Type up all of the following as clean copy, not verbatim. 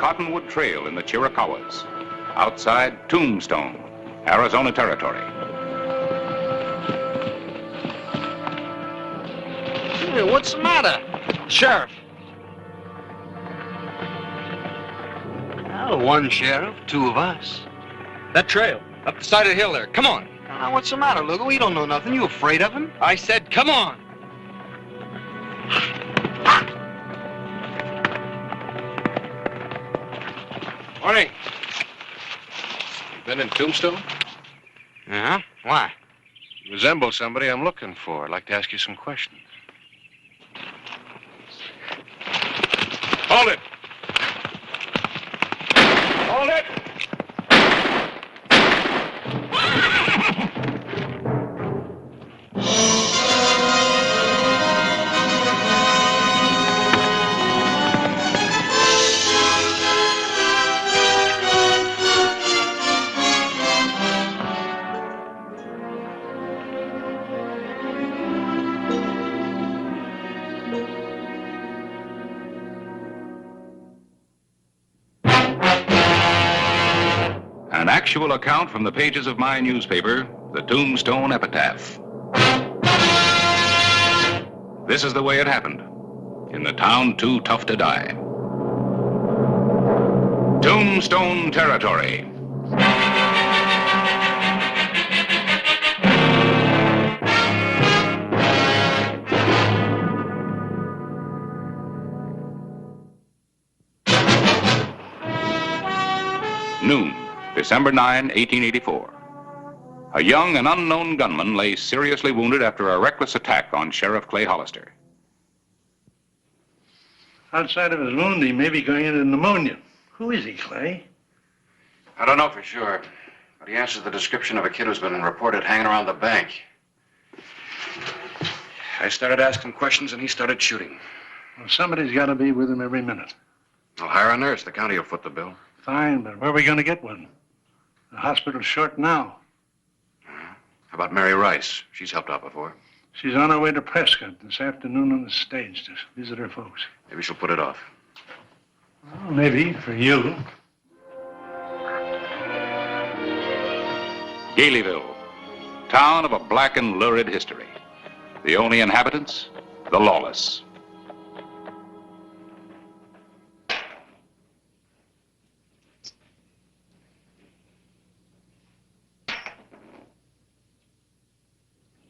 Cottonwood Trail in the Chiricahuas. Outside, Tombstone, Arizona Territory. Hey, what's the matter? Sheriff. Well, one sheriff, two of us. That trail, up the side of the hill there. Come on. What's the matter, Lugo? We don't know nothing. You afraid of him? I said, come on. Morning. You been in Tombstone? Yeah? Why? You resemble somebody I'm looking for. I'd like to ask you some questions. Hold it! Hold it! An actual account from the pages of my newspaper, the Tombstone Epitaph. This is the way it happened. In the town too tough to die. Tombstone Territory. Noon, December 9, 1884. A young and unknown gunman lay seriously wounded after a reckless attack on Sheriff Clay Hollister. Outside of his wound, he may be going into pneumonia. Who is he, Clay? I don't know for sure, but he answers the description of a kid who's been reported hanging around the bank. I started asking questions and he started shooting. Well, somebody's got to be with him every minute. I'll hire a nurse. The county will foot the bill. Fine, but where are we going to get one? The hospital's short now. How about Mary Rice? She's helped out before. She's on her way to Prescott this afternoon on the stage to visit her folks. Maybe she'll put it off. Well, maybe, for you. Galeyville, town of a black and lurid history. The only inhabitants, the lawless.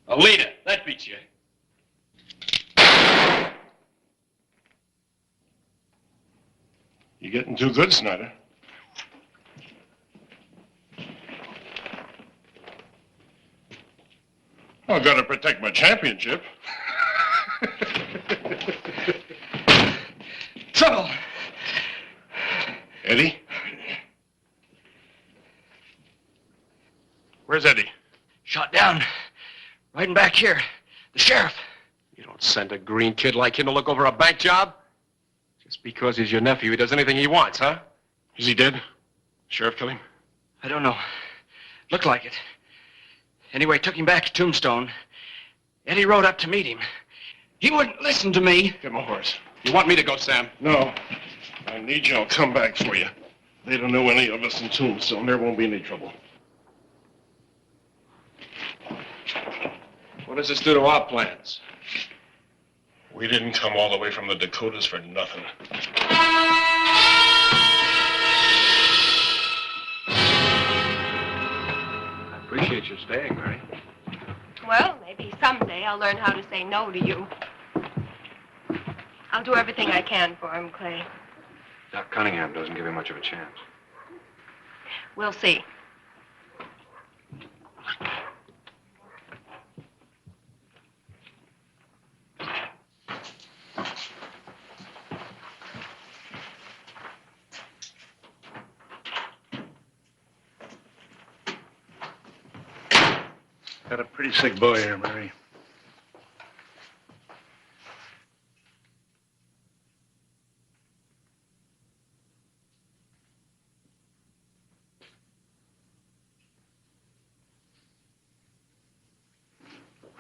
Alita, that beats you. You're getting too good, Snyder. I've got to protect my championship. Trouble. Eddie? Where's Eddie? Shot down. Right in back here. The sheriff. You don't send a green kid like him to look over a bank job? Just because he's your nephew, he does anything he wants, huh? Is he dead? Sheriff kill him? I don't know. Looked like it. Anyway, took him back to Tombstone. Eddie rode up to meet him. He wouldn't listen to me. Get my horse. You want me to go, Sam? No. I need you. I'll come back for you. They don't know any of us in Tombstone. There won't be any trouble. What does this do to our plans? We didn't come all the way from the Dakotas for nothing. I appreciate your staying, Mary. Well, maybe someday I'll learn how to say no to you. I'll do everything I can for him, Clay. Doc Cunningham doesn't give him much of a chance. We'll see. Got a pretty sick boy here, Mary.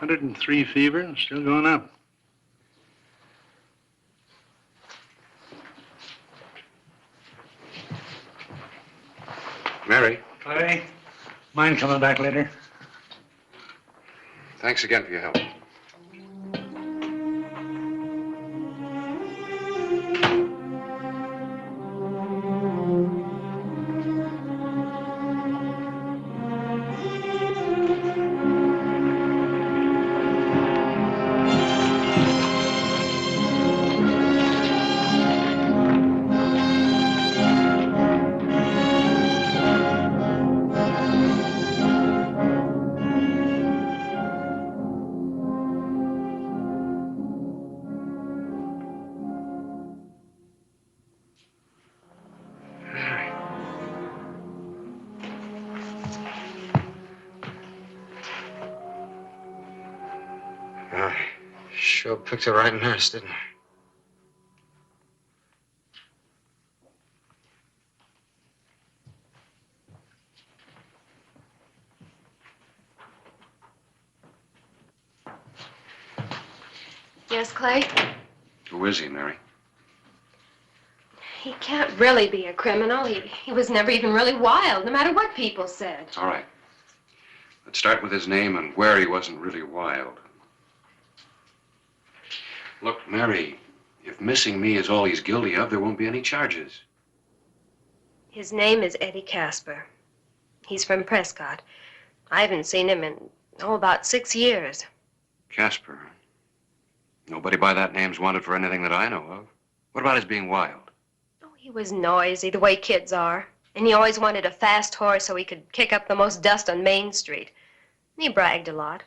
"103 fever, still going up. Mary, Clay, mind coming back later? thanks again for your help. Sure picked the right nurse, didn't I? Yes, Clay? Who is he, Mary? He can't really be a criminal. He was never even really wild, no matter what people said. All right. Let's start with his name and where he wasn't really wild. Look, Mary, if missing me is all he's guilty of, there won't be any charges. His name is Eddie Casper. He's from Prescott. I haven't seen him in, about 6 years. Casper. Nobody by that name's wanted for anything that I know of. What about his being wild? Oh, he was noisy, the way kids are. And he always wanted a fast horse so he could kick up the most dust on Main Street. And he bragged a lot.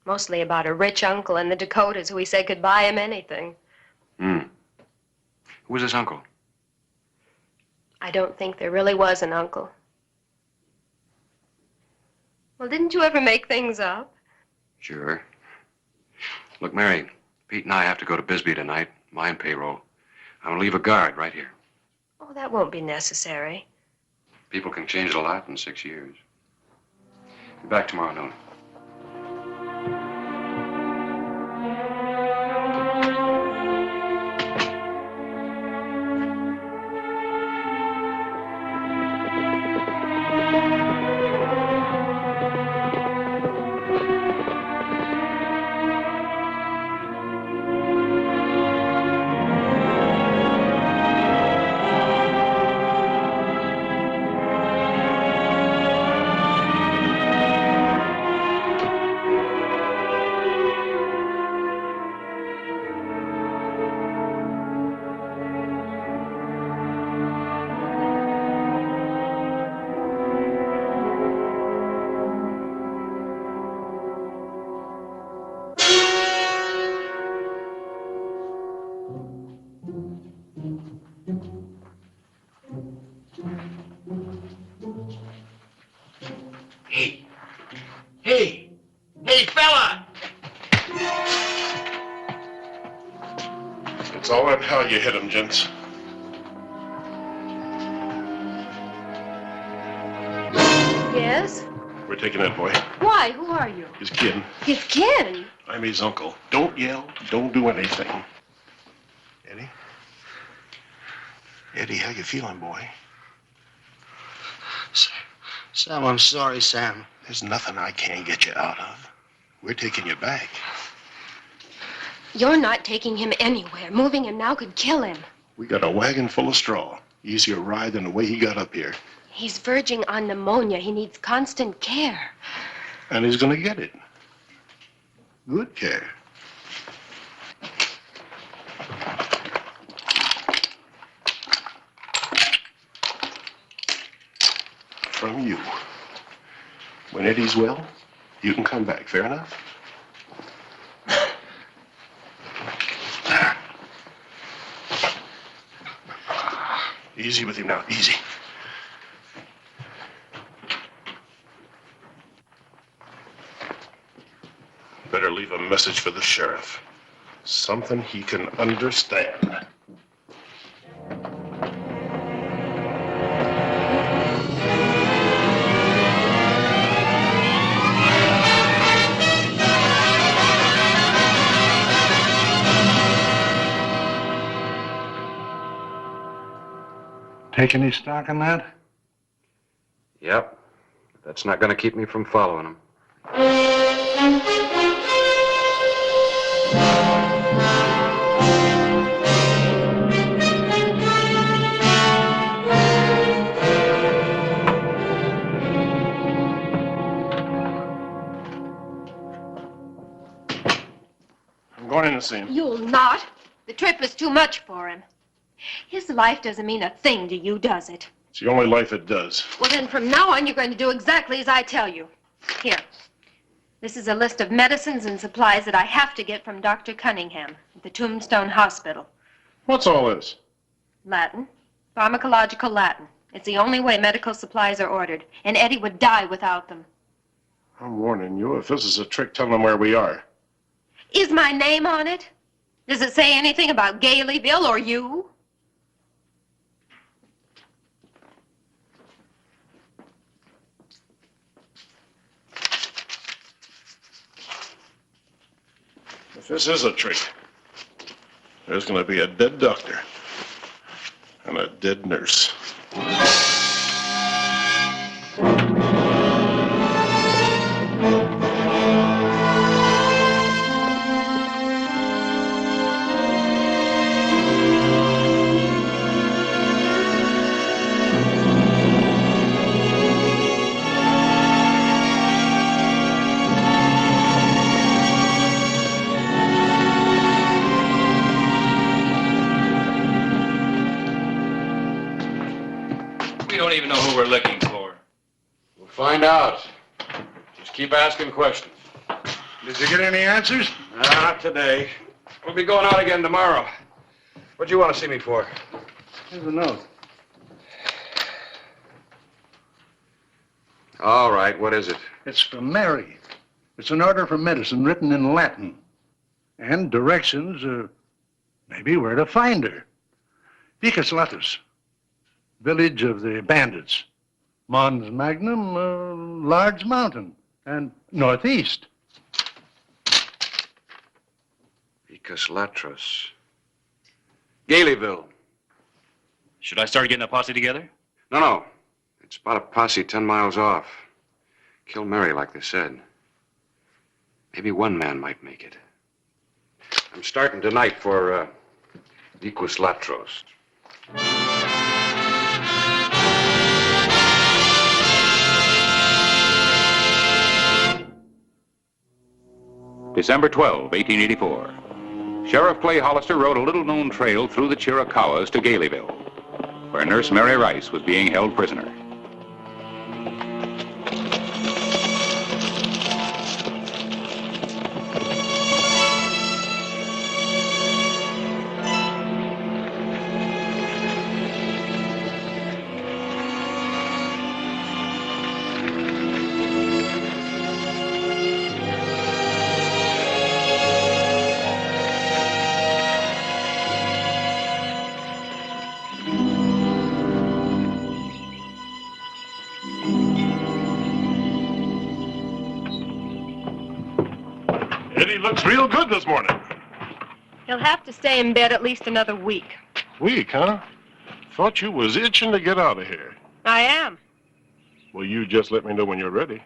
Mostly about a rich uncle in the Dakotas who he said could buy him anything. Who was his uncle? I don't think there really was an uncle. Well, didn't you ever make things up? Sure. Look, Mary, Pete and I have to go to Bisbee tonight. Mine payroll. I'm gonna leave a guard right here. Oh, that won't be necessary. People can change a lot in 6 years. Be back tomorrow noon. Hey, fella! It's all that how you hit him, gents. Yes? We're taking that boy. Why? Who are you? His kid. His kid? I'm his uncle. Don't yell. Don't do anything. Eddie? Eddie, how you feeling, boy? Sam, I'm sorry, Sam. There's nothing I can't get you out of. We're taking you back. You're not taking him anywhere. Moving him now could kill him. We got a wagon full of straw. Easier ride than the way he got up here. He's verging on pneumonia. He needs constant care. And he's gonna get it. Good care. From you. When Eddie's well, you can come back. Fair enough? Easy with him now. Easy. Better leave a message for the sheriff. Something he can understand. Take any stock in that? Yep. But that's not going to keep me from following him. I'm going in to see him. You'll not. The trip is too much for him. His life doesn't mean a thing to you, does it? It's the only life it does. Well, then from now on, you're going to do exactly as I tell you. Here. This is a list of medicines and supplies that I have to get from Dr. Cunningham at the Tombstone Hospital. What's all this? Latin. Pharmacological Latin. It's the only way medical supplies are ordered, and Eddie would die without them. I'm warning you, if this is a trick, tell them where we are. Is my name on it? Does it say anything about Galeyville or you? If this is a trick, there's going to be a dead doctor and a dead nurse. We don't even know who we're looking for. We'll find out. Just keep asking questions. Did you get any answers? Not today. We'll be going out again tomorrow. What do you want to see me for? Here's a note. All right, what is it? It's from Mary. It's an order for medicine written in Latin. And directions, maybe where to find her. Vicus Latus, village of the bandits. Mons Magnum, large mountain. And northeast. Vicus Latros. Galeyville. Should I start getting a posse together? No. It's about a posse 10 miles off. Kill Mary, like they said. Maybe one man might make it. I'm starting tonight for, Vicus Latros. December 12, 1884. Sheriff Clay Hollister rode a little-known trail through the Chiricahuas to Galeyville, where Nurse Mary Rice was being held prisoner. Eddie looks real good this morning. He'll have to stay in bed at least another week. Weak, huh? Thought you was itching to get out of here. I am. Well, you just let me know when you're ready.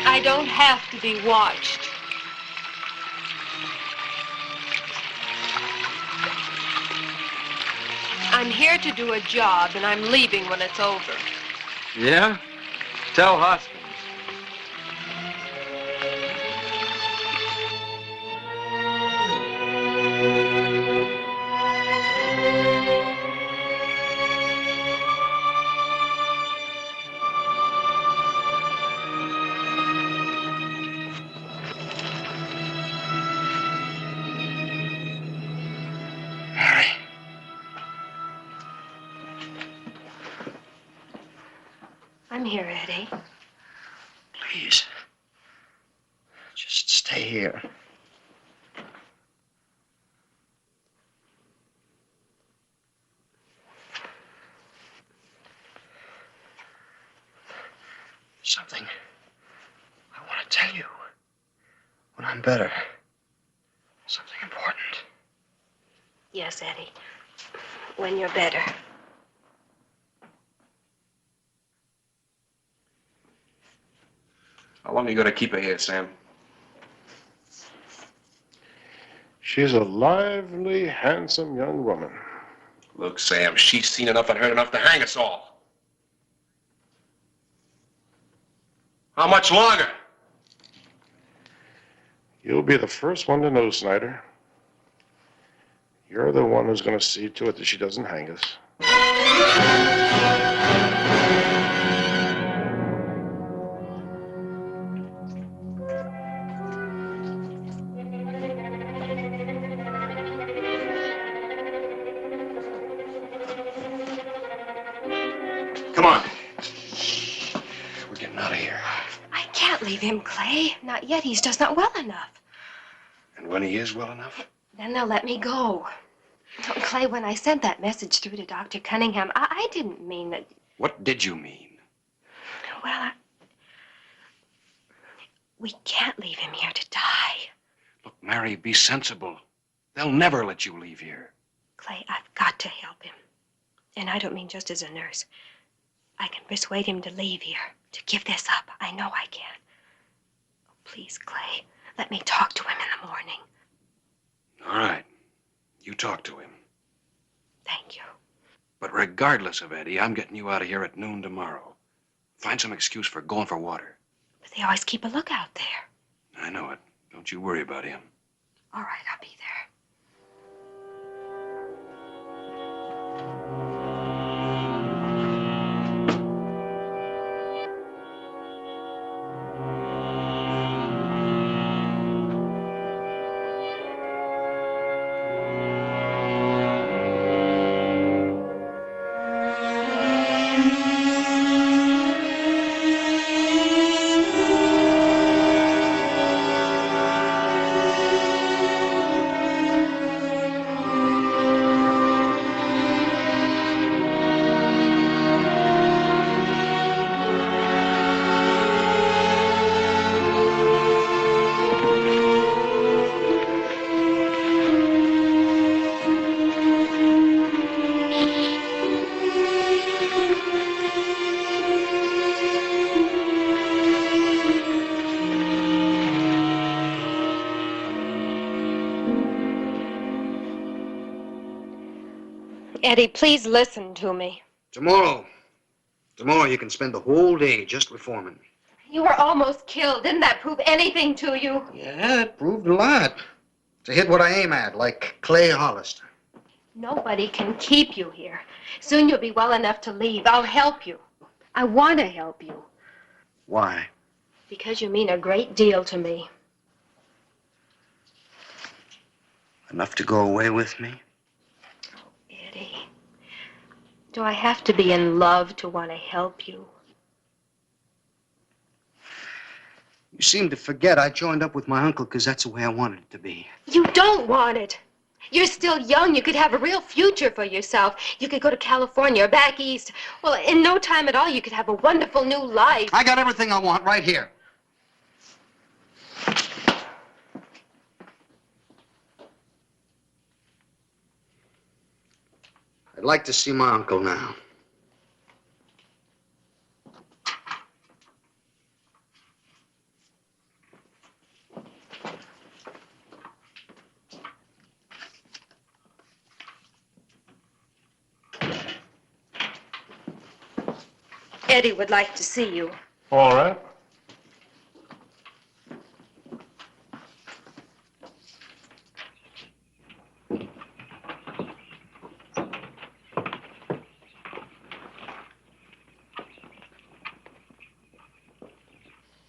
I don't have to be watched. I'm here to do a job, and I'm leaving when it's over. Yeah? Tell Hoskins. I'm here, Eddie. Please. Just stay here. better. Something important. Yes, Eddie. When you're better. How long are you going to keep her here, Sam? She's a lively, handsome young woman. Look, Sam, she's seen enough and heard enough to hang us all. How much longer? You'll be the first one to know, Snyder. You're the one who's going to see to it that she doesn't hang us. Come on. We're getting out of here. I can't leave him, Clay. Not yet. He's just not well enough. And when he is well enough? Then they'll let me go. Oh, Clay, when I sent that message through to Dr. Cunningham, I didn't mean that. What did you mean? Well, we can't leave him here to die. Look, Mary, be sensible. They'll never let you leave here. Clay, I've got to help him. And I don't mean just as a nurse. I can persuade him to leave here, to give this up. I know I can. Oh, please, Clay, let me talk to him in the morning. All right. You talk to him. Thank you. But regardless of Eddie, I'm getting you out of here at noon tomorrow. Find some excuse for going for water. But they always keep a lookout there. I know it. Don't you worry about him. All right, I'll be there. Eddie, please listen to me. Tomorrow you can spend the whole day just reforming me. You were almost killed. Didn't that prove anything to you? Yeah, it proved a lot. To hit what I aim at, like Clay Hollister. Nobody can keep you here. Soon you'll be well enough to leave. I'll help you. I want to help you. Why? Because you mean a great deal to me. Enough to go away with me? Eddie, do I have to be in love to want to help you? You seem to forget I joined up with my uncle because that's the way I wanted it to be. You don't want it. You're still young. You could have a real future for yourself. You could go to California or back east. Well, in no time at all, you could have a wonderful new life. I got everything I want right here. I'd like to see my uncle now. Eddie would like to see you. All right.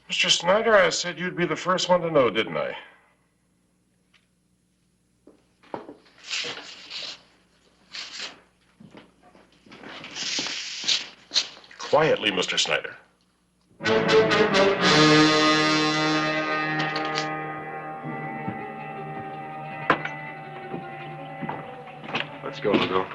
Mr. Snyder, I said you'd be the first one to know, didn't I? Quietly, Mr. Snyder. Let's go, Lugo.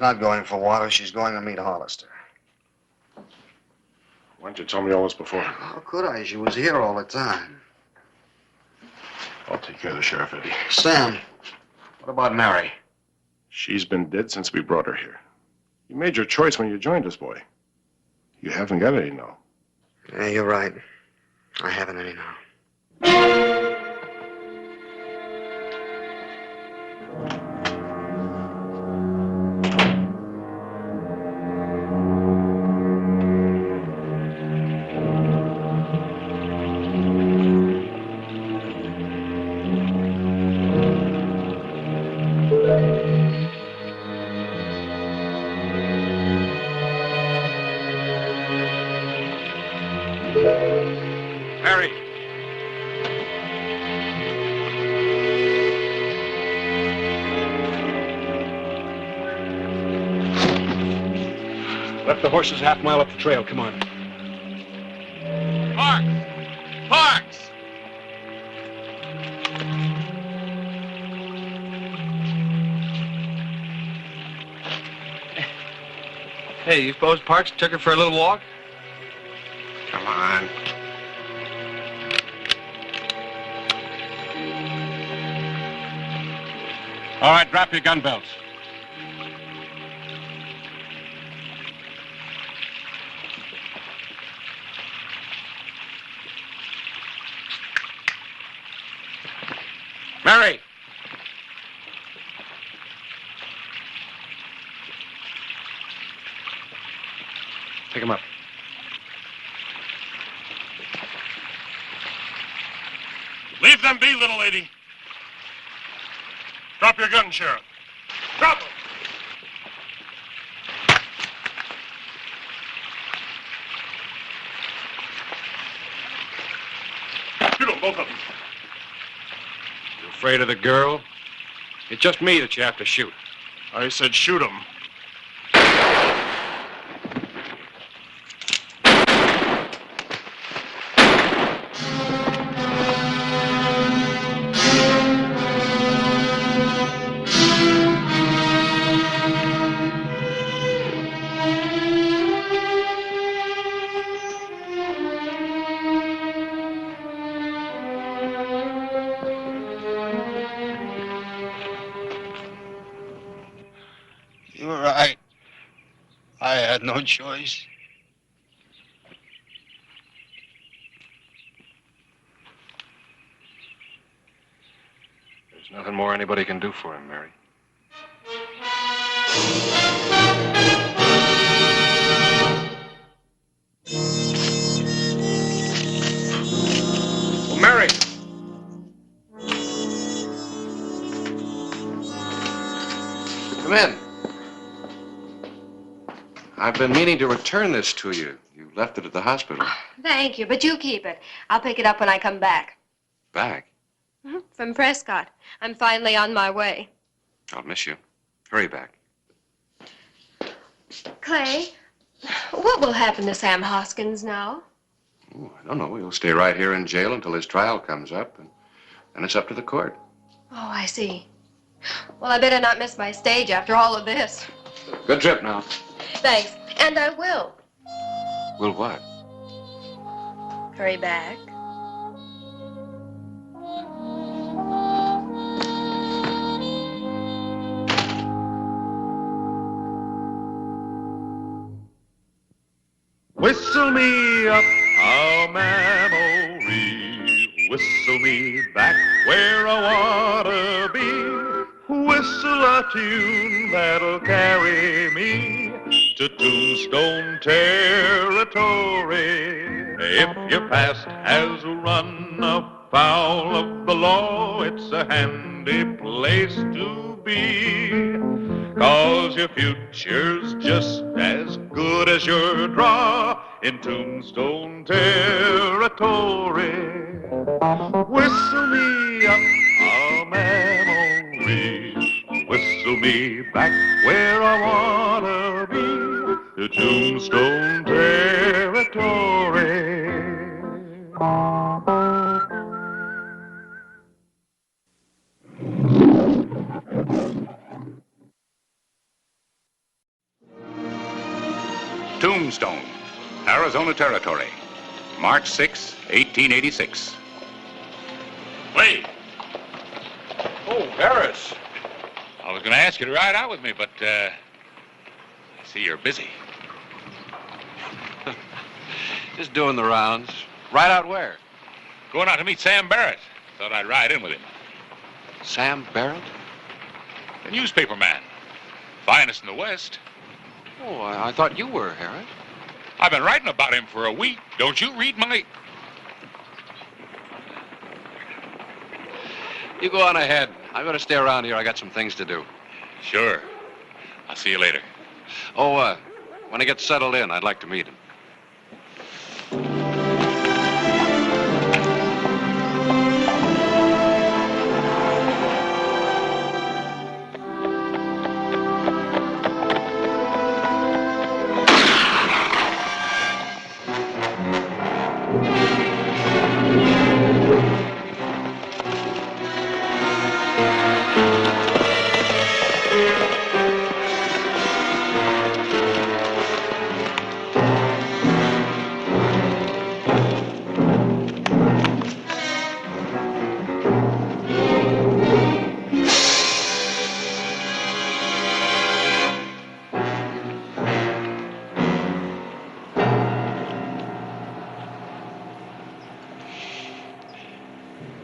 She's not going for water. She's going to meet Hollister. Why didn't you tell me all this before? How could I? She was here all the time. I'll take care of the sheriff, Eddie. Sam, What about Mary? She's been dead since we brought her here. You made your choice when you joined us, boy. You haven't got any now. yeah, you're right. I haven't any now. Mary. Left the horses half-mile up the trail. Come on. Parks! Parks! Hey, you suppose Parks took her for a little walk? Come on. All right, drop your gun belts. Mary! Pick him up. Leave them be, little lady. Drop your gun, Sheriff. Drop them. Shoot them, both of them. You afraid of the girl? It's just me that you have to shoot. I said shoot them. You were right. I had no choice. There's nothing more anybody can do for him, Mary. Well, Mary! Come in. I've been meaning to return this to you. You left it at the hospital. Thank you, but you keep it. I'll pick it up when I come back. Back? From Prescott. I'm finally on my way. I'll miss you. Hurry back. Clay, what will happen to Sam Hoskins now? Ooh, I don't know. He'll stay right here in jail until his trial comes up, and then it's up to the court. Oh, I see. Well, I better not miss my stage after all of this. Good trip now. Thanks. And I will. Will what? Hurry back. Whistle me up a memory, whistle me back where I wanna be. Whistle a tune that'll carry me to Tombstone territory. If your past has run afoul of the law, it's a handy place to be. 'Cause your future's just as good as your draw in Tombstone territory. Whistle me up a memory, whistle me back where I wanna be, to Tombstone territory. Tombstone, Arizona Territory, March 6, 1886. Wait. Oh, Harris. I was going to ask you to ride out with me, but I see you're busy. Just doing the rounds. Right out where? Going out to meet Sam Barrett. Thought I'd ride in with him. Sam Barrett? The newspaper man. Finest in the West. Oh, I thought you were, Harris. I've been writing about him for a week. Don't you read my... You go on ahead. I'm going to stay around here. I got some things to do. Sure. I'll see you later. Oh, when I get settled in, I'd like to meet him.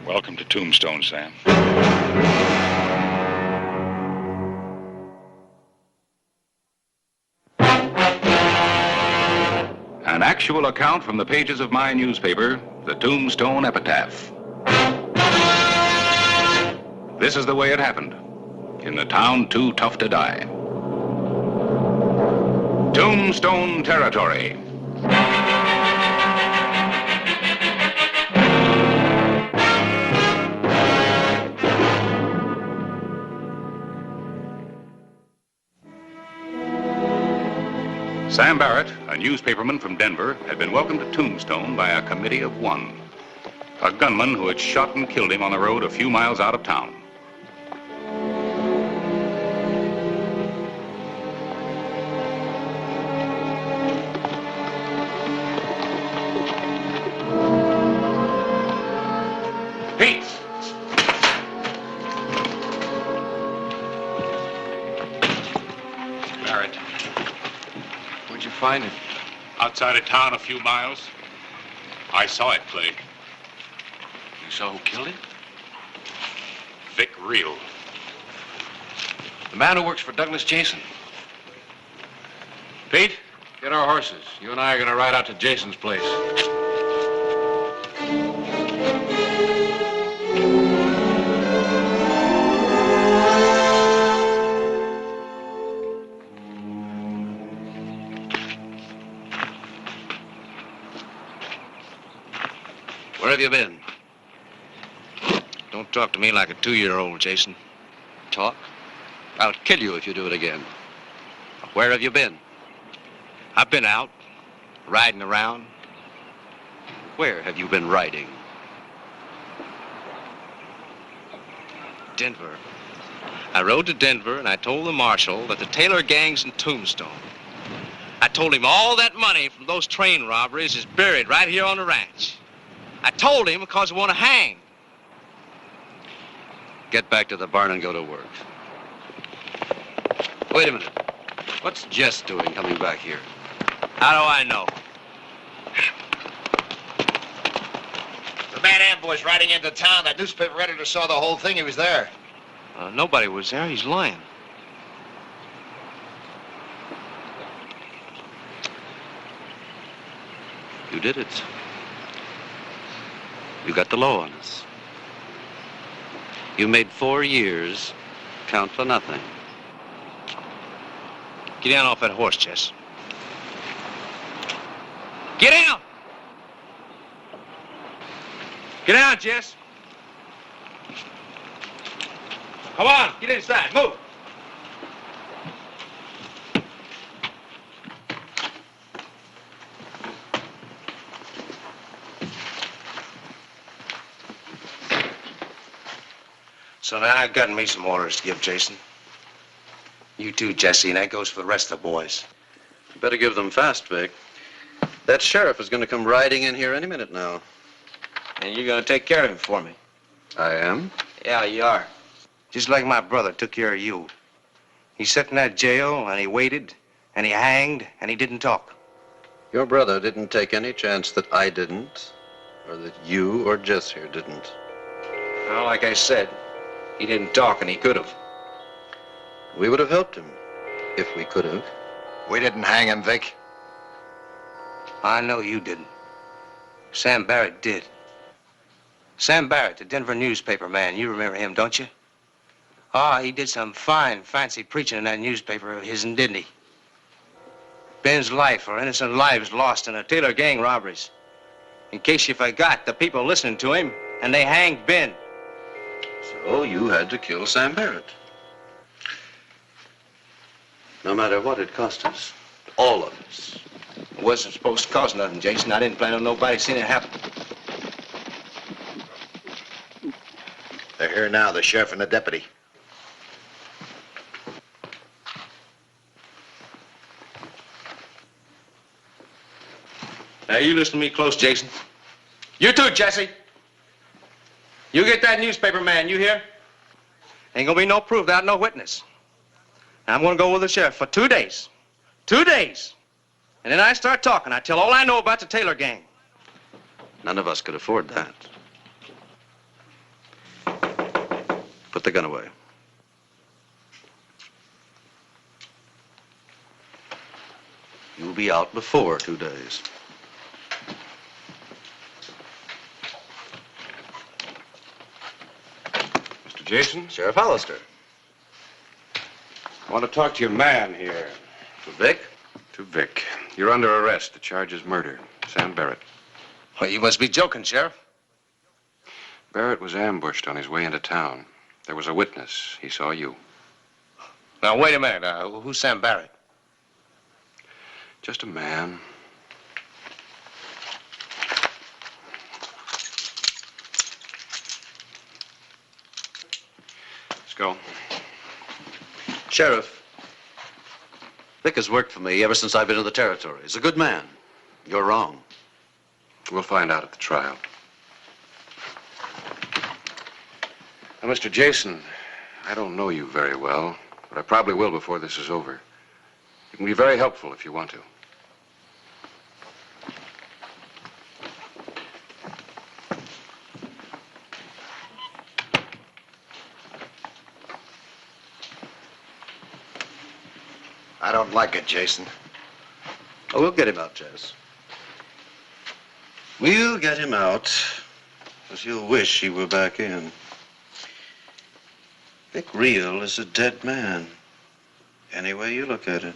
Welcome to Tombstone, Sam. An actual account from the pages of my newspaper, the Tombstone Epitaph. This is the way it happened, in the town too tough to die. Tombstone Territory. Sam Barrett, a newspaperman from Denver, had been welcomed to Tombstone by a committee of one. A gunman who had shot and killed him on the road a few miles out of town. Pete! Barrett. Where'd you find him? Outside of town a few miles. I saw it, Clay. You saw who killed him? Vic Reel. The man who works for Douglas Jason. Pete, get our horses. You and I are going to ride out to Jason's place. Where have you been? Don't talk to me like a 2-year-old, Jason. Talk? I'll kill you if you do it again. Where have you been? I've been out, riding around. Where have you been riding? Denver. I rode to Denver and I told the marshal that the Taylor gang's in Tombstone. I told him all that money from those train robberies is buried right here on the ranch. I told him because I want to hang. Get back to the barn and go to work. Wait a minute. What's Jess doing coming back here? How do I know? The man ambushed riding into town. That newspaper editor saw the whole thing. He was there. Nobody was there. He's lying. You did it. You got the law on us. You made 4 years count for nothing. Get down off that horse, Jess. Get down! Get down, Jess. Come on, get inside. Move. So now I've gotten me some orders to give Jason. You too, Jesse, and that goes for the rest of the boys. Better give them fast, Vic. That sheriff is going to come riding in here any minute now. And you're gonna take care of him for me. I am? Yeah, you are. Just like my brother took care of you. He sat in that jail, and he waited, and he hanged, and he didn't talk. Your brother didn't take any chance that I didn't, or that you or Jess here didn't. Well, like I said, he didn't talk, and he could have. We would have helped him, if we could have. We didn't hang him, Vic. I know you didn't. Sam Barrett did. Sam Barrett, the Denver newspaper man. You remember him, don't you? Ah, he did some fine, fancy preaching in that newspaper of his, didn't he? Ben's life, or innocent lives lost in a Taylor gang robberies. In case you forgot, the people listened to him, and they hanged Ben. So you had to kill Sam Barrett. No matter what it cost us. All of us. It wasn't supposed to cost nothing, Jason. I didn't plan on nobody seeing it happen. They're here now, the sheriff and the deputy. Now, you listen to me close, Jason. You too, Jesse. You get that newspaper man, you hear? Ain't gonna be no proof without no witness. I'm gonna go with the sheriff for 2 days. 2 days. And then I start talking. I tell all I know about the Taylor gang. None of us could afford that. Put the gun away. You'll be out before 2 days. Mr. Jason? Sheriff Hollister. I want to talk to your man here. To Vic? To Vic. You're under arrest. The charge is murder. Sam Barrett. Well, you must be joking, Sheriff. Barrett was ambushed on his way into town. There was a witness. He saw you. Now, wait a minute. Who's Sam Barrett? Just a man. Let's go. Sheriff, Vic has worked for me ever since I've been in the territory. He's a good man. You're wrong. We'll find out at the trial. Now, Mr. Jason, I don't know you very well, but I probably will before this is over. You can be very helpful if you want to. I don't like it, Jason. Oh, we'll get him out, Jess. We'll get him out, as you'll wish he were back in. Vic Real is a dead man, any way you look at it.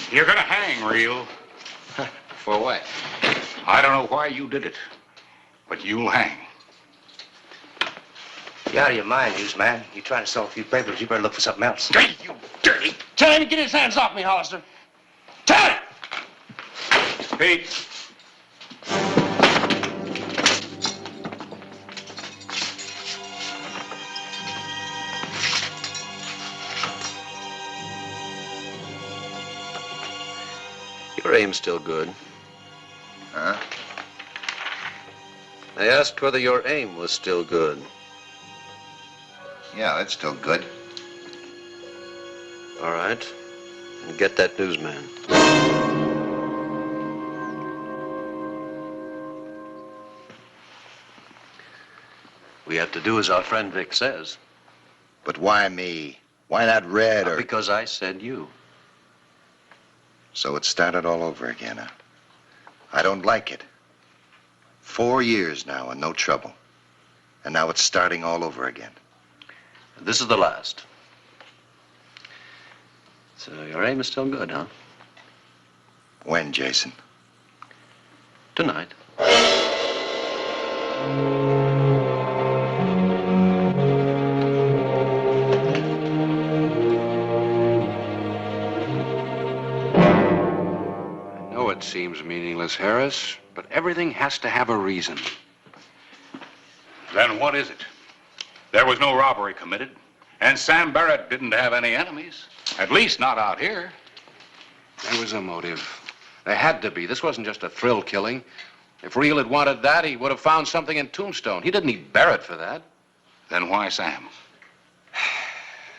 You're gonna hang, Real. For what? I don't know why you did it, but you'll hang. You're out of your mind, newsman. You're trying to sell a few papers. You better look for something else. Hey, you dirty! Tell him to get his hands off me, Hollister. Tell him! Pete. Your aim's still good. Huh? I asked whether your aim was still good. Yeah, that's still good. All right. And get that newsman. We have to do as our friend Vic says. But why me? Why not Red or... Because I said you. So it started all over again, huh? I don't like it. 4 years now and no trouble. And now it's starting all over again. This is the last. So your aim is still good, huh? When, Jason? Tonight. I know it seems meaningless, Harris, but everything has to have a reason. Then what is it? There was no robbery committed, and Sam Barrett didn't have any enemies. At least not out here. There was a motive. There had to be. This wasn't just a thrill killing. If Reel had wanted that, he would have found something in Tombstone. He didn't need Barrett for that. Then why Sam?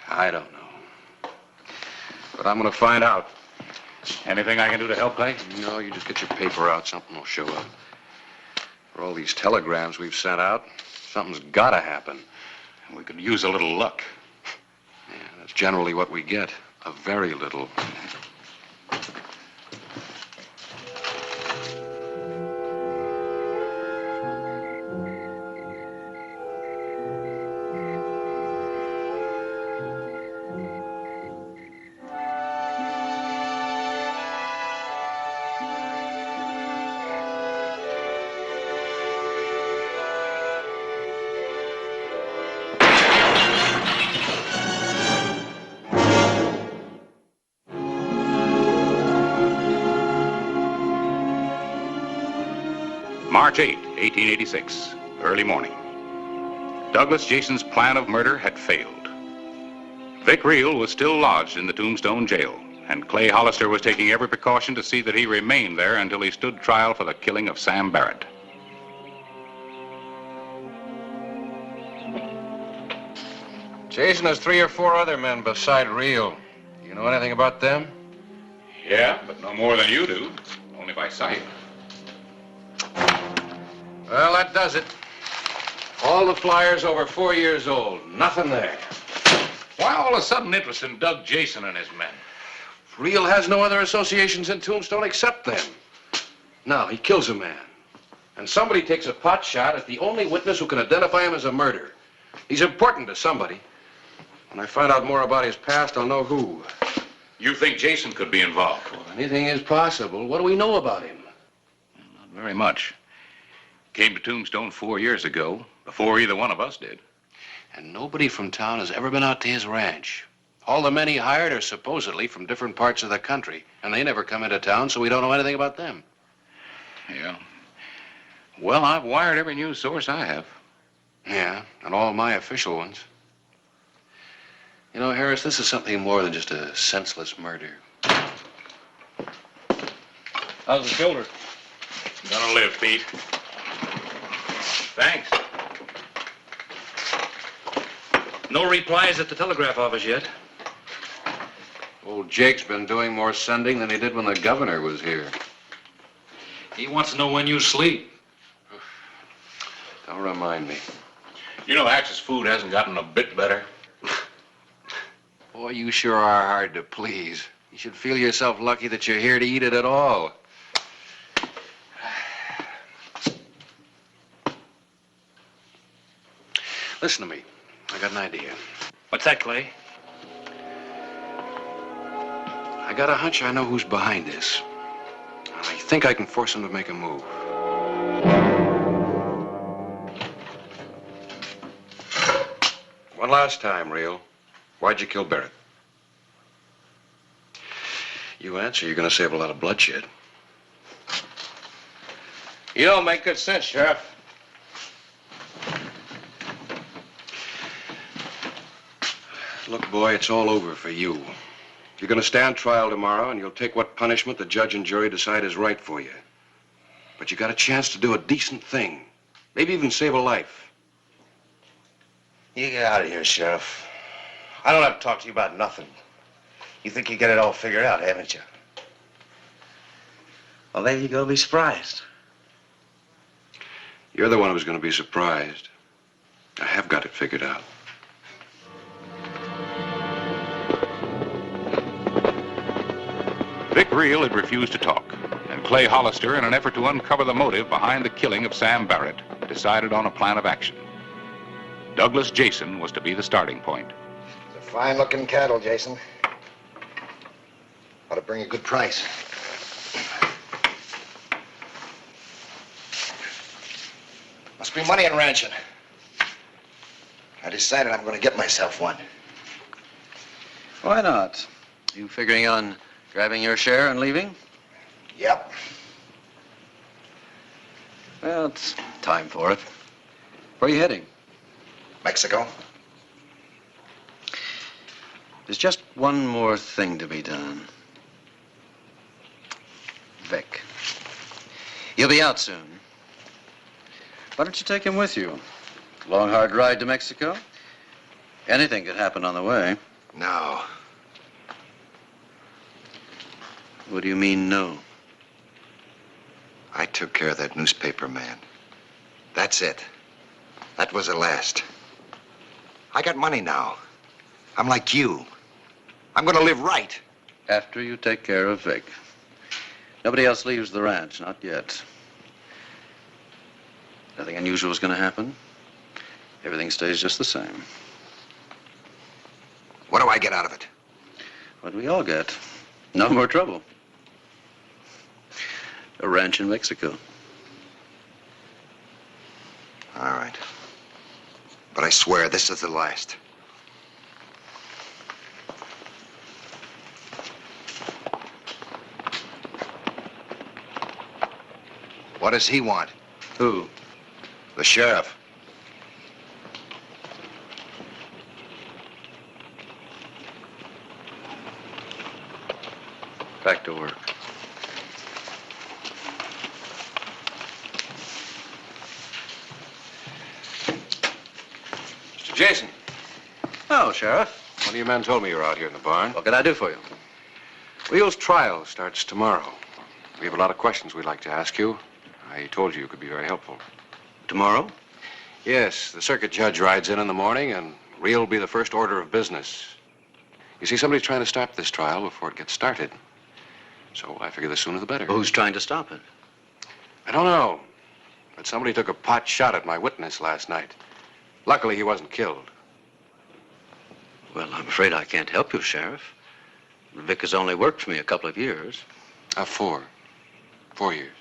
I don't know. But I'm going to find out. Anything I can do to help, Clay? No, you just get your paper out. Something will show up. For all these telegrams we've sent out, something's got to happen. We could use a little luck. Yeah, that's generally what we get. A very little. March 8, 1886, early morning. Douglas Jason's plan of murder had failed. Vic Reel was still lodged in the Tombstone jail, and Clay Hollister was taking every precaution to see that he remained there until he stood trial for the killing of Sam Barrett. Jason has 3 or 4 other men beside Reel. You know anything about them? Yeah, but no more than you do, only by sight. Well, that does it. All the flyers over 4 years old. Nothing there. Why all the sudden interest in Doug Jason and his men? Reel has no other associations in Tombstone except them. Now, he kills a man. And somebody takes a pot shot at the only witness who can identify him as a murderer. He's important to somebody. When I find out more about his past, I'll know who. You think Jason could be involved? Well, anything is possible. What do we know about him? Not very much. Came to Tombstone 4 years ago, before either one of us did. And nobody from town has ever been out to his ranch. All the men he hired are supposedly from different parts of the country, and they never come into town, so we don't know anything about them. Yeah. Well, I've wired every news source I have. Yeah, and all my official ones. You know, Harris, this is something more than just a senseless murder. How's the shoulder? Gonna live, Pete. Thanks. No replies at the telegraph office yet. Old Jake's been doing more sending than he did when the governor was here. He wants to know when you sleep. Don't remind me. You know, Axe's food hasn't gotten a bit better. Boy, you sure are hard to please. You should feel yourself lucky that you're here to eat it at all. Listen to me. I got an idea. What's that, Clay? I got a hunch I know who's behind this. I think I can force him to make a move. One last time, Reel. Why'd you kill Barrett? You answer, you're gonna save a lot of bloodshed. You don't make good sense, Sheriff. Look, boy, it's all over for you. You're gonna stand trial tomorrow, and you'll take what punishment the judge and jury decide is right for you. But you got a chance to do a decent thing. Maybe even save a life. You get out of here, Sheriff. I don't have to talk to you about nothing. You think you get it all figured out, haven't you? Well, there you go, be surprised. You're the one who's gonna be surprised. I have got it figured out. Vic Reel had refused to talk, and Clay Hollister, in an effort to uncover the motive behind the killing of Sam Barrett, decided on a plan of action. Douglas Jason was to be the starting point. It's a fine-looking cattle, Jason. Ought to bring a good price. Must be money in ranching. I decided I'm going to get myself one. Why not? You figuring on grabbing your share and leaving? Yep. Well, it's time for it. Where are you heading? Mexico. There's just one more thing to be done. Vic. He'll be out soon. Why don't you take him with you? Long, hard ride to Mexico? Anything could happen on the way. No. What do you mean, no? I took care of that newspaper man. That's it. That was the last. I got money now. I'm like you. I'm gonna live right. After you take care of Vic. Nobody else leaves the ranch, not yet. Nothing unusual is gonna happen. Everything stays just the same. What do I get out of it? What do we all get? No more trouble. A ranch in Mexico. All right. But I swear this is the last. What does he want? Who? The sheriff. Back to work. Mr. Jason. Oh, Sheriff. One of your men told me you were out here in the barn. What can I do for you? Reel's trial starts tomorrow. We have a lot of questions we'd like to ask you. I told you could be very helpful. Tomorrow? Yes, the circuit judge rides in the morning, and Reel will be the first order of business. You see, somebody's trying to stop this trial before it gets started. So I figure the sooner the better. Who's trying to stop it? I don't know. But somebody took a pot shot at my witness last night. Luckily, he wasn't killed. Well, I'm afraid I can't help you, Sheriff. Vic has only worked for me a couple of years. 4. 4 years.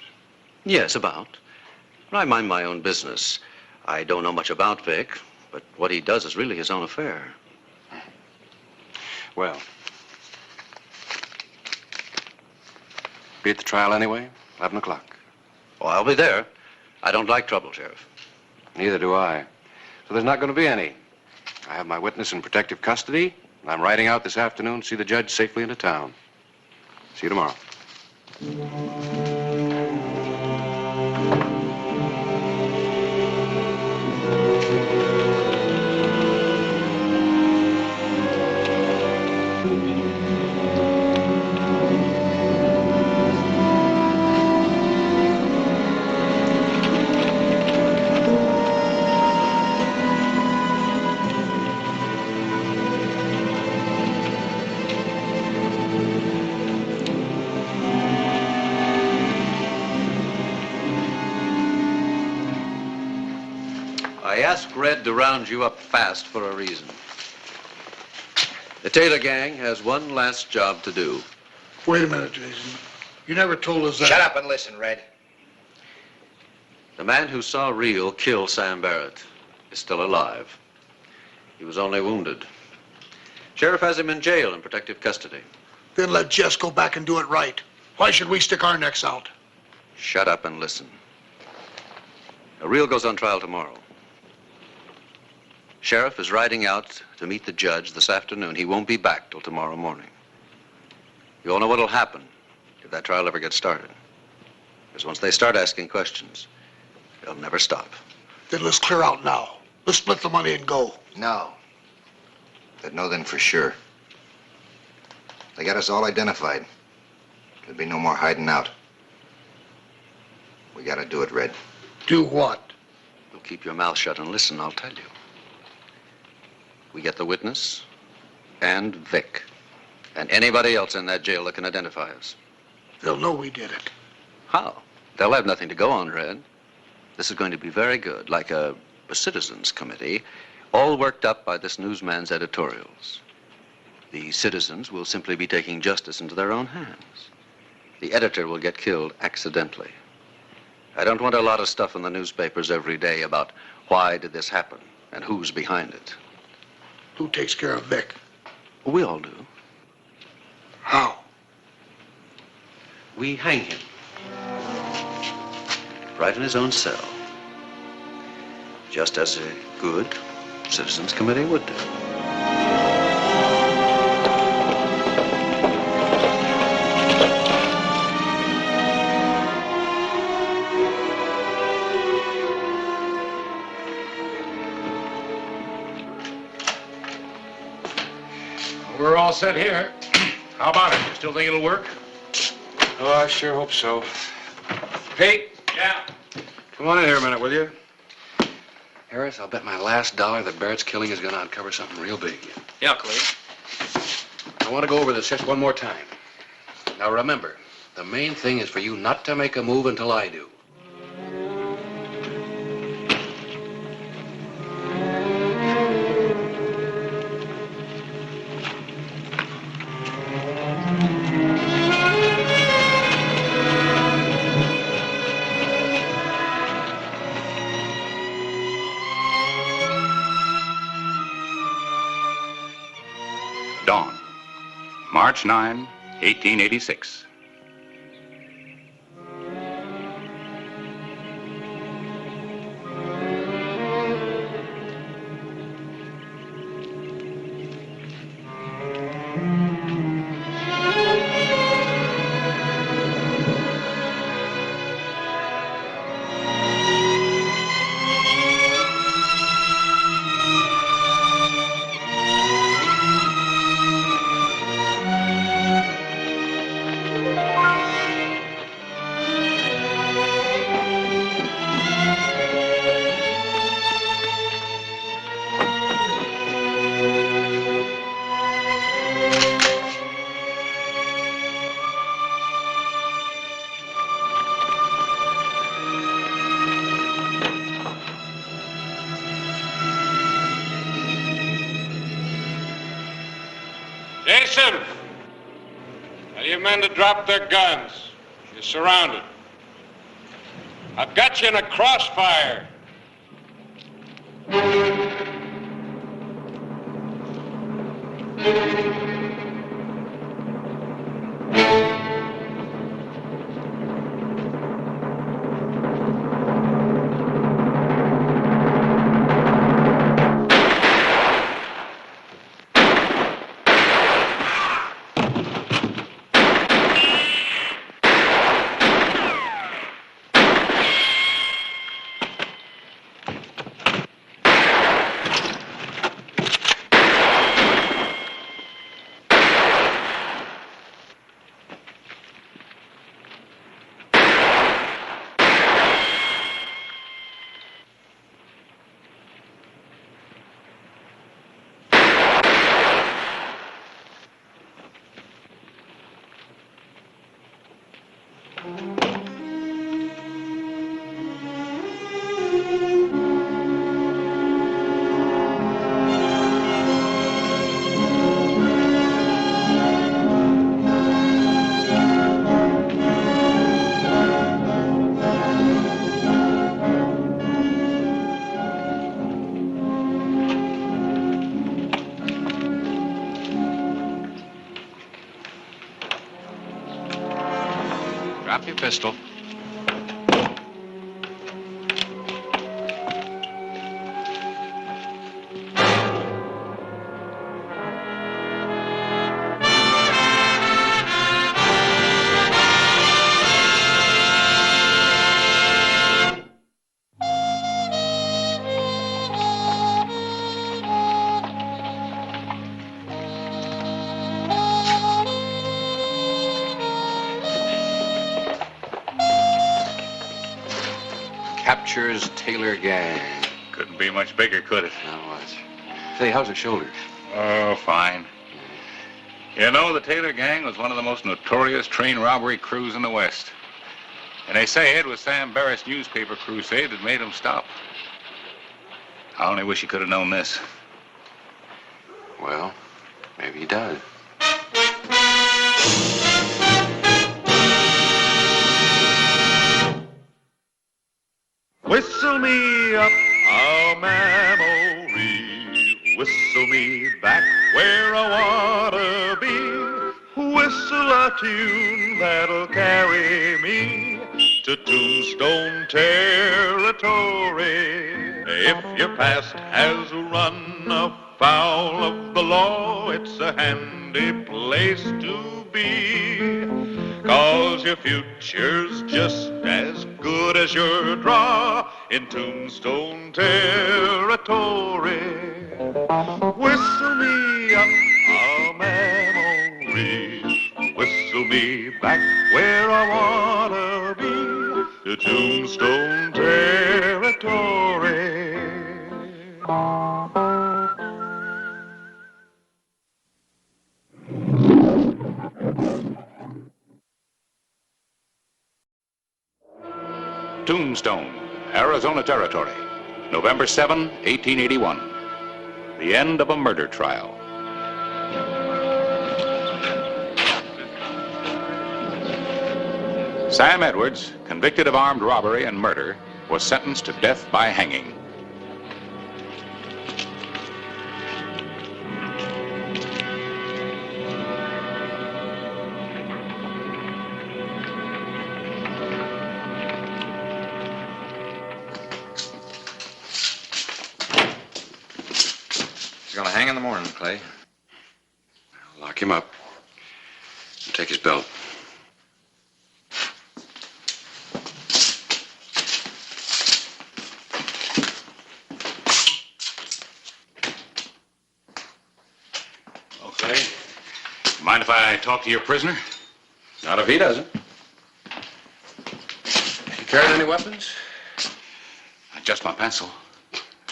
Yes, about. I mind my own business. I don't know much about Vic, but what he does is really his own affair. Well, be at the trial anyway, 11 o'clock. Oh, I'll be there. I don't like trouble, Sheriff. Neither do I. So there's not going to be any. I have my witness in protective custody, and I'm riding out this afternoon to see the judge safely into town. See you tomorrow. I asked Red to round you up fast for a reason. The Taylor gang has one last job to do. Wait a minute, Jason. You never told us that. Shut up and listen, Red. The man who saw Reel kill Sam Barrett is still alive. He was only wounded. Sheriff has him in jail in protective custody. Then let Jess go back and do it right. Why should we stick our necks out? Shut up and listen. Reel goes on trial tomorrow. Sheriff is riding out to meet the judge this afternoon. He won't be back till tomorrow morning. You all know what'll happen if that trial ever gets started. Because once they start asking questions, they'll never stop. Then let's clear out now. Let's split the money and go. No. They'd know then for sure. They got us all identified. There'd be no more hiding out. We gotta do it, Red. Do what? You'll keep your mouth shut and listen, I'll tell you. We get the witness and Vic and anybody else in that jail that can identify us. They'll know we did it. How? They'll have nothing to go on, Red. This is going to be very good, like a citizens committee, all worked up by this newsman's editorials. The citizens will simply be taking justice into their own hands. The editor will get killed accidentally. I don't want a lot of stuff in the newspapers every day about why did this happen and who's behind it. Who takes care of Vic? Well, we all do. How? We hang him. Right in his own cell. Just as a good citizens committee would do. We're all set here. How about it? You still think it'll work? Oh, I sure hope so. Pete? Yeah. Come on in here a minute, will you? Harris, I'll bet my last dollar that Barrett's killing is going to uncover something real big. Yeah, Clay. I want to go over this just one more time. Now remember, the main thing is for you not to make a move until I do. Dawn, March 9, 1886. Jason! Tell your men to drop their guns. You're surrounded. I've got you in a crossfire. Drop your pistol. Captures Taylor gang. Couldn't be much bigger, could it? Now watch. Say, how's her shoulder? Oh, fine. You know, the Taylor gang was one of the most notorious train robbery crews in the West. And they say it was Sam Barrett's newspaper crusade that made them stop. I only wish he could have known this. Well, maybe he does. tune that'll carry me to Tombstone territory. If your past has run afoul of the law, it's a handy place to be. 'Cause your future's just as good as your draw in Tombstone territory. Whistle me up a memory, whistle me back where I wanna be, to Tombstone territory. Tombstone, Arizona Territory, November 7, 1881. The end of a murder trial. Sam Edwards, convicted of armed robbery and murder, was sentenced to death by hanging. He's gonna hang in the morning, Clay. Lock him up. And take his belt. Okay. Mind if I talk to your prisoner? Not if he doesn't. You carrying any weapons? Just my pencil.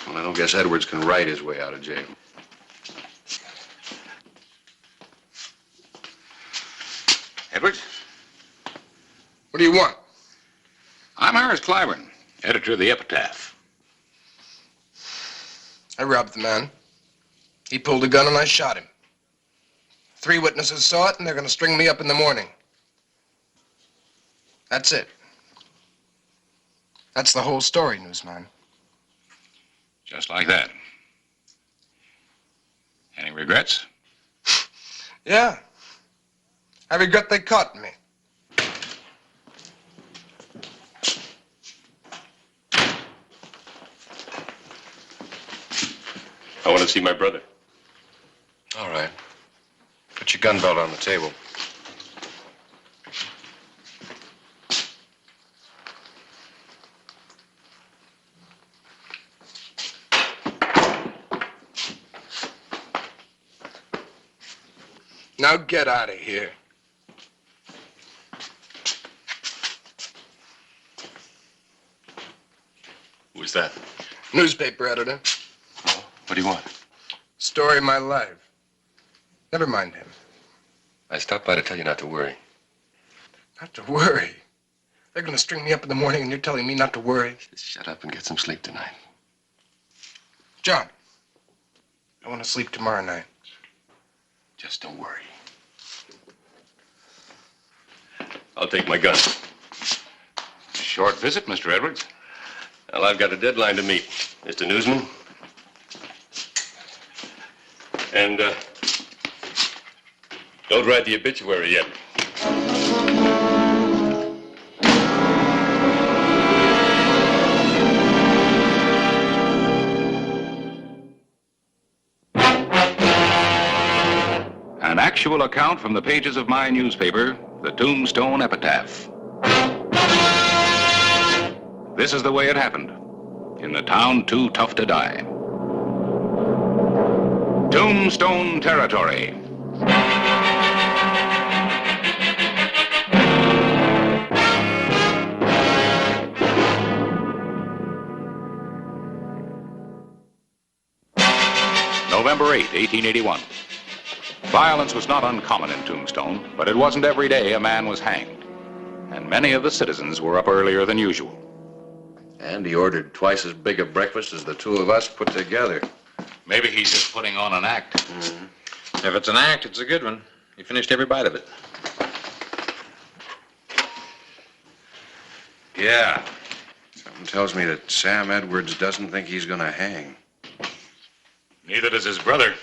Well, I don't guess Edwards can write his way out of jail. Edwards? What do you want? I'm Harris Clyburn, editor of the Epitaph. I robbed the man. He pulled a gun and I shot him. 3 witnesses saw it and they're going to string me up in the morning. That's it. That's the whole story, newsman. Just like that. Any regrets? Yeah. I regret they caught me. I want to see my brother. All right. Put your gun belt on the table. Now get out of here. Who's that? Newspaper editor. What do you want? Story of my life. Never mind him. I stopped by to tell you not to worry. Not to worry. They're going to string me up in the morning and you're telling me not to worry. Just shut up and get some sleep tonight. John, I want to sleep tomorrow night. Just don't worry. I'll take my gun. Short visit, Mr. Edwards. Well, I've got a deadline to meet, Mr. Newsman. And, don't write the obituary yet. An actual account from the pages of my newspaper, the Tombstone Epitaph. This is the way it happened, in the town too tough to die. Tombstone Territory. November 8, 1881. Violence was not uncommon in Tombstone, but it wasn't every day a man was hanged. And many of the citizens were up earlier than usual. And he ordered twice as big a breakfast as the two of us put together. Maybe he's just putting on an act. Mm-hmm. If it's an act, it's a good one. He finished every bite of it. Yeah. Something tells me that Sam Edwards doesn't think he's gonna hang. Neither does his brother.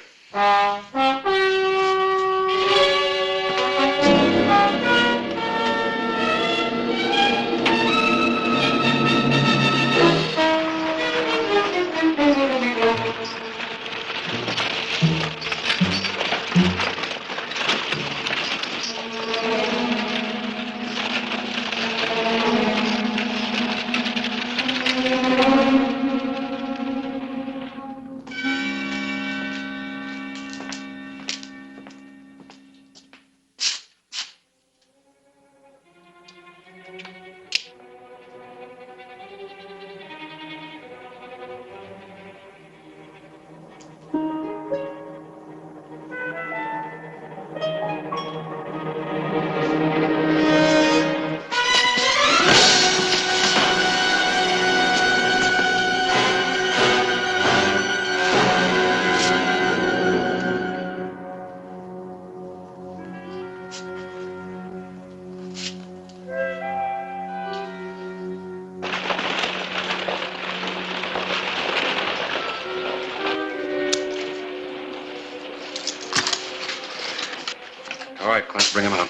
All right, Clint, bring him out.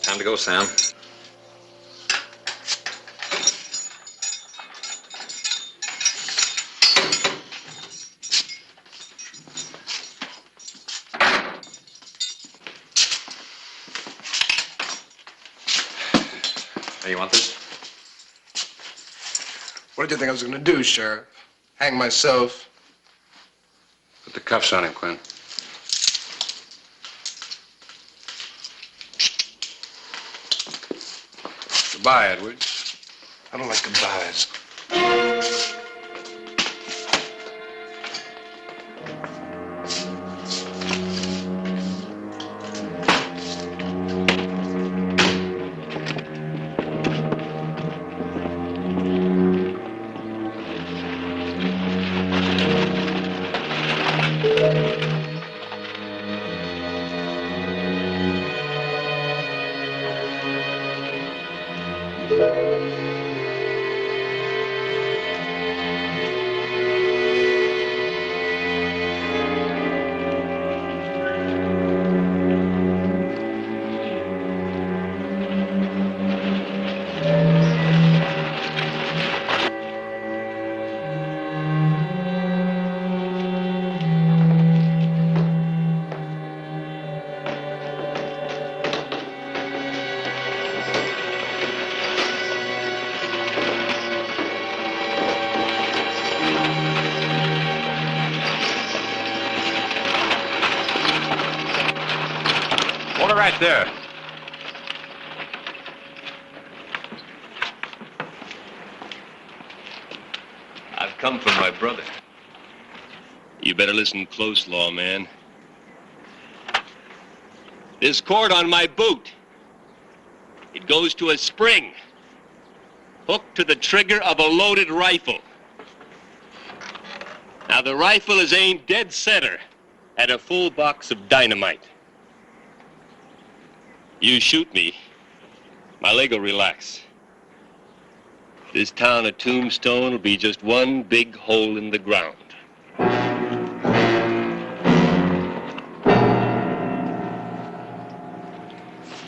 Time to go, Sam. Hey, you want this? What did you think I was going to do, Sheriff? Hang myself? Put the cuffs on him, Clint. Goodbye, Edwards. I don't like goodbyes. Hold it right there. I've come from my brother. You better listen close, lawman. This cord on my boot, it goes to a spring, hooked to the trigger of a loaded rifle. Now, the rifle is aimed dead center at a full box of dynamite. You shoot me, my leg will relax. This town of Tombstone will be just one big hole in the ground.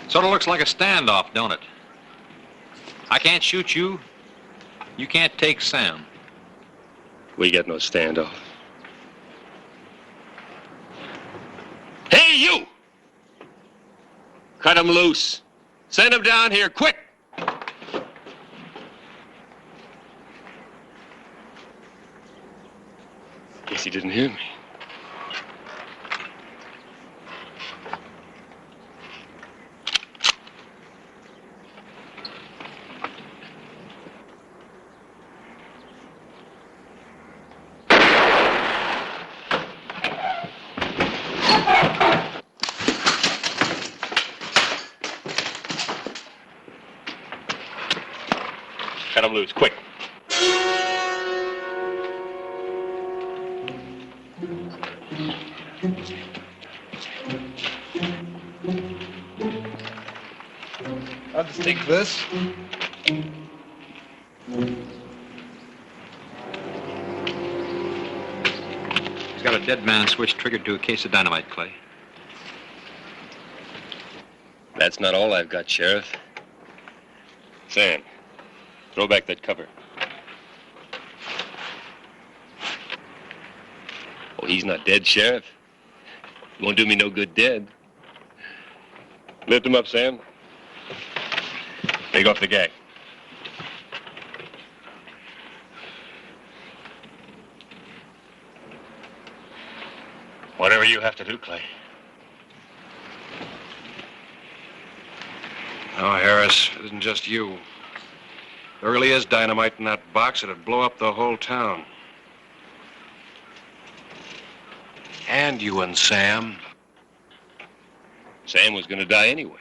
Sort of looks like a standoff, don't it? I can't shoot you. You can't take Sam. We got no standoff. Hey, you! Cut him loose. Send him down here, quick! Guess he didn't hear me. Cut him loose, quick. I'll just take this. He's got a dead man switch triggered to a case of dynamite, Clay. That's not all I've got, Sheriff. Sam, throw back that cover. Oh, he's not dead, Sheriff. He won't do me no good dead. Lift him up, Sam. Take off the gag. Whatever you have to do, Clay. No, Harris, it isn't just you. There really is dynamite in that box. It'd blow up the whole town. And you and Sam. Sam was gonna die anyway.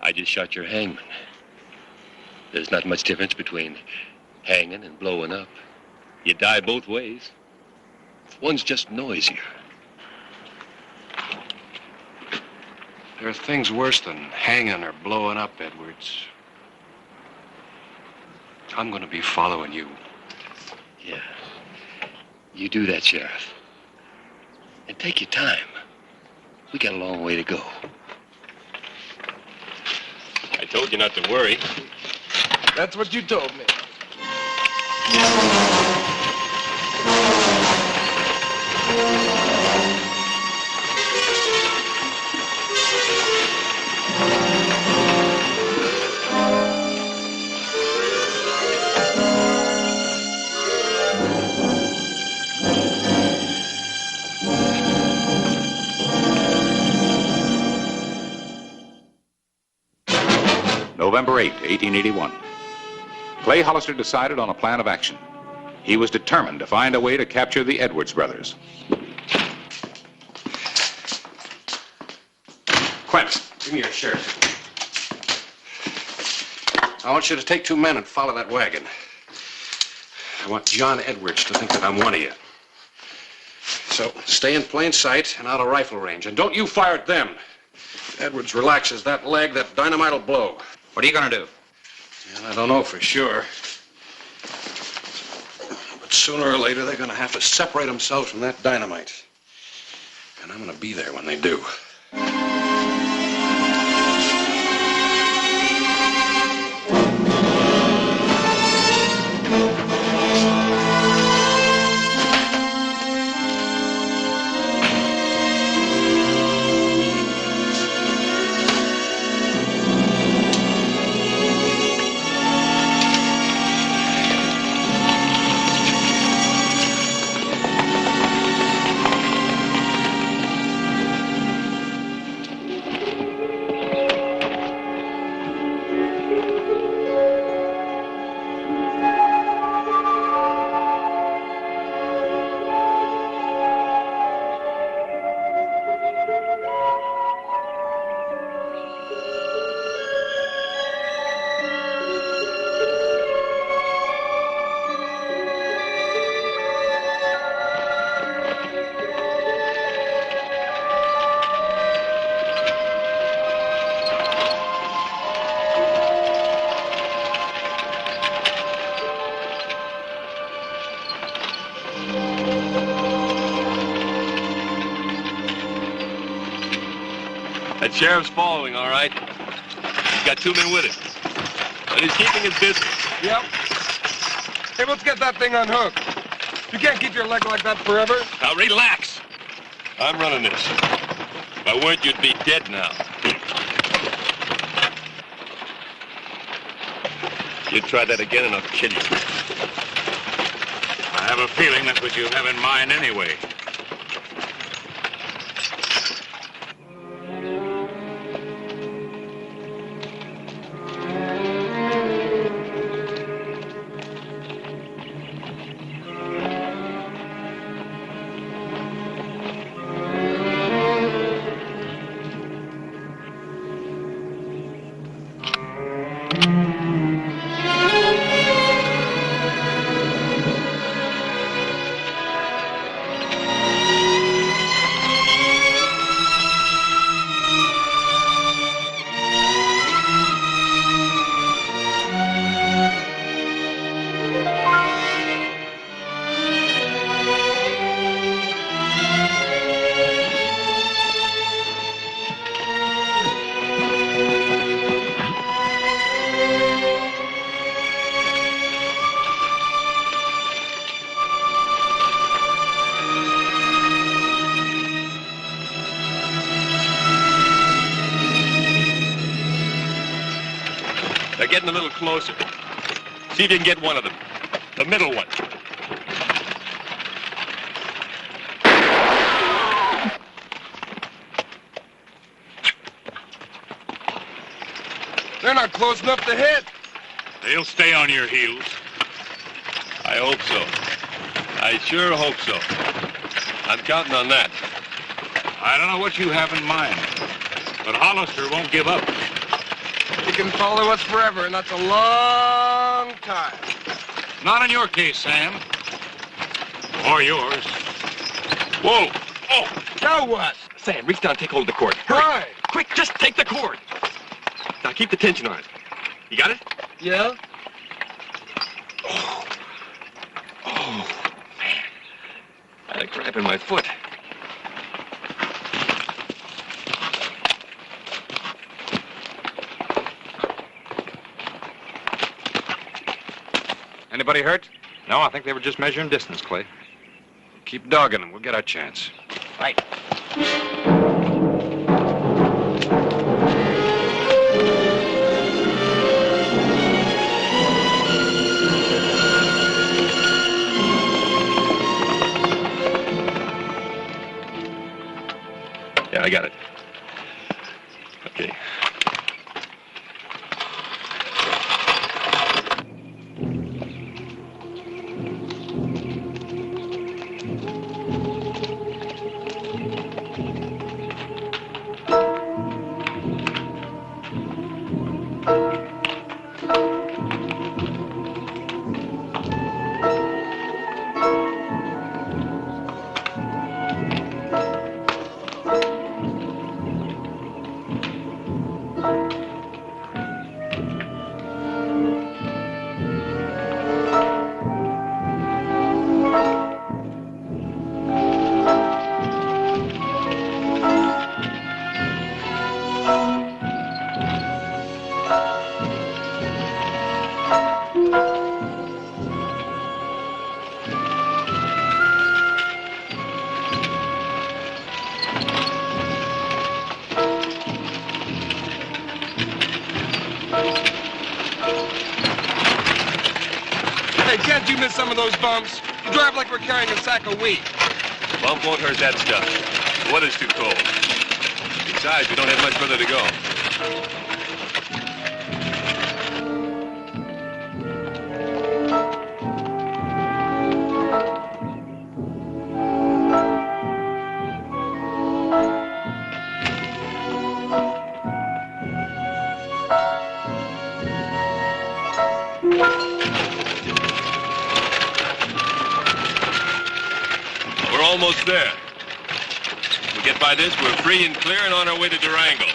I just shot your hangman. There's not much difference between hanging and blowing up. You die both ways. One's just noisier. There are things worse than hanging or blowing up, Edwards. I'm gonna be following you. Yeah. You do that, Sheriff. And take your time. We got a long way to go. I told you not to worry. That's what you told me. November 8, 1881. Clay Hollister decided on a plan of action. He was determined to find a way to capture the Edwards brothers. Quint, give me your shirt. I want you to take 2 men and follow that wagon. I want John Edwards to think that I'm one of you. So stay in plain sight and out of rifle range. And don't you fire at them. If Edwards relaxes that leg, that dynamite will blow. What are you going to do? And I don't know for sure. But sooner or later, they're going to have to separate themselves from that dynamite. And I'm going to be there when they do. That sheriff's following, all right. He's got 2 men with him. But he's keeping his distance. Yep. Hey, let's get that thing unhooked. You can't keep your leg like that forever. Now, relax. I'm running this. If I weren't, you'd be dead now. You try that again and I'll kill you. I have a feeling that's what you have in mind anyway. They're getting a little closer. See if you can get one of them. The middle one. They're not close enough to hit. They'll stay on your heels. I hope so. I sure hope so. I'm counting on that. I don't know what you have in mind, but Hollister won't give up. He can follow us forever, and that's a long time. Not in your case, Sam. Or yours. Whoa! Oh! Now what? Sam, reach down and take hold of the cord. Hurry! Why? Quick, just take the cord. Now keep the tension on it. You got it? Yeah? Oh. Got a cramp in my foot. Anybody hurt? No, I think they were just measuring distance, Clay. Keep dogging them. We'll get our chance. Right. Yeah, I got it. Okay. Hey, can't you miss some of those bumps? You drive like we're carrying a sack of wheat. Bump won't hurt that stuff. The weather's too cold. Besides, we don't have much further to go. We're almost there. If we get by this, we're free and clear and on our way to Durango.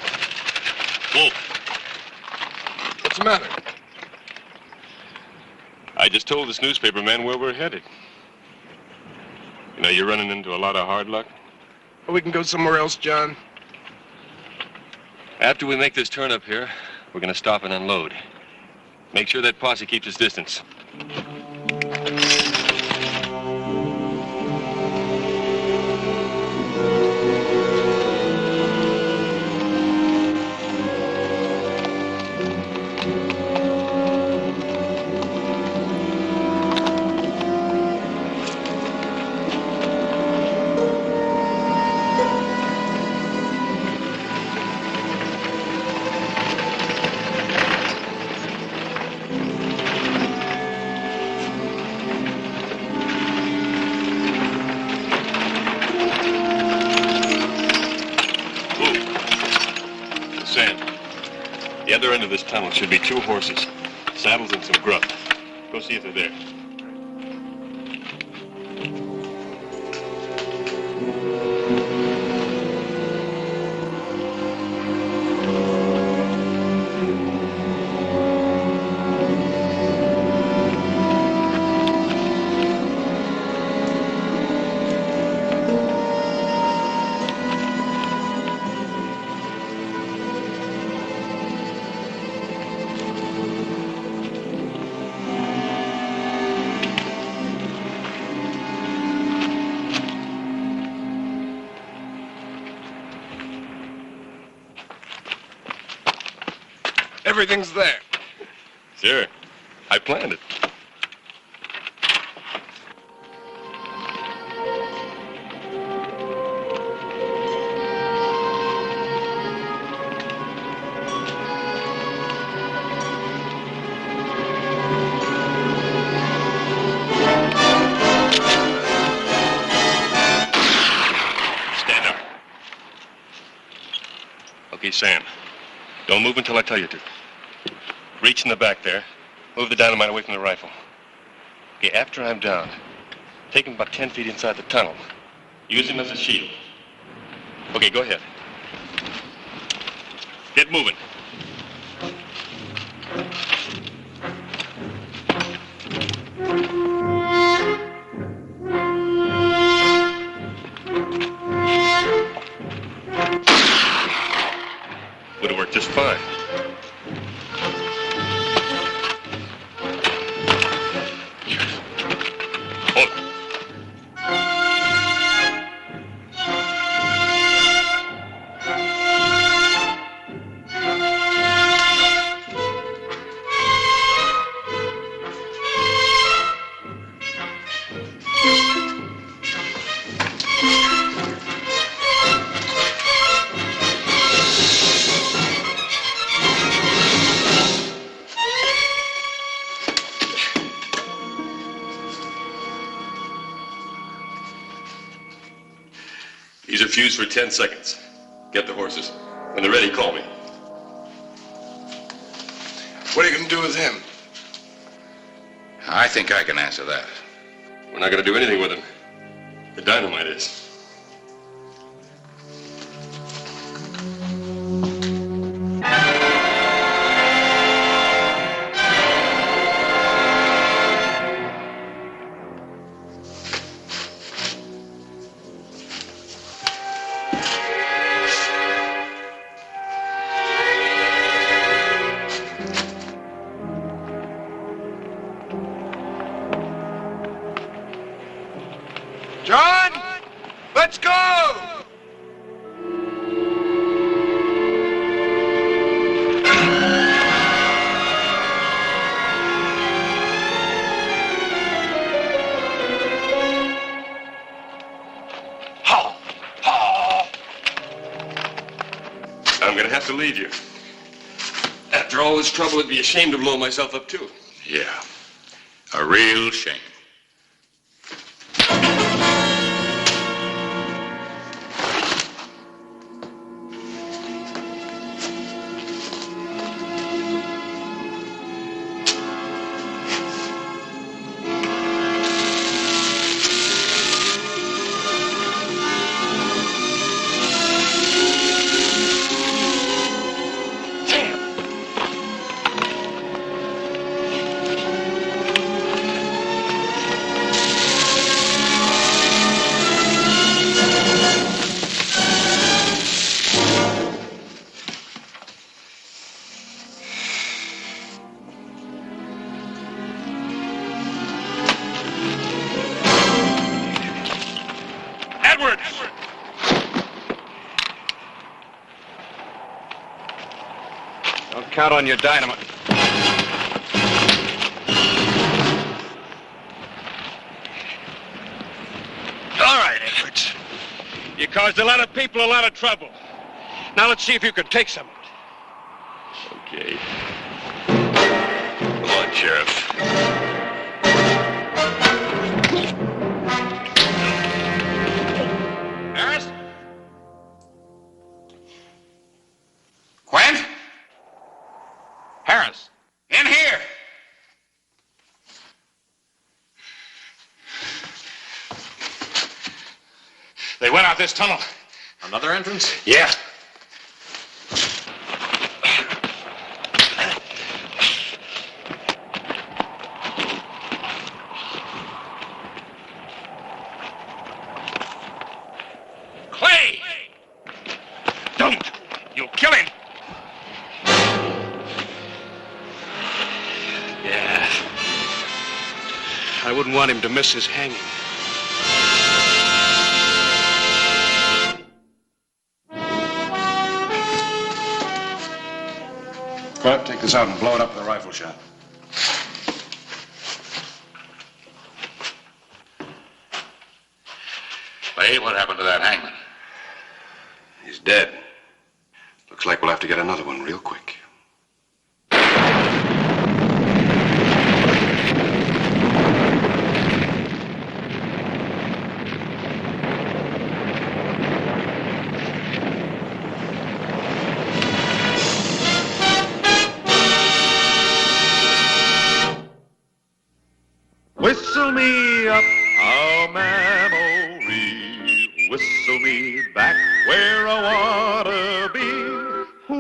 Wolf. What's the matter? I just told this newspaper man where we're headed. You know, you're running into a lot of hard luck. Well, we can go somewhere else, John. After we make this turn up here, we're going to stop and unload. Make sure that posse keeps its distance. The other end of this tunnel should be 2 horses, saddles, and some grub. Go see if they're there. Everything's there. Sure. I planned it. Stand up. Okay, Sam. Don't move until I tell you to. Reach in the back there. Move the dynamite away from the rifle. Okay, after I'm down, take him about 10 feet inside the tunnel. Use him as a shield. Okay, go ahead. Get moving. These are fused for 10 seconds. Get the horses. When they're ready, call me. What are you going to do with him? I think I can answer that. We're not going to do anything with him. The dynamite is. John, let's go! I'm going to have to leave you. After all this trouble, I'd be ashamed to blow myself up, too. Yeah. A real shame. Don't count on your dynamite. All right, Edwards. You caused a lot of people a lot of trouble. Now let's see if you can take some of it. Okay. Come on, Sheriff. Harris? Quint? Harris? In here! They went out this tunnel. Another entrance? Yeah. Clay! Don't! You'll kill him! Yeah. I wouldn't want him to miss his hanging. Crap, take this out and blow it up with a rifle shot. Clay, what happened to that hangman? He's dead. Looks like we'll have to get another one real quick. Whistle me up a memory, whistle me back where I wanna be,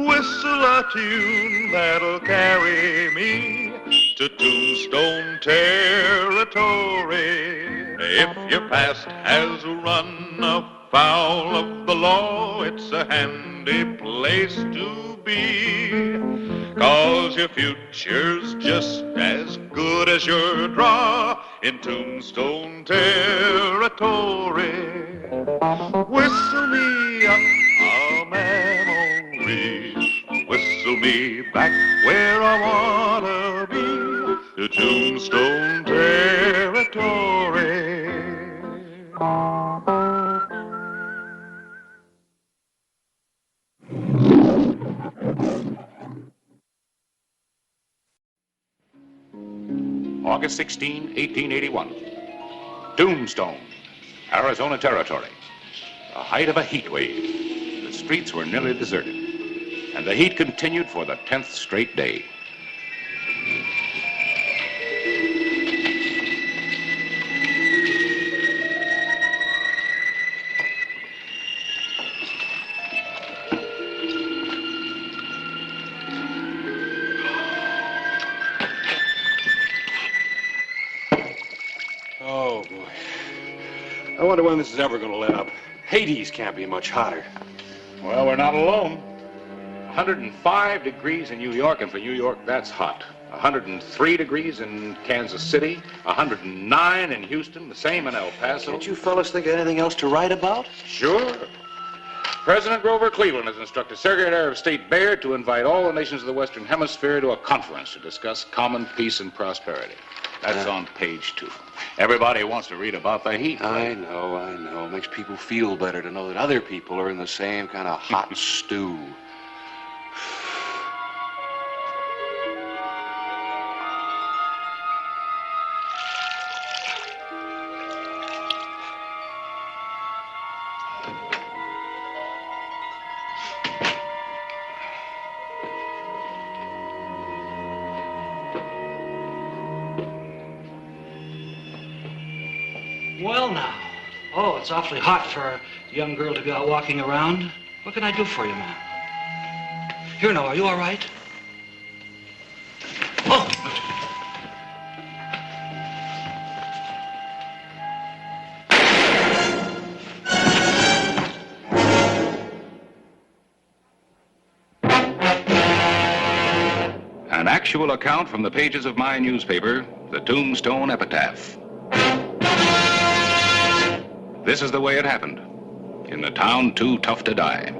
whistle a tune that'll carry me to Tombstone territory. If your past has run afoul of the law, it's a handy place to be, 'cause your future's just as good as your draw in Tombstone territory. Whistle me up a memory, whistle me back where I wanna be, to Tombstone territory. August 16, 1881. Tombstone, Arizona Territory. the height of a heat wave. The streets were nearly deserted, and the heat continued for the 10th straight day. Oh, boy. I wonder when this is ever going to let up. Hades can't be much hotter. Well, we're not alone. 105 degrees in New York, and for New York, that's hot. 103 degrees in Kansas City, 109 in Houston, the same in El Paso. Can't you fellas think of anything else to write about? Sure. President Grover Cleveland has instructed Secretary of State Baird to invite all the nations of the Western Hemisphere to a conference to discuss common peace and prosperity. That's on page 2. Everybody wants to read about the heat. I know. It makes people feel better to know that other people are in the same kind of hot stew. Well, now. Oh, it's awfully hot for a young girl to be out walking around. What can I do for you, ma'am? Here now, are you all right? Oh! An actual account from the pages of my newspaper, the Tombstone Epitaph. This is the way it happened in the town too tough to die.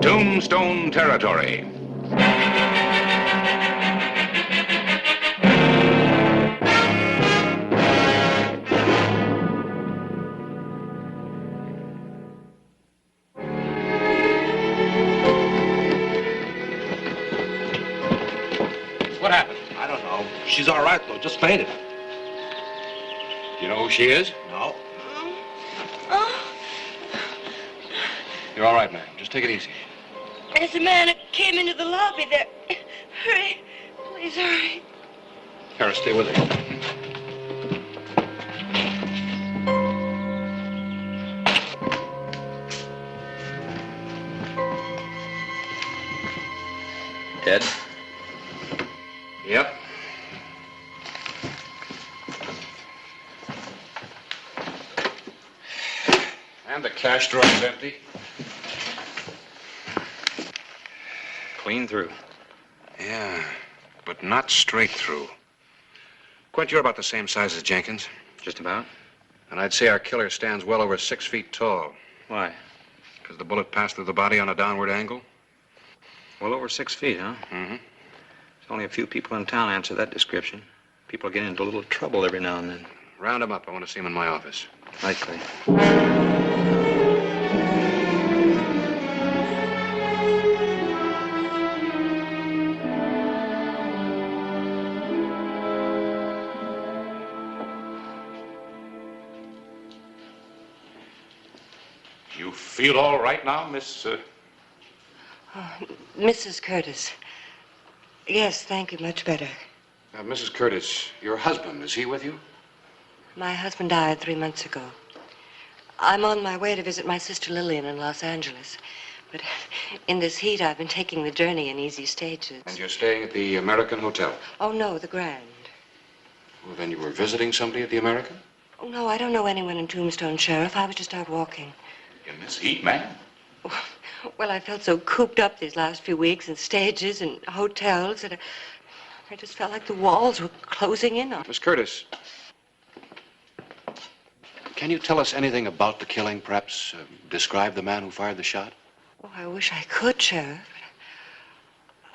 Tombstone Territory. What happened? I don't know. She's all right, though. Just fainted. You know who she is? No. You're all right, ma'am. Just take it easy. There's a man who came into the lobby there. Hurry. Please hurry. Kara, stay with her. Dead? Yep. And the cash drawer is empty. Clean through. Yeah, but not straight through. Quint, you're about the same size as Jenkins. Just about. And I'd say our killer stands well over 6 feet tall. Why? Because the bullet passed through the body on a downward angle. Well over 6 feet, huh? Mm-hmm. There's only a few people in town answer that description. People get into a little trouble every now and then. Round him up. I want to see him in my office. Likely. You feel all right now, Miss... Mrs. Curtis. Yes, thank you. Much better. Mrs. Curtis, your husband, is he with you? My husband died 3 months ago. I'm on my way to visit my sister Lillian in Los Angeles. But in this heat, I've been taking the journey in easy stages. And you're staying at the American Hotel? Oh, no, the Grand. Well, then you were visiting somebody at the American? Oh, no, I don't know anyone in Tombstone, Sheriff. I was just out walking. In this heat, ma'am? Well, I felt so cooped up these last few weeks in stages and hotels that I just felt like the walls were closing in on me. Miss Curtis, can you tell us anything about the killing, perhaps describe the man who fired the shot? Oh, I wish I could, Sheriff.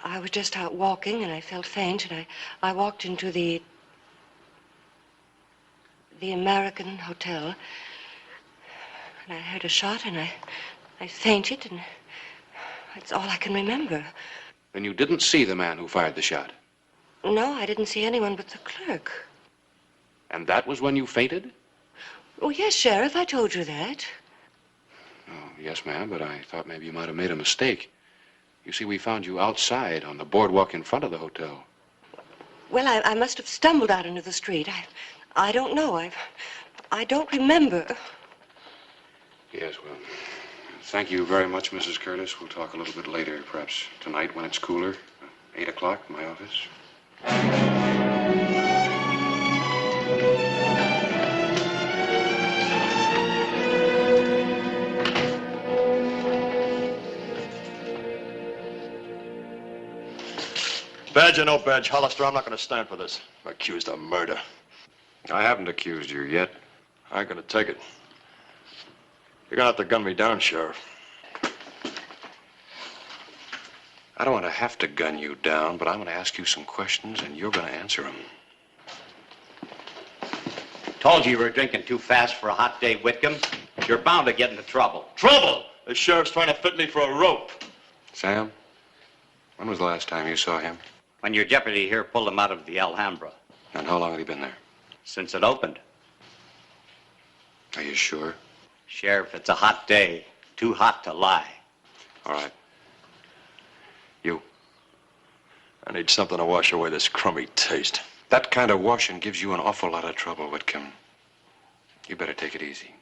But I was just out walking and I felt faint and I walked into the American Hotel and I heard a shot and I fainted and that's all I can remember. Then you didn't see the man who fired the shot? No, I didn't see anyone but the clerk. And that was when you fainted? Oh, yes, Sheriff, I told you that. Oh, yes, ma'am, but I thought maybe you might have made a mistake. You see, we found you outside on the boardwalk in front of the hotel. Well, I must have stumbled out into the street. I don't know. I don't remember. Yes, well, thank you very much, Mrs. Curtis. We'll talk a little bit later, perhaps tonight when it's cooler. 8 o'clock in my office. Badge or no badge, Hollister, I'm not going to stand for this. I'm accused of murder. I haven't accused you yet. I ain't going to take it. You're going to have to gun me down, Sheriff. I don't want to have to gun you down, but I'm going to ask you some questions, and you're going to answer them. Told you were drinking too fast for a hot day, Whitcomb. You're bound to get into trouble. Trouble? The sheriff's trying to fit me for a rope. Sam, when was the last time you saw him? When your deputy here pulled him out of the Alhambra. And how long had he been there? Since it opened. Are you sure? Sheriff, it's a hot day. Too hot to lie. All right. You. I need something to wash away this crummy taste. That kind of washing gives you an awful lot of trouble, Whitcomb. You better take it easy.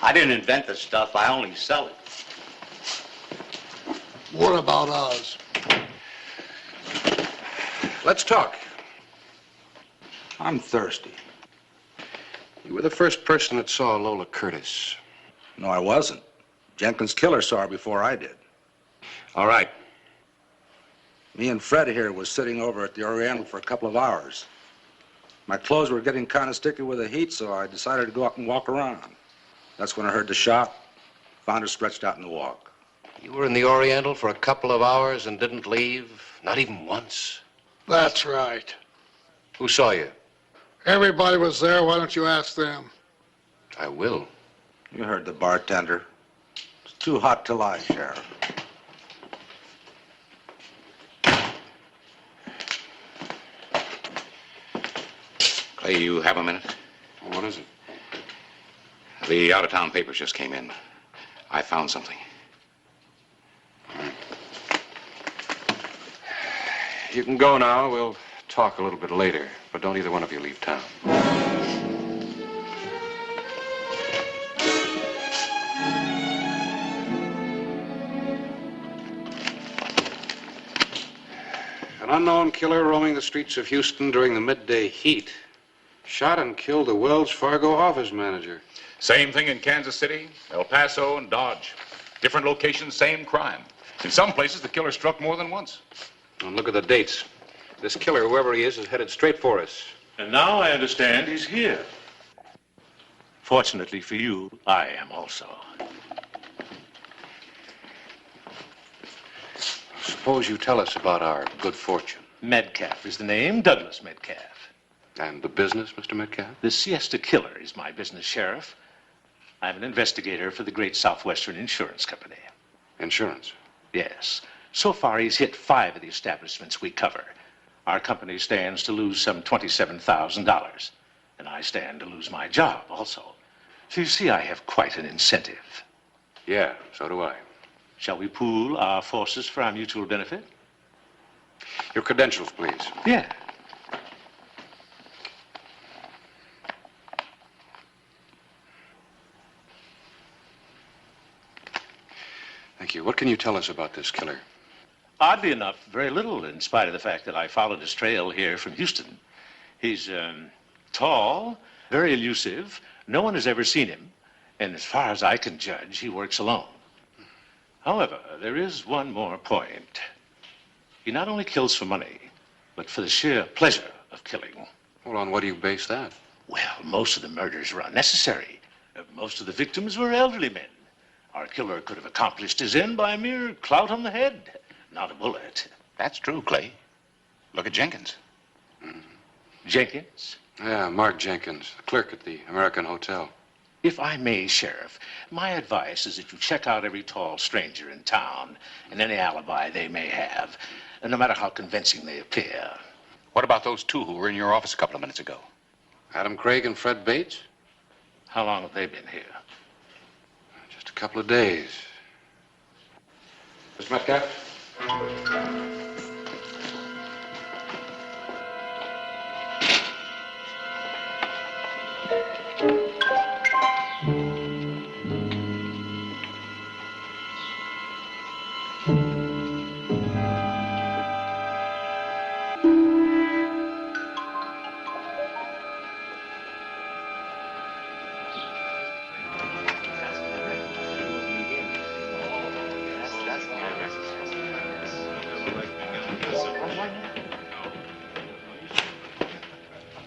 I didn't invent this stuff. I only sell it. What about us? Let's talk. I'm thirsty. You were the first person that saw Lola Curtis. No, I wasn't. Jenkins' killer saw her before I did. All right. Me and Fred here was sitting over at the Oriental for a couple of hours. My clothes were getting kind of sticky with the heat, so I decided to go out and walk around. That's when I heard the shot, found her stretched out in the walk. You were in the Oriental for a couple of hours and didn't leave? Not even once? That's right. Who saw you? Everybody was there. Why don't you ask them? I will. You heard the bartender. It's too hot to lie, Sheriff. Clay, you have a minute? What is it? The out-of-town papers just came in. I found something. You can go now. We'll talk a little bit later, but don't either one of you leave town. An unknown killer roaming the streets of Houston during the midday heat shot and killed the Wells Fargo office manager. Same thing in Kansas City, El Paso, and Dodge. Different locations, same crime. In some places, the killer struck more than once. And look at the dates. This killer, whoever he is headed straight for us. And now I understand he's here. Fortunately for you, I am also. Suppose you tell us about our good fortune. Metcalf is the name, Douglas Metcalf. And the business, Mr. Metcalf? The Siesta Killer is my business, Sheriff. I'm an investigator for the Great Southwestern Insurance Company. Insurance? Yes. So far, he's hit 5 of the establishments we cover. Our company stands to lose some $27,000. And I stand to lose my job also. So you see, I have quite an incentive. Yeah, so do I. Shall we pool our forces for our mutual benefit? Your credentials, please. Yeah. Thank you. What can you tell us about this killer? Oddly enough, very little, in spite of the fact that I followed his trail here from Houston. He's tall, very elusive. No one has ever seen him. And as far as I can judge, he works alone. However, there is one more point. He not only kills for money, but for the sheer pleasure of killing. Well, on what do you base that? Well, most of the murders were unnecessary. Most of the victims were elderly men. Our killer could have accomplished his end by a mere clout on the head, not a bullet. That's true, Clay. Look at Jenkins. Jenkins? Yeah, Mark Jenkins, the clerk at the American Hotel. If I may, Sheriff, my advice is that you check out every tall stranger in town and any alibi they may have, no matter how convincing they appear. What about those two who were in your office a couple of minutes ago? Adam Craig and Fred Bates? How long have they been here? Just a couple of days. Mr. Metcalf?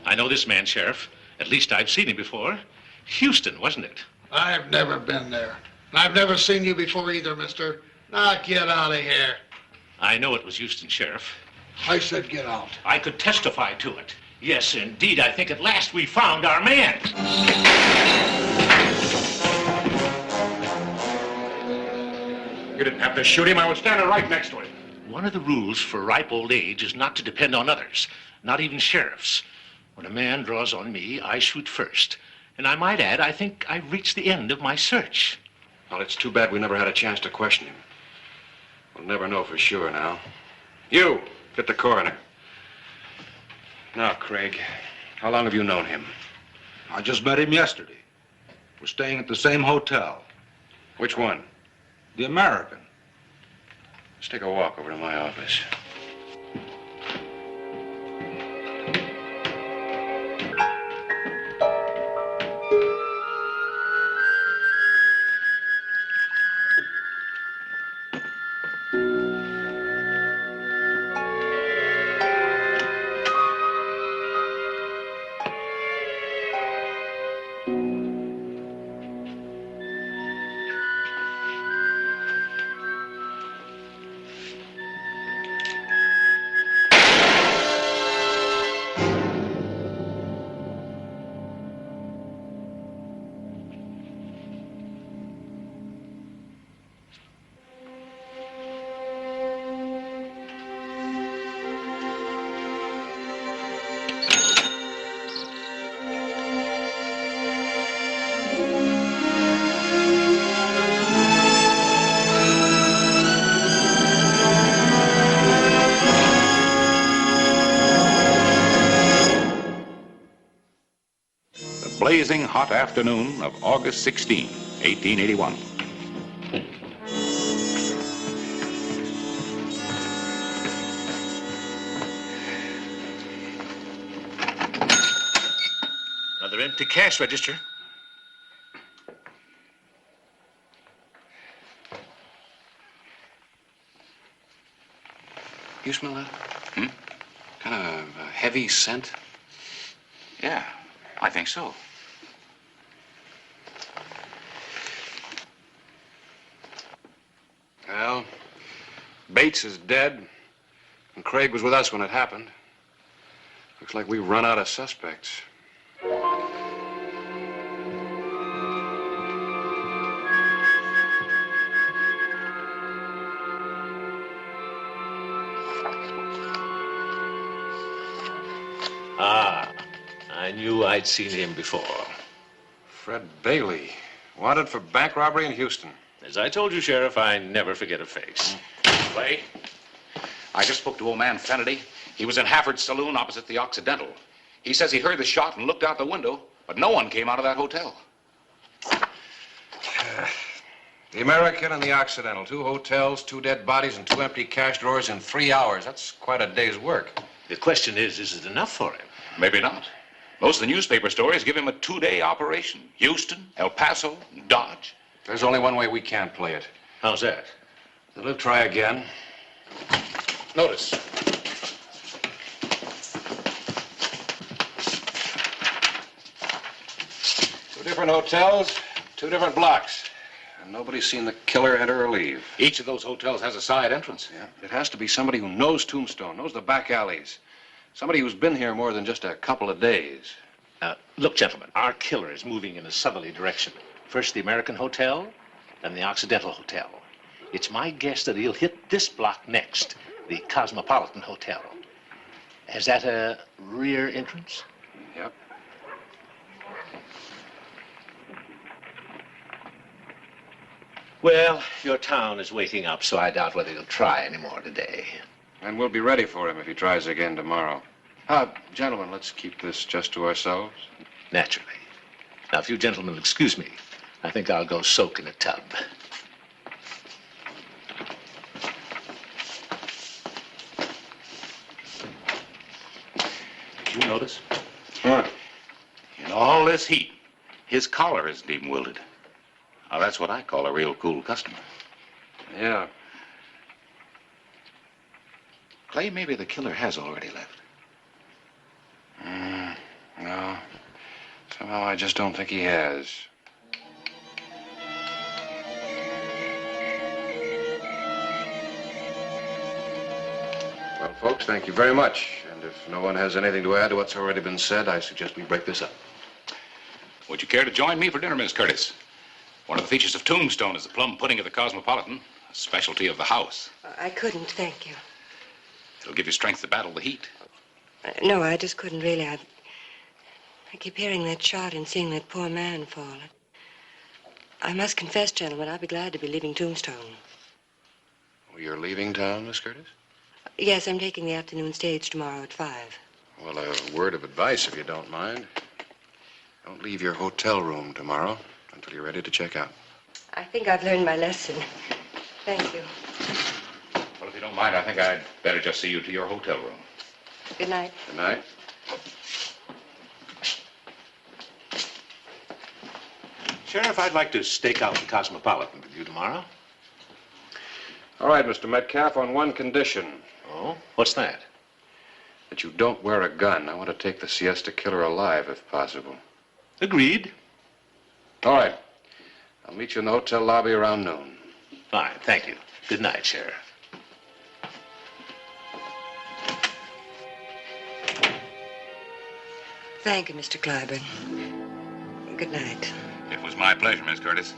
I know this man, Sheriff. At least I've seen him before. Houston, wasn't it? I've never been there. And I've never seen you before either, mister. Now get out of here. I know it was Houston, Sheriff. I said get out. I could testify to it. Yes, indeed. I think at last we found our man. You didn't have to shoot him. I was standing right next to him. One of the rules for ripe old age is not to depend on others, not even sheriffs. When a man draws on me, I shoot first. And I might add, I think I've reached the end of my search. Well, it's too bad we never had a chance to question him. We'll never know for sure now. You, get the coroner. Now, Craig, how long have you known him? I just met him yesterday. We're staying at the same hotel. Which one? The American. Let's take a walk over to my office. Blazing hot afternoon of August 16, 1881. Another empty cash register. You smell that? Kind of a heavy scent? Yeah, I think so. Well, Bates is dead, and Craig was with us when it happened. Looks like we've run out of suspects. Ah, I knew I'd seen him before. Fred Bailey, wanted for bank robbery in Houston. As I told you, Sheriff, I never forget a face. Clay, I just spoke to old man Fennedy. He was in Hafford's saloon opposite the Occidental. He says he heard the shot and looked out the window, but no one came out of that hotel. The American and the Occidental. 2 hotels, 2 dead bodies, and 2 empty cash drawers in 3 hours. That's quite a day's work. The question is it enough for him? Maybe not. Most of the newspaper stories give him a 2-day operation. Houston, El Paso, Dodge. There's only one way we can play it. How's that? We'll try again. Notice. 2 different hotels, 2 different blocks. And nobody's seen the killer enter or leave. Each of those hotels has a side entrance. Yeah. It has to be somebody who knows Tombstone, knows the back alleys. Somebody who's been here more than just a couple of days. Look, gentlemen, our killer is moving in a southerly direction. First the American Hotel, then the Occidental Hotel. It's my guess that he'll hit this block next, the Cosmopolitan Hotel. Is that a rear entrance? Yep. Well, your town is waking up, so I doubt whether you'll try any more today. And we'll be ready for him if he tries again tomorrow. Gentlemen, let's keep this just to ourselves. Naturally. Now, if you gentlemen will excuse me, I think I'll go soak in a tub. Did you notice? What? In all this heat, his collar isn't even wilted. Now, that's what I call a real cool customer. Yeah. Clay, maybe the killer has already left. No. Somehow I just don't think he has. Well, folks, thank you very much. And if no one has anything to add to what's already been said, I suggest we break this up. Would you care to join me for dinner, Miss Curtis? One of the features of Tombstone is the plum pudding of the Cosmopolitan, a specialty of the house. I couldn't, thank you. It'll give you strength to battle the heat. No, I just couldn't really. I keep hearing that shot and seeing that poor man fall. I must confess, gentlemen, I'll be glad to be leaving Tombstone. Oh, you're leaving town, Miss Curtis? Yes, I'm taking the afternoon stage tomorrow at 5. Well, a word of advice, if you don't mind. Don't leave your hotel room tomorrow until you're ready to check out. I think I've learned my lesson. Thank you. Well, if you don't mind, I think I'd better just see you to your hotel room. Good night. Good night. Sheriff, I'd like to stake out the Cosmopolitan with you tomorrow. All right, Mr. Metcalf, on one condition. Oh? What's that? That you don't wear a gun. I want to take the Siesta Killer alive, if possible. Agreed. All right. I'll meet you in the hotel lobby around noon. Fine, thank you. Good night, Sheriff. Thank you, Mr. Clyburn. Good night. It was my pleasure, Miss Curtis.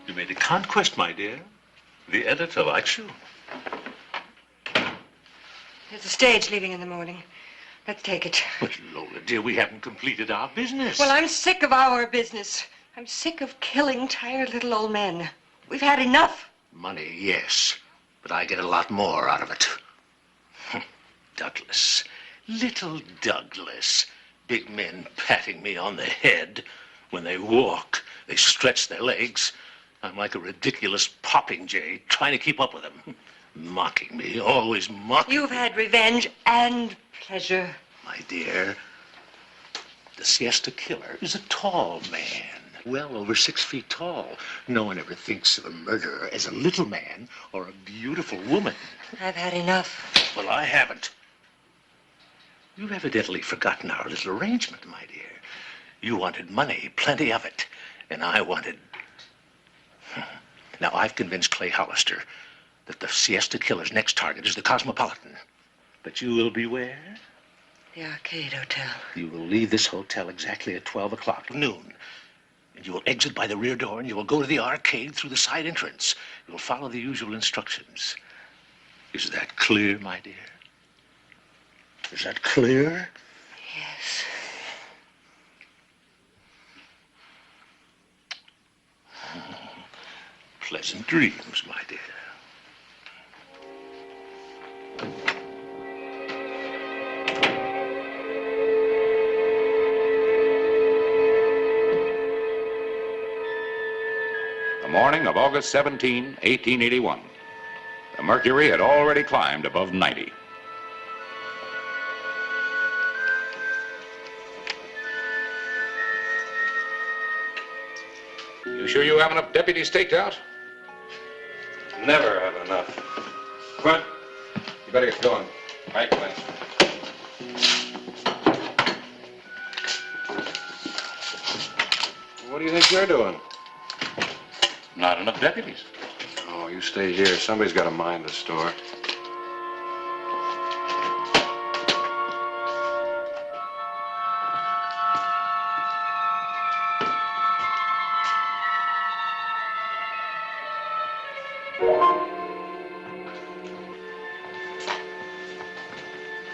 You made a conquest, my dear. The editor likes you. There's a stage leaving in the morning. Let's take it. But, Lola, dear, we haven't completed our business. Well, I'm sick of our business. I'm sick of killing tired little old men. We've had enough. Money, yes. But I get a lot more out of it. Douglas. Little Douglas. Big men patting me on the head. When they walk, they stretch their legs. I'm like a ridiculous popinjay trying to keep up with them. Mocking me, always mocking You've me. had revenge and pleasure. My dear, the Siesta Killer is a tall man. Well over 6 feet tall. No one ever thinks of a murderer as a little man or a beautiful woman. I've had enough. Well, I haven't. You've evidently forgotten our little arrangement, my dear. You wanted money, plenty of it. And I wanted... Now, I've convinced Clay Hollister that the Siesta Killer's next target is the Cosmopolitan. But you will beware. The Arcade Hotel. You will leave this hotel exactly at 12 o'clock, noon. And you will exit by the rear door, and you will go to the arcade through the side entrance. You will follow the usual instructions. Is that clear, my dear? Is that clear? Yes. Pleasant dreams, my dear. The morning of August 17, 1881. The mercury had already climbed above 90. You sure you have enough deputies staked out? Never have enough. Quint, you better get going. Right, Quint. What do you think you're doing? Not enough deputies. Oh, you stay here. Somebody's got to mind the store.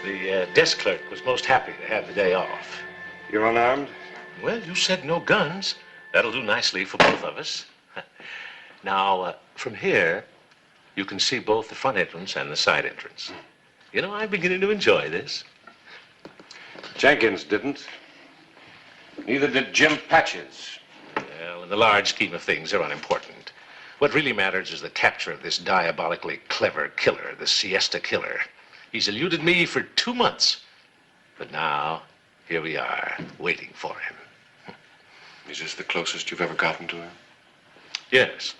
The desk clerk was most happy to have the day off. You're unarmed? Well, you said no guns. That'll do nicely for both of us. Now, from here, you can see both the front entrance and the side entrance. You know, I'm beginning to enjoy this. Jenkins didn't. Neither did Jim Patches. Well, in the large scheme of things, they're unimportant. What really matters is the capture of this diabolically clever killer, the Siesta Killer. He's eluded me for 2 months. But now, here we are, waiting for him. Is this the closest you've ever gotten to him? Yes.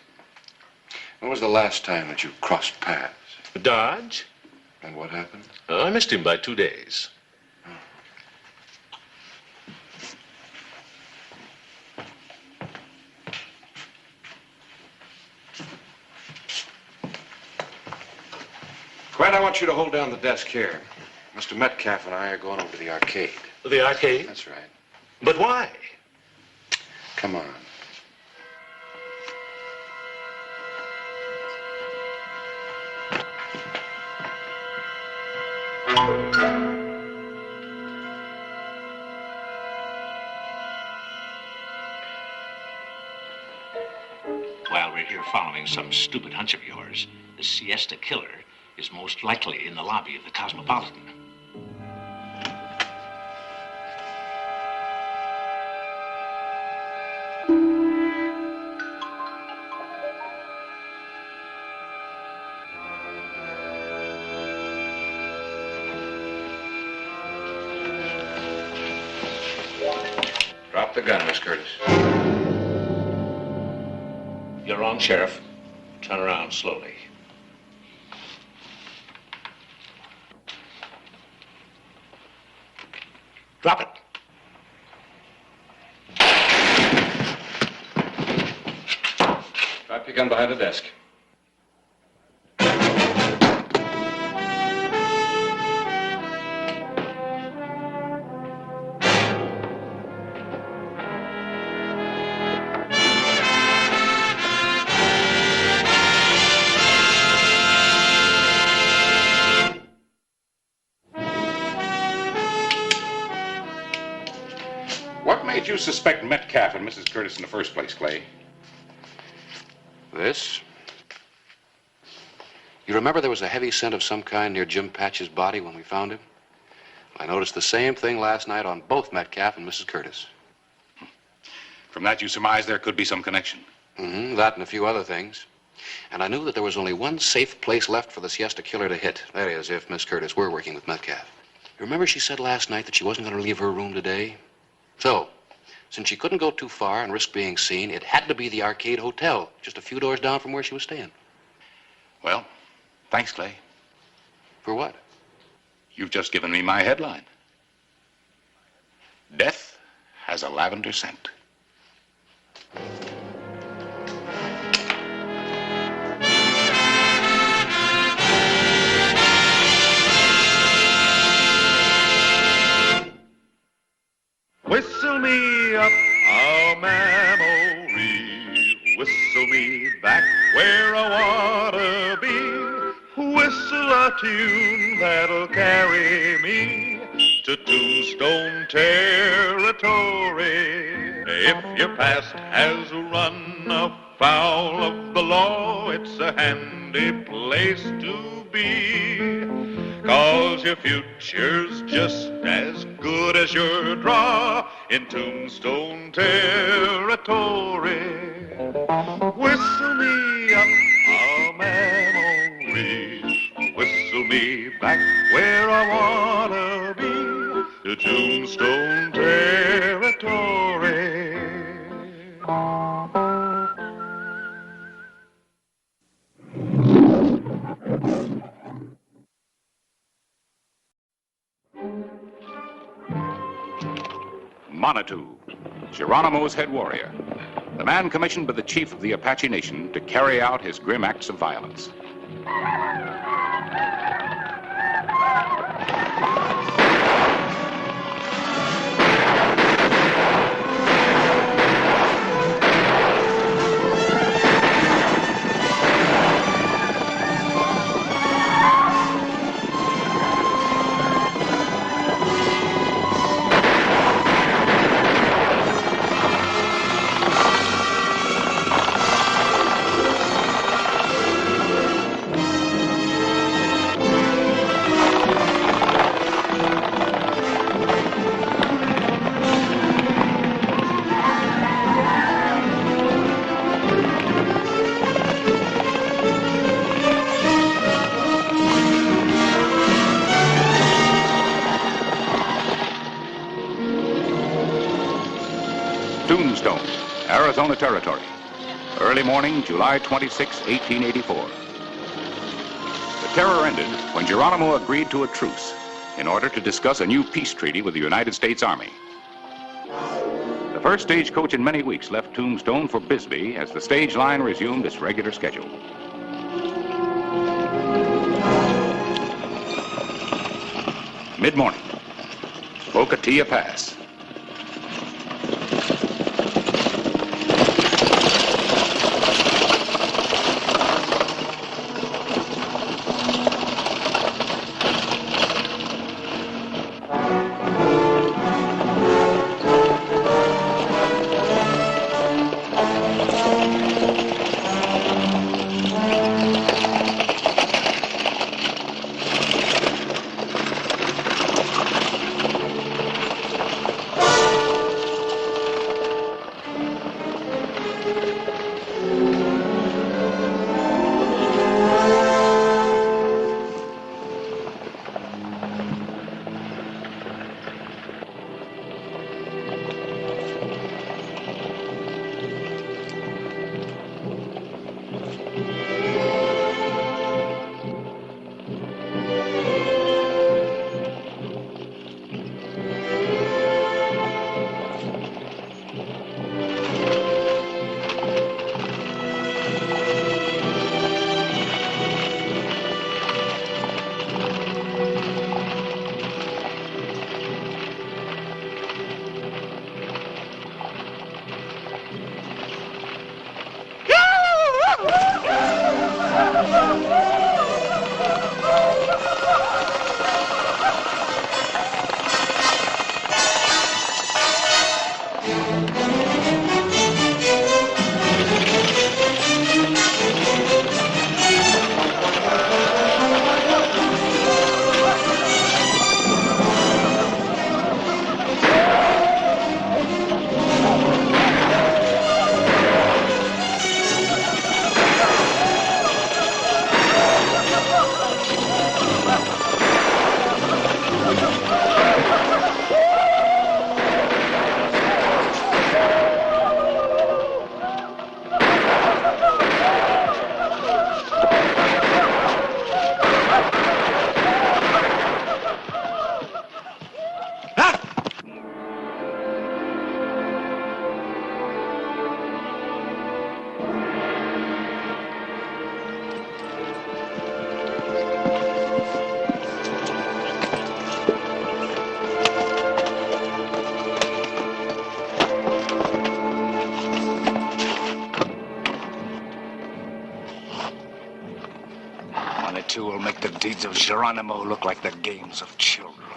When was the last time that you crossed paths? Dodge. And what happened? I missed him by 2 days. Quint, I want you to hold down the desk here. Mr. Metcalf and I are going over to the arcade. The arcade? That's right. But why? Come on. While we're here following some stupid hunch of yours, the Siesta Killer is most likely in the lobby of the Cosmopolitan. Drop the gun, Miss Curtis. You're wrong, Sheriff. Turn around slowly. Drop it. Drop your gun behind the desk. What made you suspect Metcalf and Mrs. Curtis in the first place, Clay? This? You remember there was a heavy scent of some kind near Jim Patch's body when we found him? I noticed the same thing last night on both Metcalf and Mrs. Curtis. From that, you surmised there could be some connection. Mm-hmm, that and a few other things. And I knew that there was only one safe place left for the Siesta Killer to hit. That is, if Miss Curtis were working with Metcalf. You remember she said last night that she wasn't going to leave her room today? So, since she couldn't go too far and risk being seen, it had to be the Arcade Hotel, just a few doors down from where she was staying. Well, thanks, Clay. For what? You've just given me my headline. Death has a lavender scent. me up a memory. Whistle me back where I wanna be. Whistle a tune that'll carry me to Tombstone territory. If your past has run afoul of the law, it's a handy place to be. 'Cause your future's just as good as your draw in Tombstone territory. Whistle me up a memory. Whistle me back where I wanna be, to Tombstone territory. Manitou, Geronimo's head warrior, the man commissioned by the chief of the Apache Nation to carry out his grim acts of violence. Tombstone, Arizona Territory. Early morning, July 26, 1884. The terror ended when Geronimo agreed to a truce in order to discuss a new peace treaty with the United States Army. The first stagecoach in many weeks left Tombstone for Bisbee as the stage line resumed its regular schedule. Mid-morning, Bocatia Pass. deeds of Geronimo look like the games of children.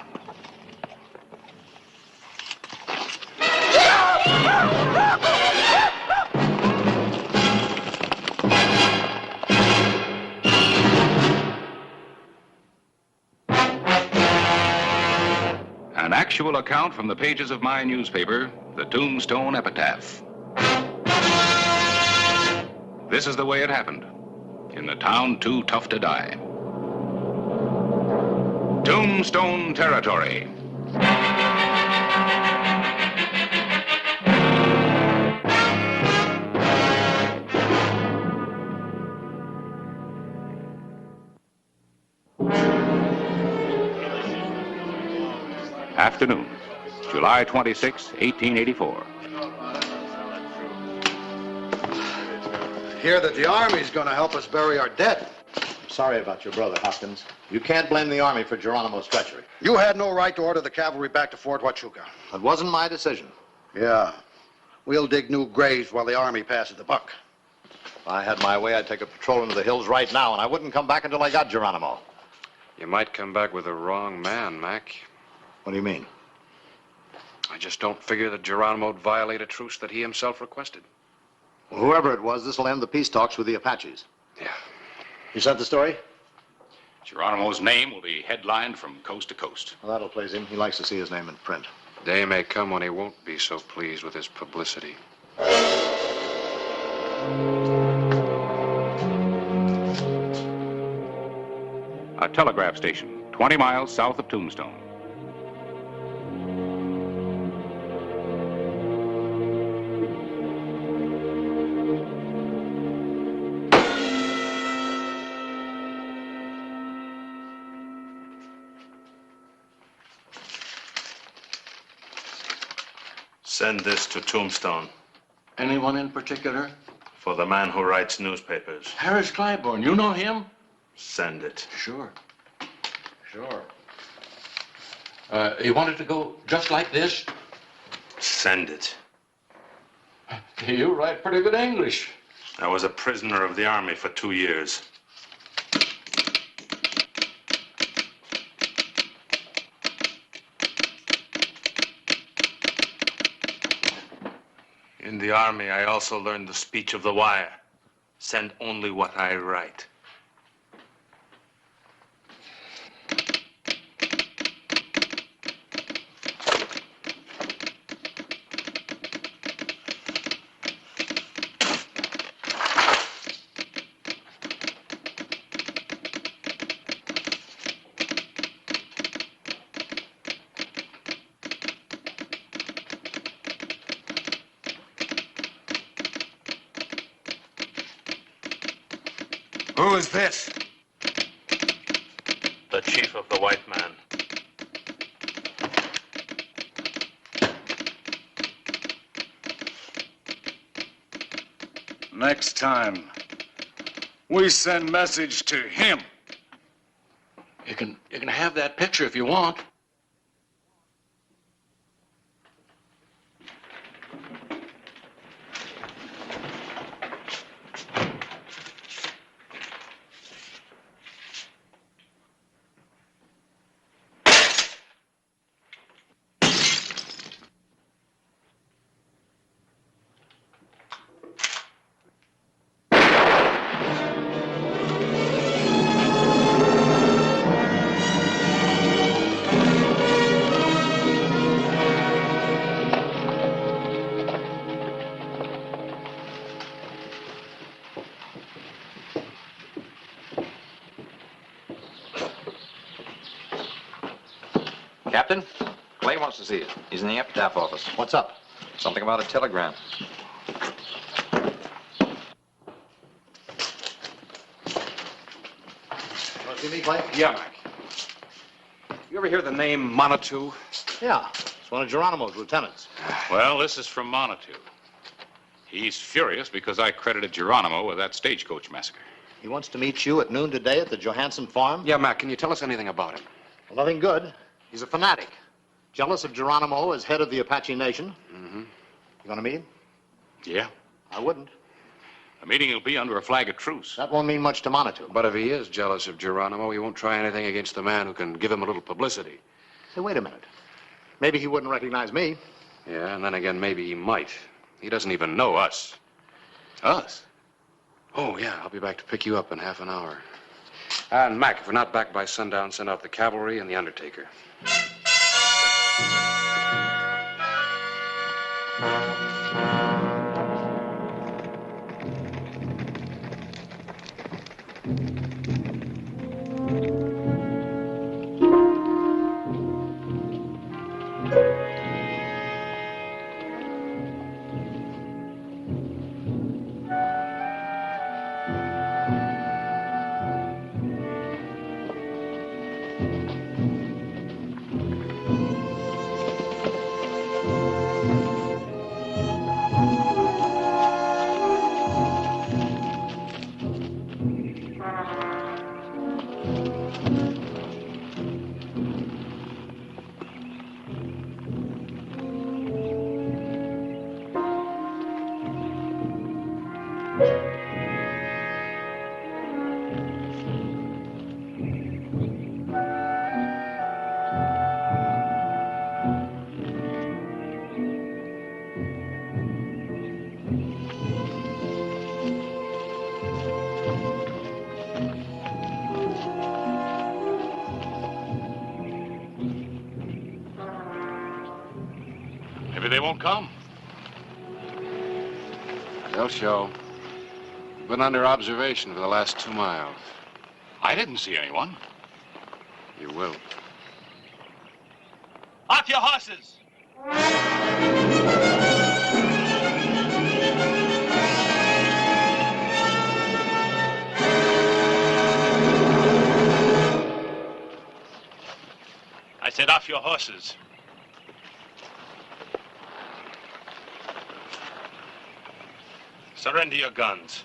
An actual account from the pages of my newspaper, the Tombstone Epitaph. This is the way it happened in the town too tough to die. Tombstone Territory. Afternoon, July 26, 1884. Hear that the Army's going to help us bury our dead. Sorry about your brother, Hopkins. You can't blame the Army for Geronimo's treachery. You had no right to order the cavalry back to Fort Huachuca. It wasn't my decision. Yeah. We'll dig new graves while the Army passes the buck. If I had my way, I'd take a patrol into the hills right now, and I wouldn't come back until I got Geronimo. You might come back with the wrong man, Mac. What do you mean? I just don't figure that Geronimo'd violate a truce that he himself requested. Well, whoever it was, this will end the peace talks with the Apaches. Yeah. You sent the story? Geronimo's name will be headlined from coast to coast. Well, that'll please him. He likes to see his name in print. Day may come when he won't be so pleased with his publicity. A telegraph station 20 miles south of Tombstone. Send this to Tombstone. Anyone in particular? For the man who writes newspapers. Harris Clybourne. You know him? Send it. Sure. Sure. You want it to go just like this? Send it. You write pretty good English. I was a prisoner of the Army for 2 years. In the Army, I also learned the speech of the wire. Send only what I write. Who is this? The chief of the white man. Next time, we send message to him. You can have that picture if you want. Captain, Clay wants to see you. He's in the epitaph office. What's up? Something about a telegram. Want to see me, Clay? Yeah, Mac. You ever hear the name Monitou? Yeah. It's one of Geronimo's lieutenants. Well, this is from Monitou. He's furious because I credited Geronimo with that stagecoach massacre. He wants to meet you at noon today at the Johansson farm? Yeah, Mac, can you tell us anything about him? Well, nothing good. He's a fanatic. Jealous of Geronimo as head of the Apache Nation. Mm-hmm. You gonna meet him? Yeah. I wouldn't. The meeting will be under a flag of truce. That won't mean much to Manitou. But if he is jealous of Geronimo, he won't try anything against the man who can give him a little publicity. Hey, wait a minute. Maybe he wouldn't recognize me. Yeah, and then again, maybe he might. He doesn't even know us. Us? Oh, yeah, I'll be back to pick you up in half an hour. And Mac, if we're not back by sundown, send out the cavalry and the undertaker. Maybe they won't come. They'll show. We've been under observation for the last 2 miles. I didn't see anyone. You will. Off your horses! I said off your horses. Surrender your guns.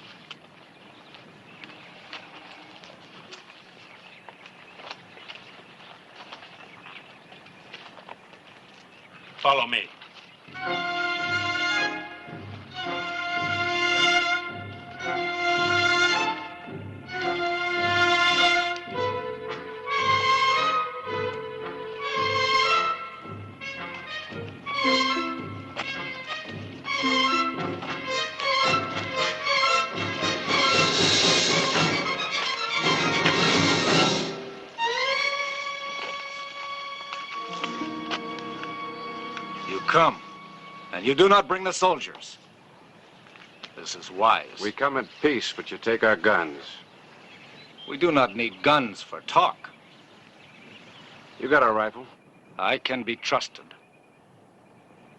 Follow me. Come, and you do not bring the soldiers. This is wise. We come in peace, but you take our guns. We do not need guns for talk. You got a rifle? I can be trusted.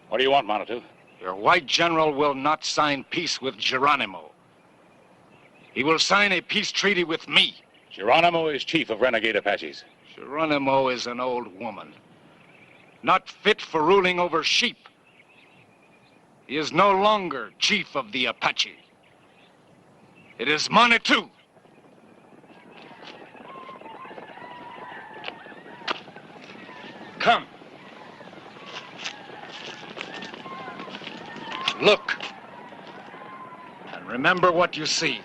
What do you want, Manitou? Your white general will not sign peace with Geronimo. He will sign a peace treaty with me. Geronimo is chief of renegade Apaches. Geronimo is an old woman, not fit for ruling over sheep. He is no longer chief of the Apache. It is Manitou. Come. Look. And remember what you see.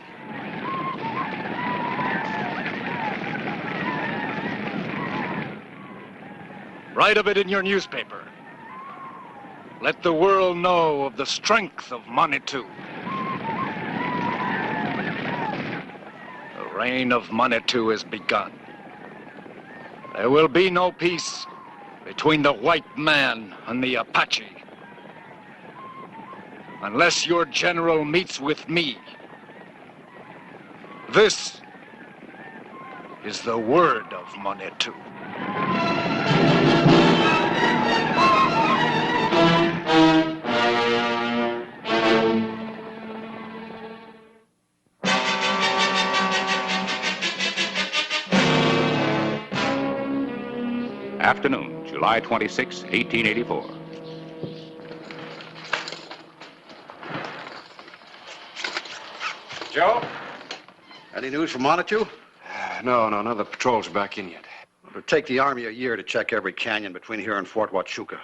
Write of it in your newspaper. Let the world know of the strength of Manitou. The reign of Manitou is begun. There will be no peace between the white man and the Apache unless your general meets with me. This is the word of Manitou. Afternoon, July 26, 1884. Joe? Any news from Manitou? No, none of the patrols are back in yet. It'll take the Army a year to check every canyon between here and Fort Huachuca.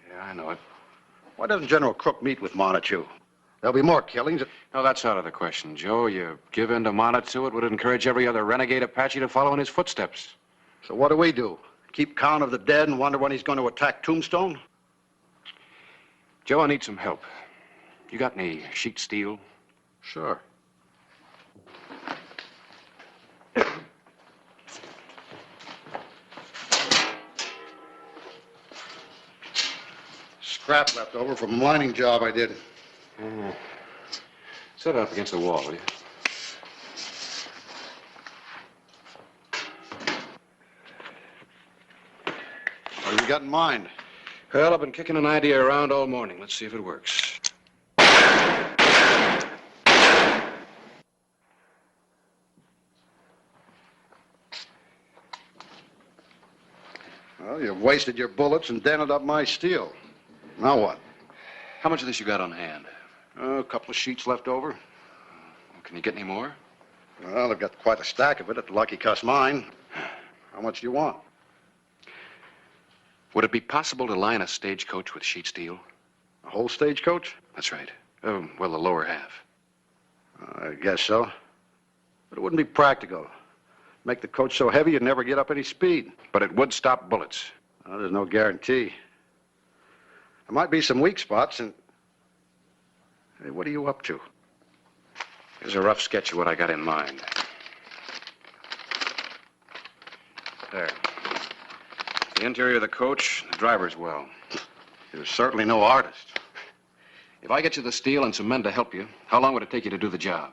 Yeah, I know it. Why doesn't General Crook meet with Manitou? There'll be more killings. No, that's out of the question, Joe. You give in to Manitou, it would encourage every other renegade Apache to follow in his footsteps. So what do? Keep count of the dead and wonder when he's going to attack Tombstone? Joe, I need some help. You got any sheet steel? Sure. Scrap left over from a mining job I did. Set it up against the wall, will you? What have you got in mind? Well, I've been kicking an idea around all morning. Let's see if it works. Well, you've wasted your bullets and dented up my steel. Now what? How much of this you got on hand? A couple of sheets left over. Can you get any more? Well, I've got quite a stack of it at the Lucky Cuss mine. How much do you want? Would it be possible to line a stagecoach with sheet steel? A whole stagecoach? That's right. Well, the lower half. I guess so. But it wouldn't be practical. Make the coach so heavy you'd never get up any speed. But it would stop bullets. Well, there's no guarantee. There might be some weak spots, and... Hey, what are you up to? Here's a rough sketch of what I got in mind. There. The interior of the coach, the driver's well. You're certainly no artist. If I get you the steel and some men to help you, how long would it take you to do the job?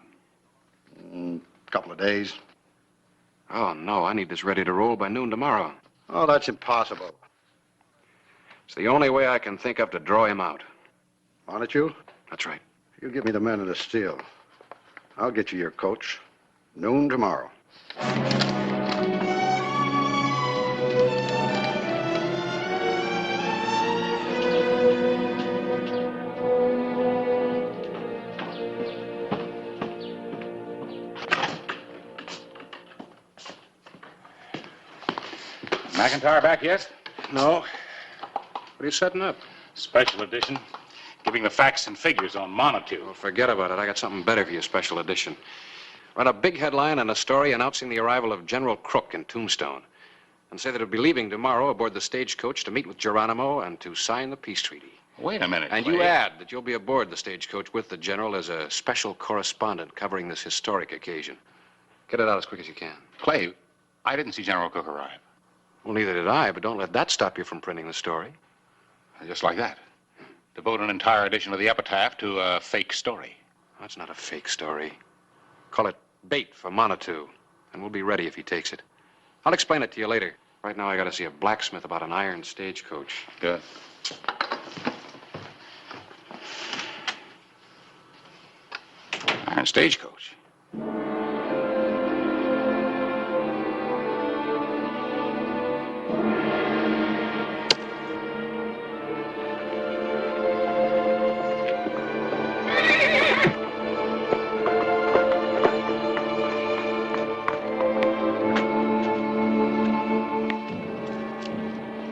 A couple of days. Oh, no, I need this ready to roll by noon tomorrow. Oh, that's impossible. It's the only way I can think of to draw him out. Manitou? That's right. You give me the men and the steel. I'll get you your coach. Noon tomorrow. McIntyre back yet? No. What are you setting up? Special edition. Giving the facts and figures on Manitou. Well, forget about it. I got something better for you, special edition. Write a big headline and a story announcing the arrival of General Crook in Tombstone. And say that he'll be leaving tomorrow aboard the stagecoach to meet with Geronimo and to sign the peace treaty. Wait a minute, And Clay. you add that you'll be aboard the stagecoach with the general as a special correspondent covering this historic occasion. Get it out as quick as you can. Clay, I didn't see General Cook arrive. Well, neither did I, but don't let that stop you from printing the story. Just like that. Devote an entire edition of the epitaph to a fake story. That's not a fake story. Call it bait for Manitou, and we'll be ready if he takes it. I'll explain it to you later. Right now, I gotta see a blacksmith about an iron stagecoach. Good. Iron stagecoach.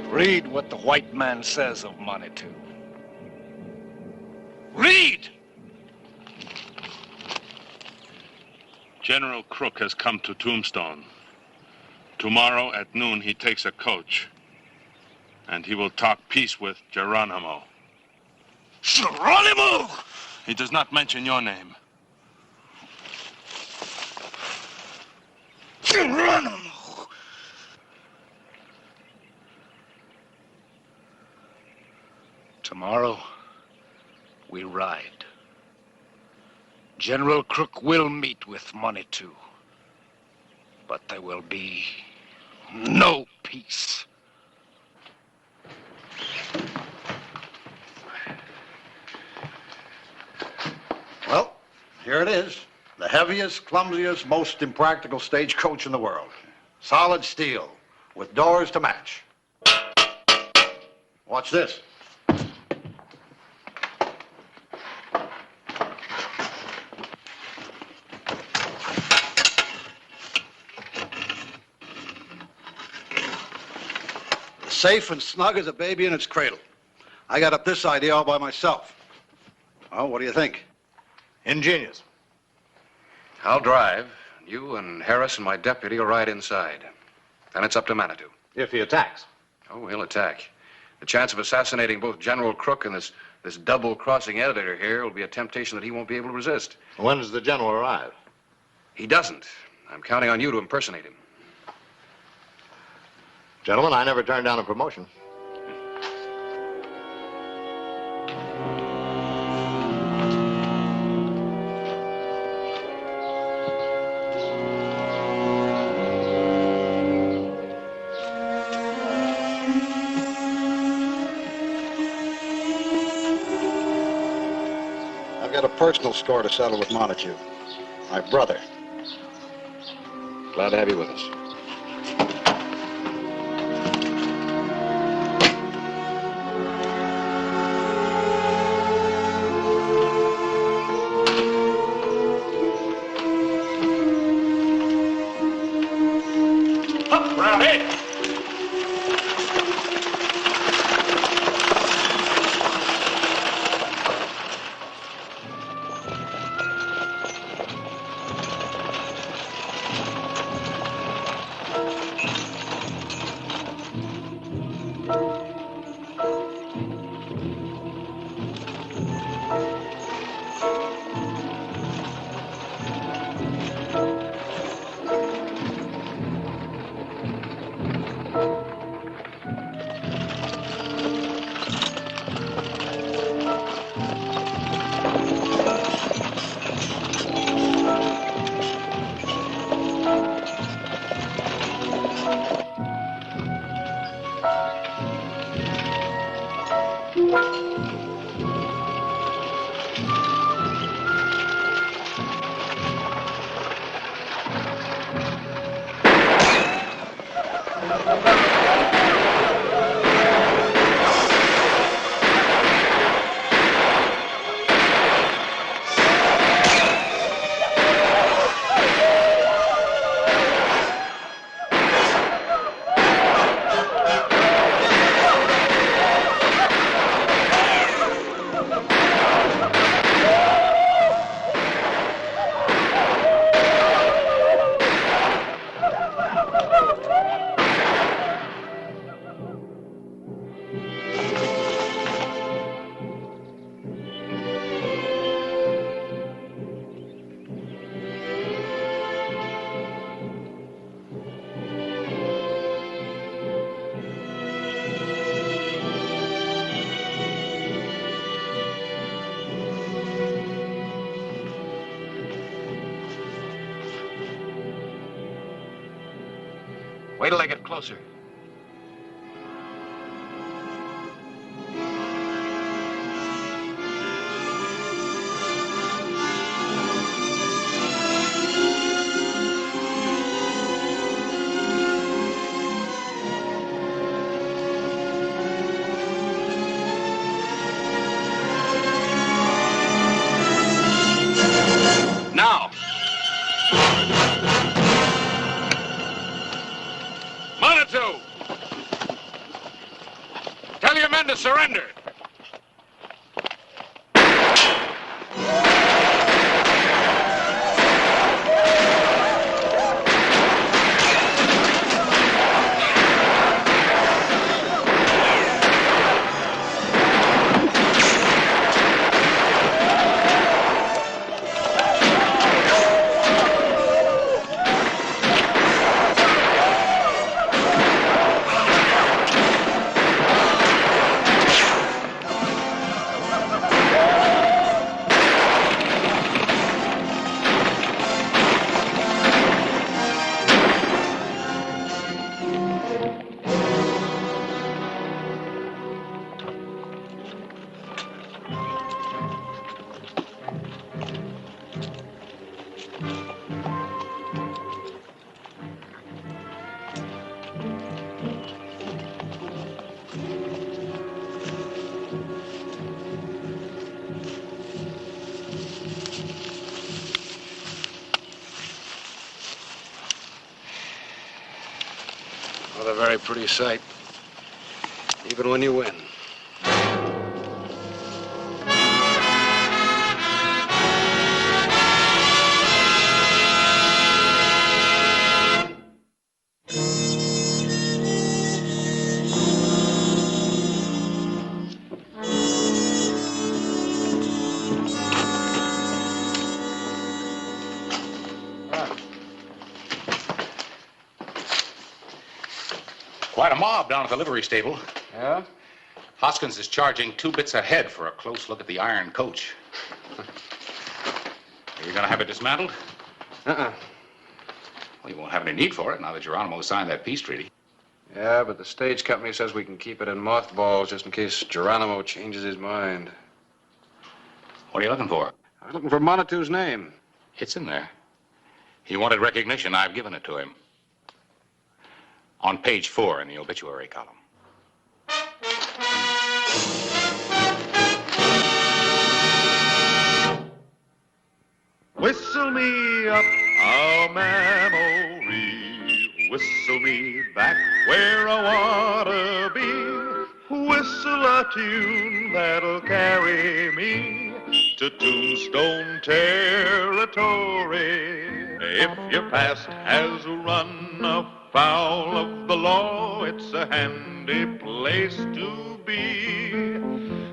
Read what the white man says of Manitou. Read! General Crook has come to Tombstone. Tomorrow at noon, he takes a coach. And he will talk peace with Geronimo. Geronimo! He does not mention your name. Geronimo! Tomorrow, we ride. General Crook will meet with Manitou. But there will be no peace. Well, here it is. The heaviest, clumsiest, most impractical stagecoach in the world. Solid steel, with doors to match. Watch this. Safe and snug as a baby in its cradle. I got up this idea all by myself. Oh, what do you think? Ingenious. I'll drive. You and Harris and my deputy will ride inside. Then it's up to Manitou. If he attacks. Oh, he'll attack. The chance of assassinating both General Crook and this double-crossing editor here will be a temptation that he won't be able to resist. When does the general arrive? He doesn't. I'm counting on you to impersonate him. Gentlemen, I never turned down a promotion. I've got a personal score to settle with Montague. My brother. Glad to have you with us. Up, round it. Wait till I get closer. Now. Manitou! Tell your men to surrender. What a very pretty sight. Even when you win. Quite a mob down at the livery stable. Yeah? Hoskins is charging 2 bits a head for a close look at the iron coach. Are you going to have it dismantled? Uh-uh. Well, you won't have any need for it now that Geronimo signed that peace treaty. Yeah, but the stage company says we can keep it in mothballs just in case Geronimo changes his mind. What are you looking for? I was looking for Monitu's name. It's in there. He wanted recognition. I've given it to him. On page 4 in the obituary column. Whistle me up a memory, whistle me back where I wanna be, whistle a tune that'll carry me to Tombstone territory. If your past has run afoul of the law, it's a handy place to be.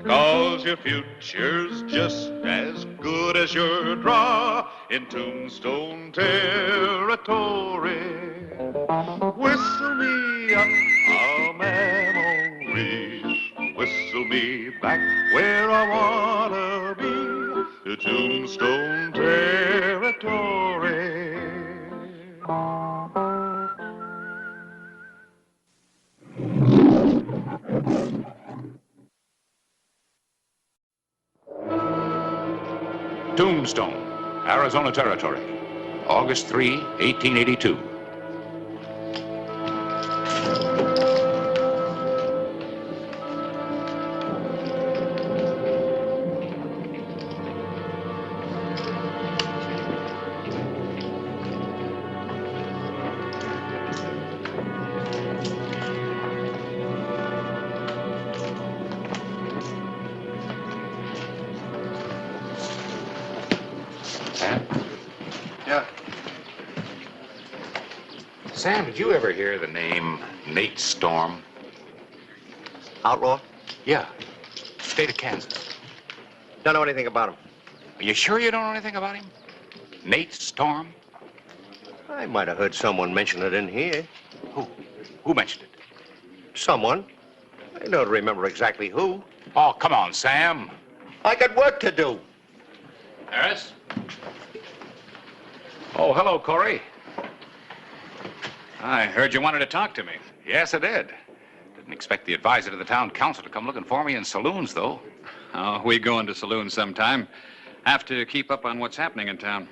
'Cause your future's just as good as your draw in Tombstone territory. Whistle me up a memory, whistle me back where I wanna be, to Tombstone territory. Tombstone, Arizona Territory, August 3, 1882. Sam, did you ever hear the name Nate Storm? Outlaw? Yeah. State of Kansas. Don't know anything about him. Are you sure you don't know anything about him? Nate Storm? I might have heard someone mention it in here. Who? Who mentioned it? Someone. I don't remember exactly who. Oh, come on, Sam. I got work to do. Harris? Oh, hello, Corey. I heard you wanted to talk to me. Yes, I did. Didn't expect the advisor to the town council to come looking for me in saloons, though. Oh, we go into saloons sometime. Have to keep up on what's happening in town.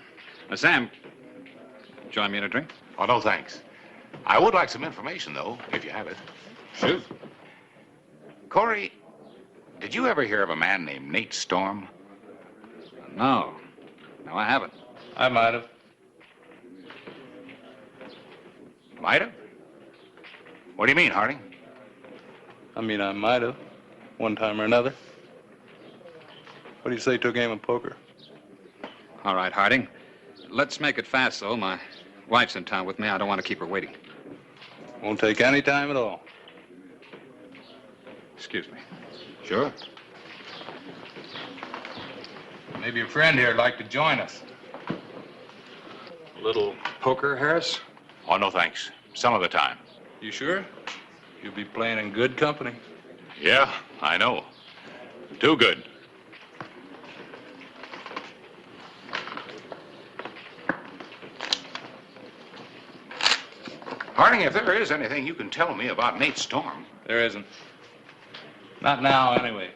Sam, join me in a drink? Oh, no, thanks. I would like some information, though, if you have it. Shoot. Corey, did you ever hear of a man named Nate Storm? No. No, I haven't. I might have. Might have? What do you mean, Harding? I mean, I might have, one time or another. What do you say to a game of poker? All right, Harding. Let's make it fast, though. My wife's in town with me. I don't want to keep her waiting. Won't take any time at all. Excuse me. Sure. Maybe a friend here'd like to join us. A little poker, Harris? Oh, no, thanks. Some other time. You sure? You'll be playing in good company. Yeah, I know. Too good. Harding, if there is anything you can tell me about Nate Storm. There isn't. Not now, anyway.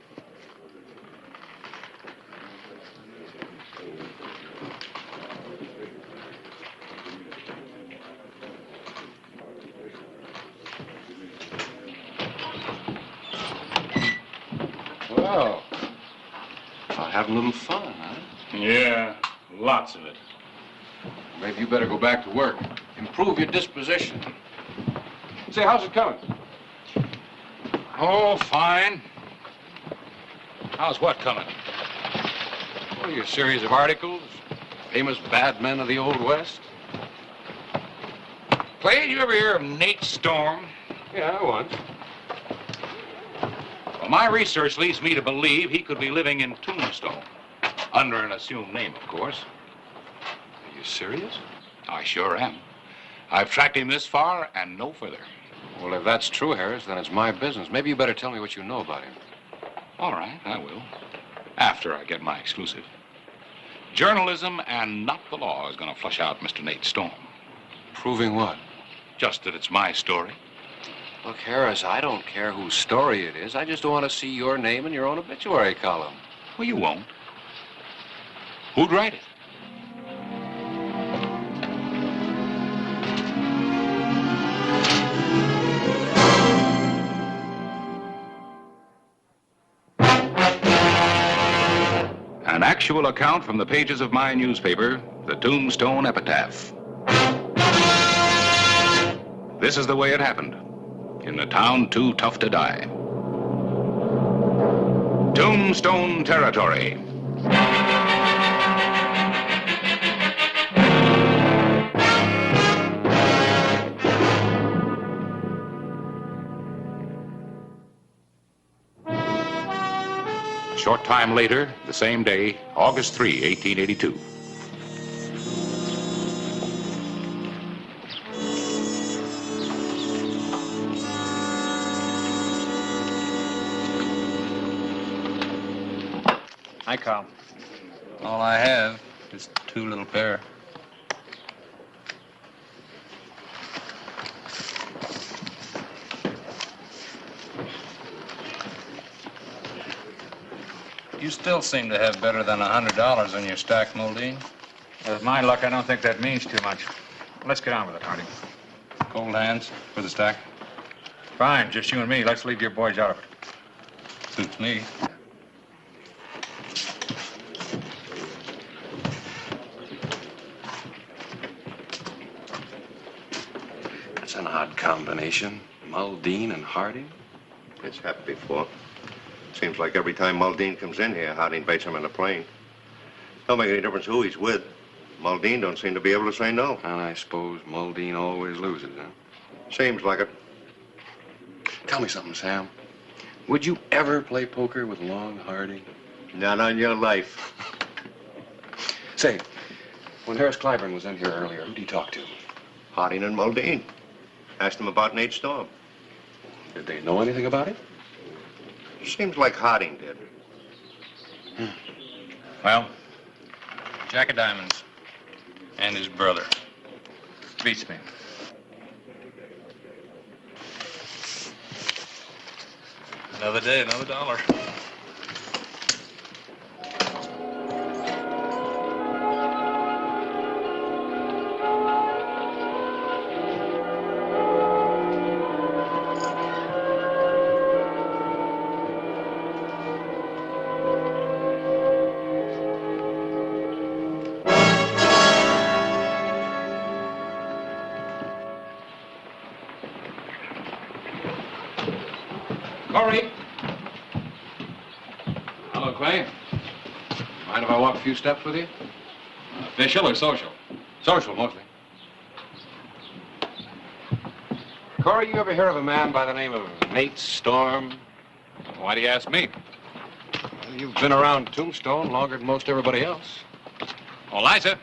Well, I'll have a little fun, huh? Yeah, lots of it. Maybe you better go back to work. Improve your disposition. Say, how's it coming? Oh, fine. How's what coming? Well, your series of articles, famous bad men of the Old West. Clay, you ever hear of Nate Storm? Yeah, once. Well, my research leads me to believe he could be living in Tombstone. Under an assumed name, of course. Are you serious? I sure am. I've tracked him this far and no further. Well, if that's true, Harris, then it's my business. Maybe you better tell me what you know about him. All right, I will. After I get my exclusive. Journalism and not the law is going to flush out Mr. Nate Storm. Proving what? Just that it's my story. Look, Harris, I don't care whose story it is. I just want to see your name in your own obituary column. Well, you won't. Who'd write it? An actual account from the pages of my newspaper, the Tombstone Epitaph. This is the way it happened, in the town too tough to die. Tombstone Territory. A short time later, the same day, August 3, 1882. Hi, Carl. All I have is 2 little pair. You still seem to have better than $100 in your stack, Muldean. With my luck, I don't think that means too much. Let's get on with it, Harding. Cold hands for the stack. Fine, just you and me. Let's leave your boys out of it. Suits me. That's an odd combination. Muldean and Harding. It's happened before. Seems like every time Muldean comes in here, Harding baits him in the plane. Don't make any difference who he's with. Muldean don't seem to be able to say no. And I suppose Muldean always loses, huh? Seems like it. Tell me something, Sam. Would you ever play poker with Long Harding? Not on your life. Say, when Harris Clyburn was in here earlier, who'd he talk to? Harding and Muldean. Asked him about Nate Storm. Did they know anything about it? Seems like Harding did. Well, Jack of Diamonds and his brother. Beats me. Another day, another dollar. Corey. Hello, Clay. Mind if I walk a few steps with you? Official or social? Social, mostly. Corey, you ever hear of a man by the name of Nate Storm? Why do you ask me? Well, you've been around Tombstone longer than most everybody else. Oh, Liza.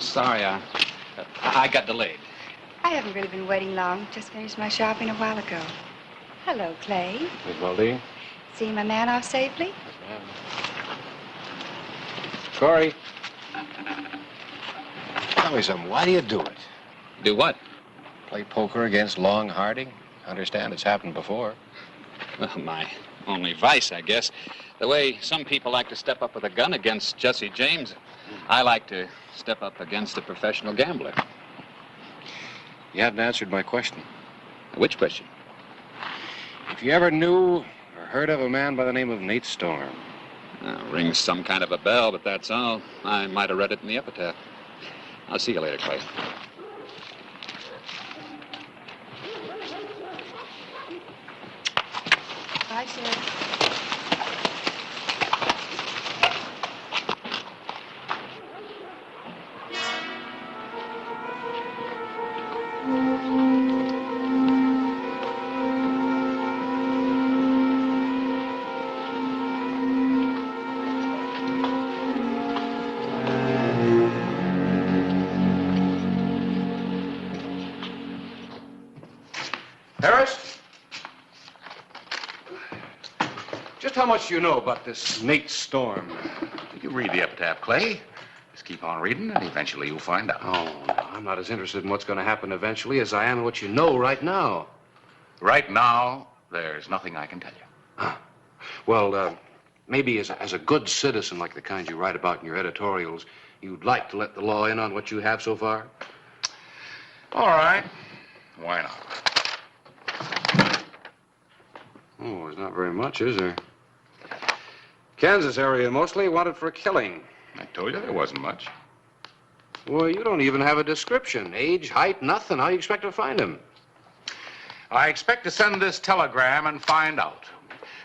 Sorry, I got delayed. I haven't really been waiting long. Just finished my shopping a while ago. Hello, Clay. Miss Muldean? See my man off safely? Yes, ma'am. Corey. Tell me something. Why do you do it? Do what? Play poker against Long Harding? Understand it's happened before. Well, my only vice, I guess. The way some people like to step up with a gun against Jesse James, I like to step up against a professional gambler. You haven't answered my question. Which question? If you ever knew or heard of a man by the name of Nate Storm. Rings some kind of a bell, but that's all. I might have read it in the epitaph. I'll see you later, Clay. Bye, sir. Harris? Just how much do you know about this Nate Storm? You read the epitaph, Clay. Just keep on reading, and eventually you'll find out. Oh, no, I'm not as interested in what's going to happen eventually as I am in what you know right now. Right now, there's nothing I can tell you. Well, maybe as a good citizen like the kind you write about in your editorials, you'd like to let the law in on what you have so far? All right. Why not? Oh, there's not very much, is there? Kansas area mostly wanted for a killing. I told you there wasn't much. Well, you don't even have a description. Age, height, nothing. How do you expect to find him? I expect to send this telegram and find out.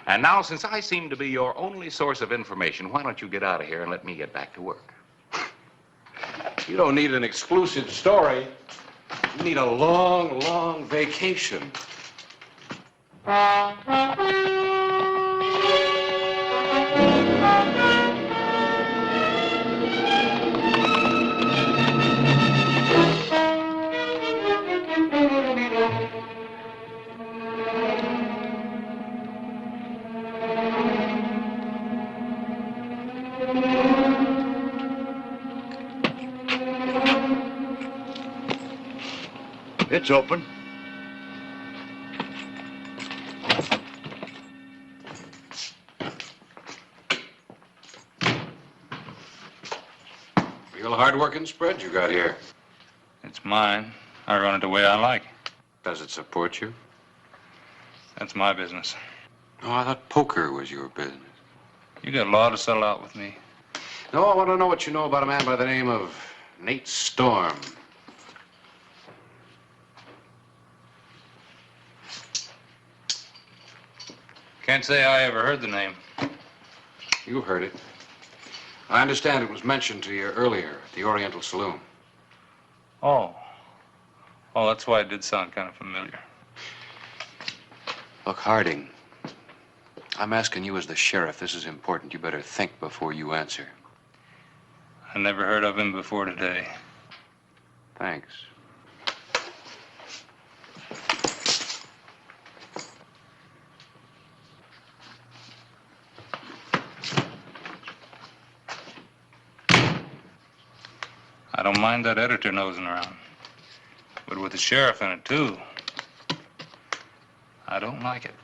And now, since I seem to be your only source of information, why don't you get out of here and let me get back to work? You don't need an exclusive story. You need a long, long vacation. It's open. Real hard-working spread you got here. It's mine. I run it the way I like. Does it support you? That's my business. Oh, I thought poker was your business. You got law to settle out with me. No, I want to know what you know about a man by the name of Nate Storm. Can't say I ever heard the name. You heard it. I understand it was mentioned to you earlier at the Oriental Saloon. Oh. Oh, that's why it did sound kind of familiar. Look, Harding, I'm asking you as the sheriff. This is important. You better think before you answer. I never heard of him before today. Thanks. I don't mind that editor nosing around. But with the sheriff in it, too, I don't like it.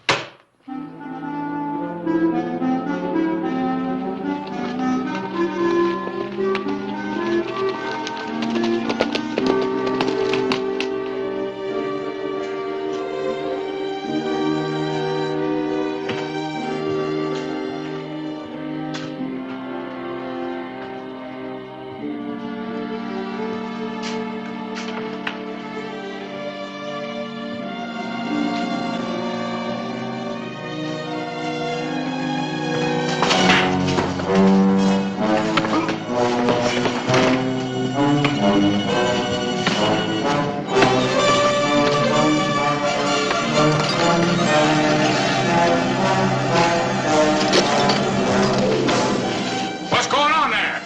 What's going on there?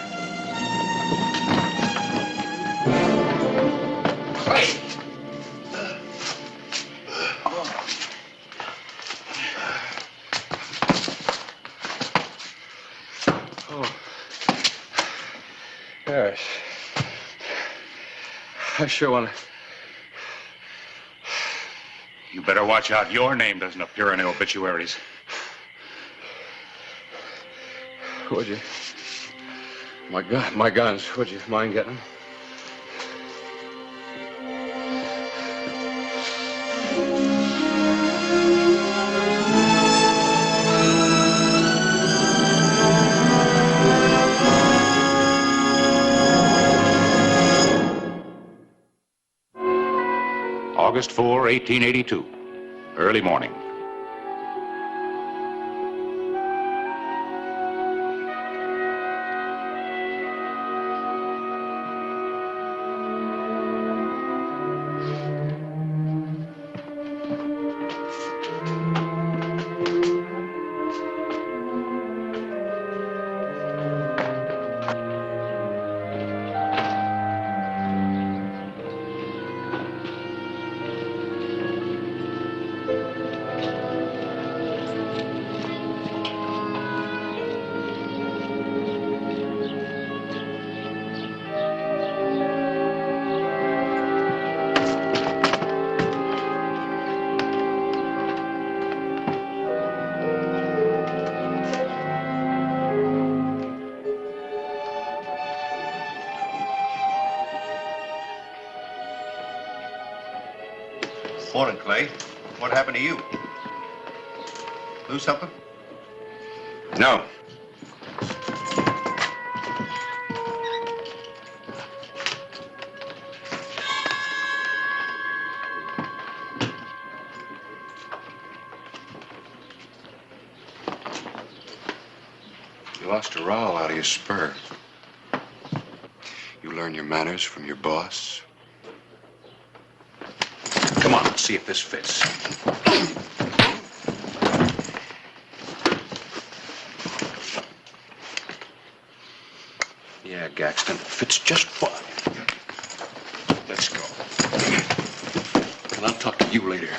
Clay! Oh. Yes. I sure want to. You better watch out your name doesn't appear in the obituaries. Would you? My guns. Would you mind getting them? August 4, 1882. Early morning. Morning, Clay. What happened to you? Lose something? No. You lost a rowel out of your spur. You learn your manners from your boss. Come on, let's see if this fits. Yeah, Gaxton, fits just fine. Let's go. And I'll talk to you later.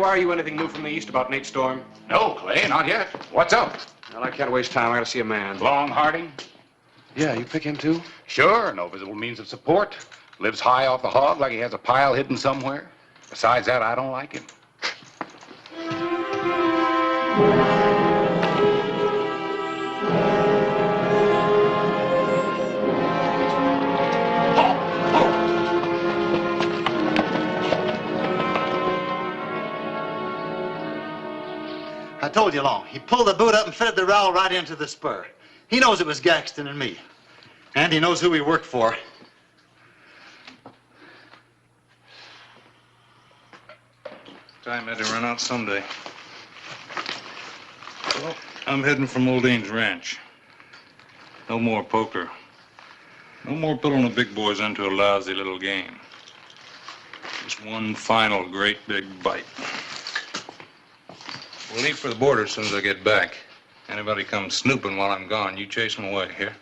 Wire you anything new from the east about Nate Storm? No, Clay, not yet. What's up? Well, I can't waste time. I gotta see a man. Long Harding? Yeah, you pick him too? Sure, no visible means of support. Lives high off the hog like he has a pile hidden somewhere. Besides that, I don't like him. I told you, Long. He pulled the boot up and fitted the rowel right into the spur. He knows it was Gaxton and me. And he knows who we worked for. Time had to run out someday. Well, I'm heading for Muldane's ranch. No more poker. No more pulling the big boys into a lousy little game. Just one final great big bite. We'll leave for the border as soon as I get back. Anybody comes snooping while I'm gone, you chase them away, here?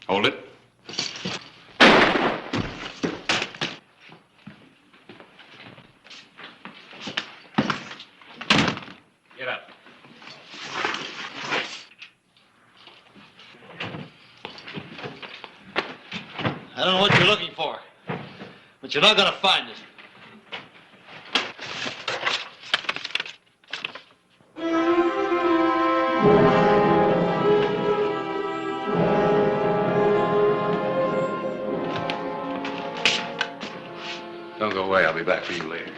Hold it. Get up. I don't know what you're looking for, but you're not going to find it. Don't go away. I'll be back for you later.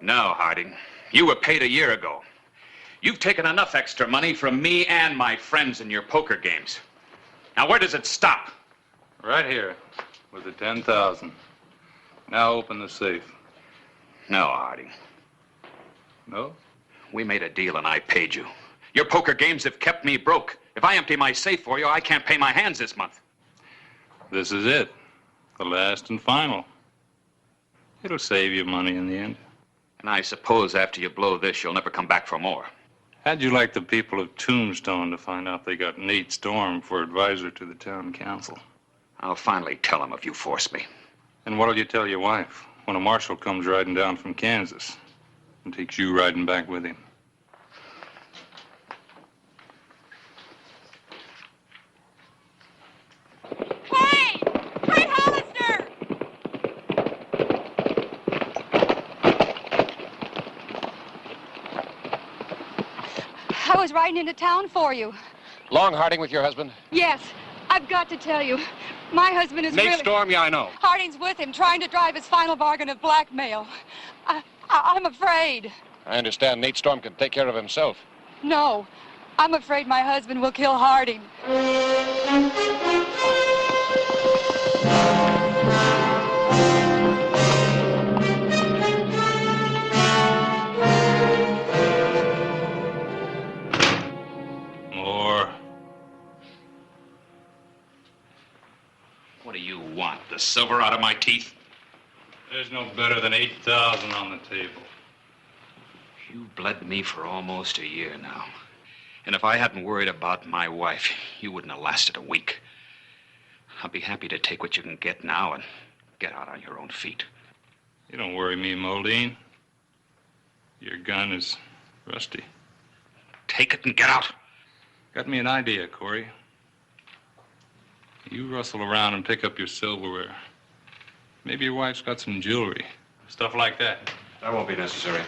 No, Harding. You were paid a year ago. You've taken enough extra money from me and my friends in your poker games. Now, where does it stop? Right here, with the 10,000. Now open the safe. No, Harding. No? We made a deal and I paid you. Your poker games have kept me broke. If I empty my safe for you, I can't pay my hands this month. This is it. The last and final. It'll save you money in the end. And I suppose after you blow this, you'll never come back for more. How'd you like the people of Tombstone to find out they got Nate Storm for advisor to the town council? I'll finally tell them if you force me. And what'll you tell your wife when a marshal comes riding down from Kansas and takes you riding back with him? I was riding into town for you. Long Harding with your husband? Yes, I've got to tell you. My husband is Nate really... Storm, yeah, I know. Harding's with him, trying to drive his final bargain of blackmail. I'm afraid. I understand Nate Storm can take care of himself. No, I'm afraid my husband will kill Harding. More. What do you want? The silver out of my teeth? There's no better than 8,000 on the table. You bled me for almost a year now. And if I hadn't worried about my wife, you wouldn't have lasted a week. I'll be happy to take what you can get now and get out on your own feet. You don't worry me, Moldine. Your gun is rusty. Take it and get out. Got me an idea, Corey. You rustle around and pick up your silverware. Maybe your wife's got some jewelry. Stuff like that. That won't be necessary.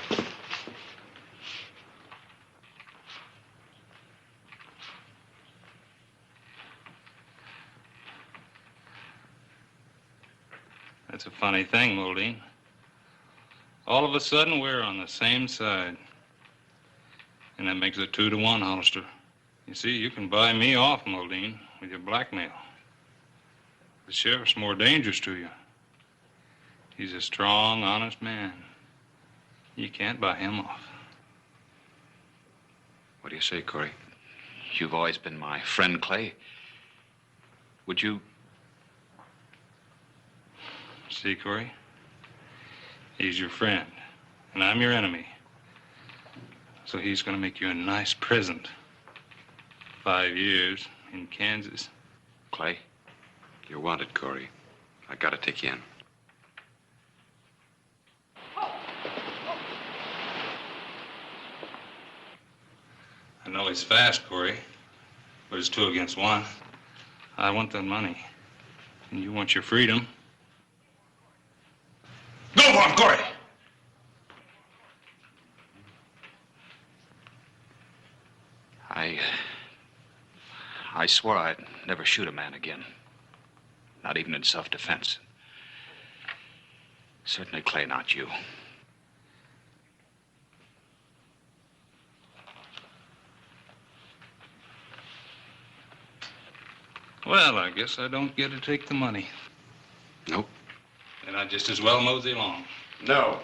That's a funny thing, Moldine. All of a sudden, we're on the same side. And that makes it 2 to 1, Hollister. You see, you can buy me off, Moldine, with your blackmail. The sheriff's more dangerous to you. He's a strong, honest man. You can't buy him off. What do you say, Corey? You've always been my friend, Clay. Would you... See, Corey? He's your friend, and I'm your enemy. So he's going to make you a nice present. 5 years in Kansas. Clay? You're wanted, Corey. I gotta take you in. I know he's fast, Corey, but it's 2 against 1. I want that money, and you want your freedom. Go for him, Corey! I swore I'd never shoot a man again. Not even in self-defense. Certainly, Clay, not you. Well, I guess I don't get to take the money. Nope. Then I just as well mosey along. No.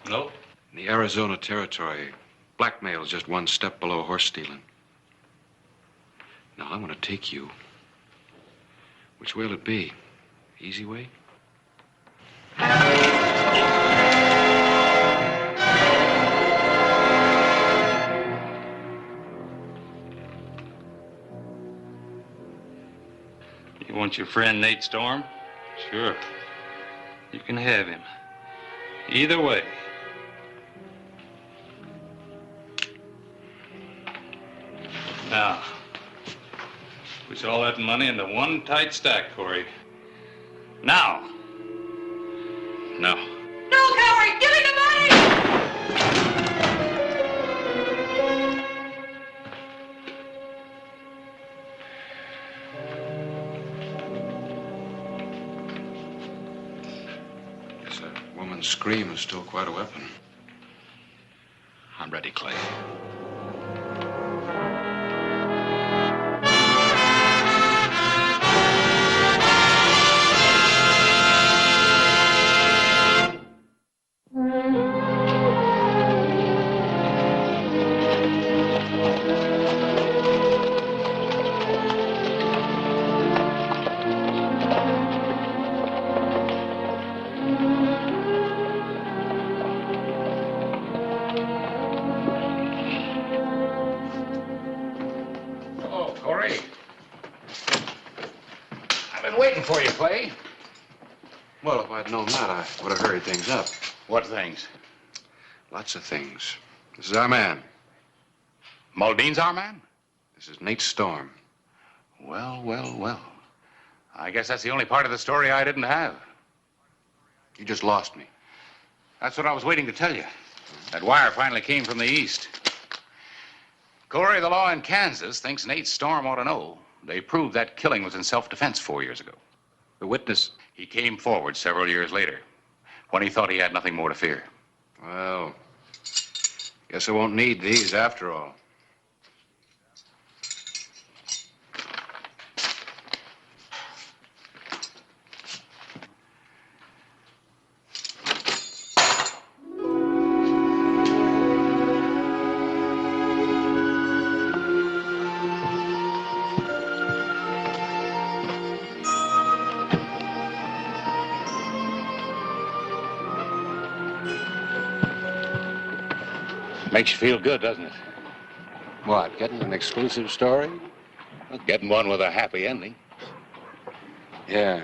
Nope. In the Arizona Territory, blackmail is just 1 step below horse stealing. Now, I want to take you. Which way'll it be? Easy way? You want your friend Nate Storm? Sure. You can have him. Either way. Now, push all that money into 1 tight stack, Corey. Now. No. No, Corey! Give me the money! Guess a woman's scream is still quite a weapon. I'm ready, Clay. For you, Clay. Well, if I'd known that, I would have hurried things up. What things? Lots of things. This is our man. Muldine's our man? This is Nate Storm. Well, well, well. I guess that's the only part of the story I didn't have. You just lost me. That's what I was waiting to tell you. That wire finally came from the east. Corey, the law in Kansas thinks Nate Storm ought to know. They proved that killing was in self-defense 4 years ago. The witness? He came forward several years later, when he thought he had nothing more to fear. Well, guess I won't need these after all. Makes you feel good, doesn't it? What, getting an exclusive story? Well, getting one with a happy ending. Yeah,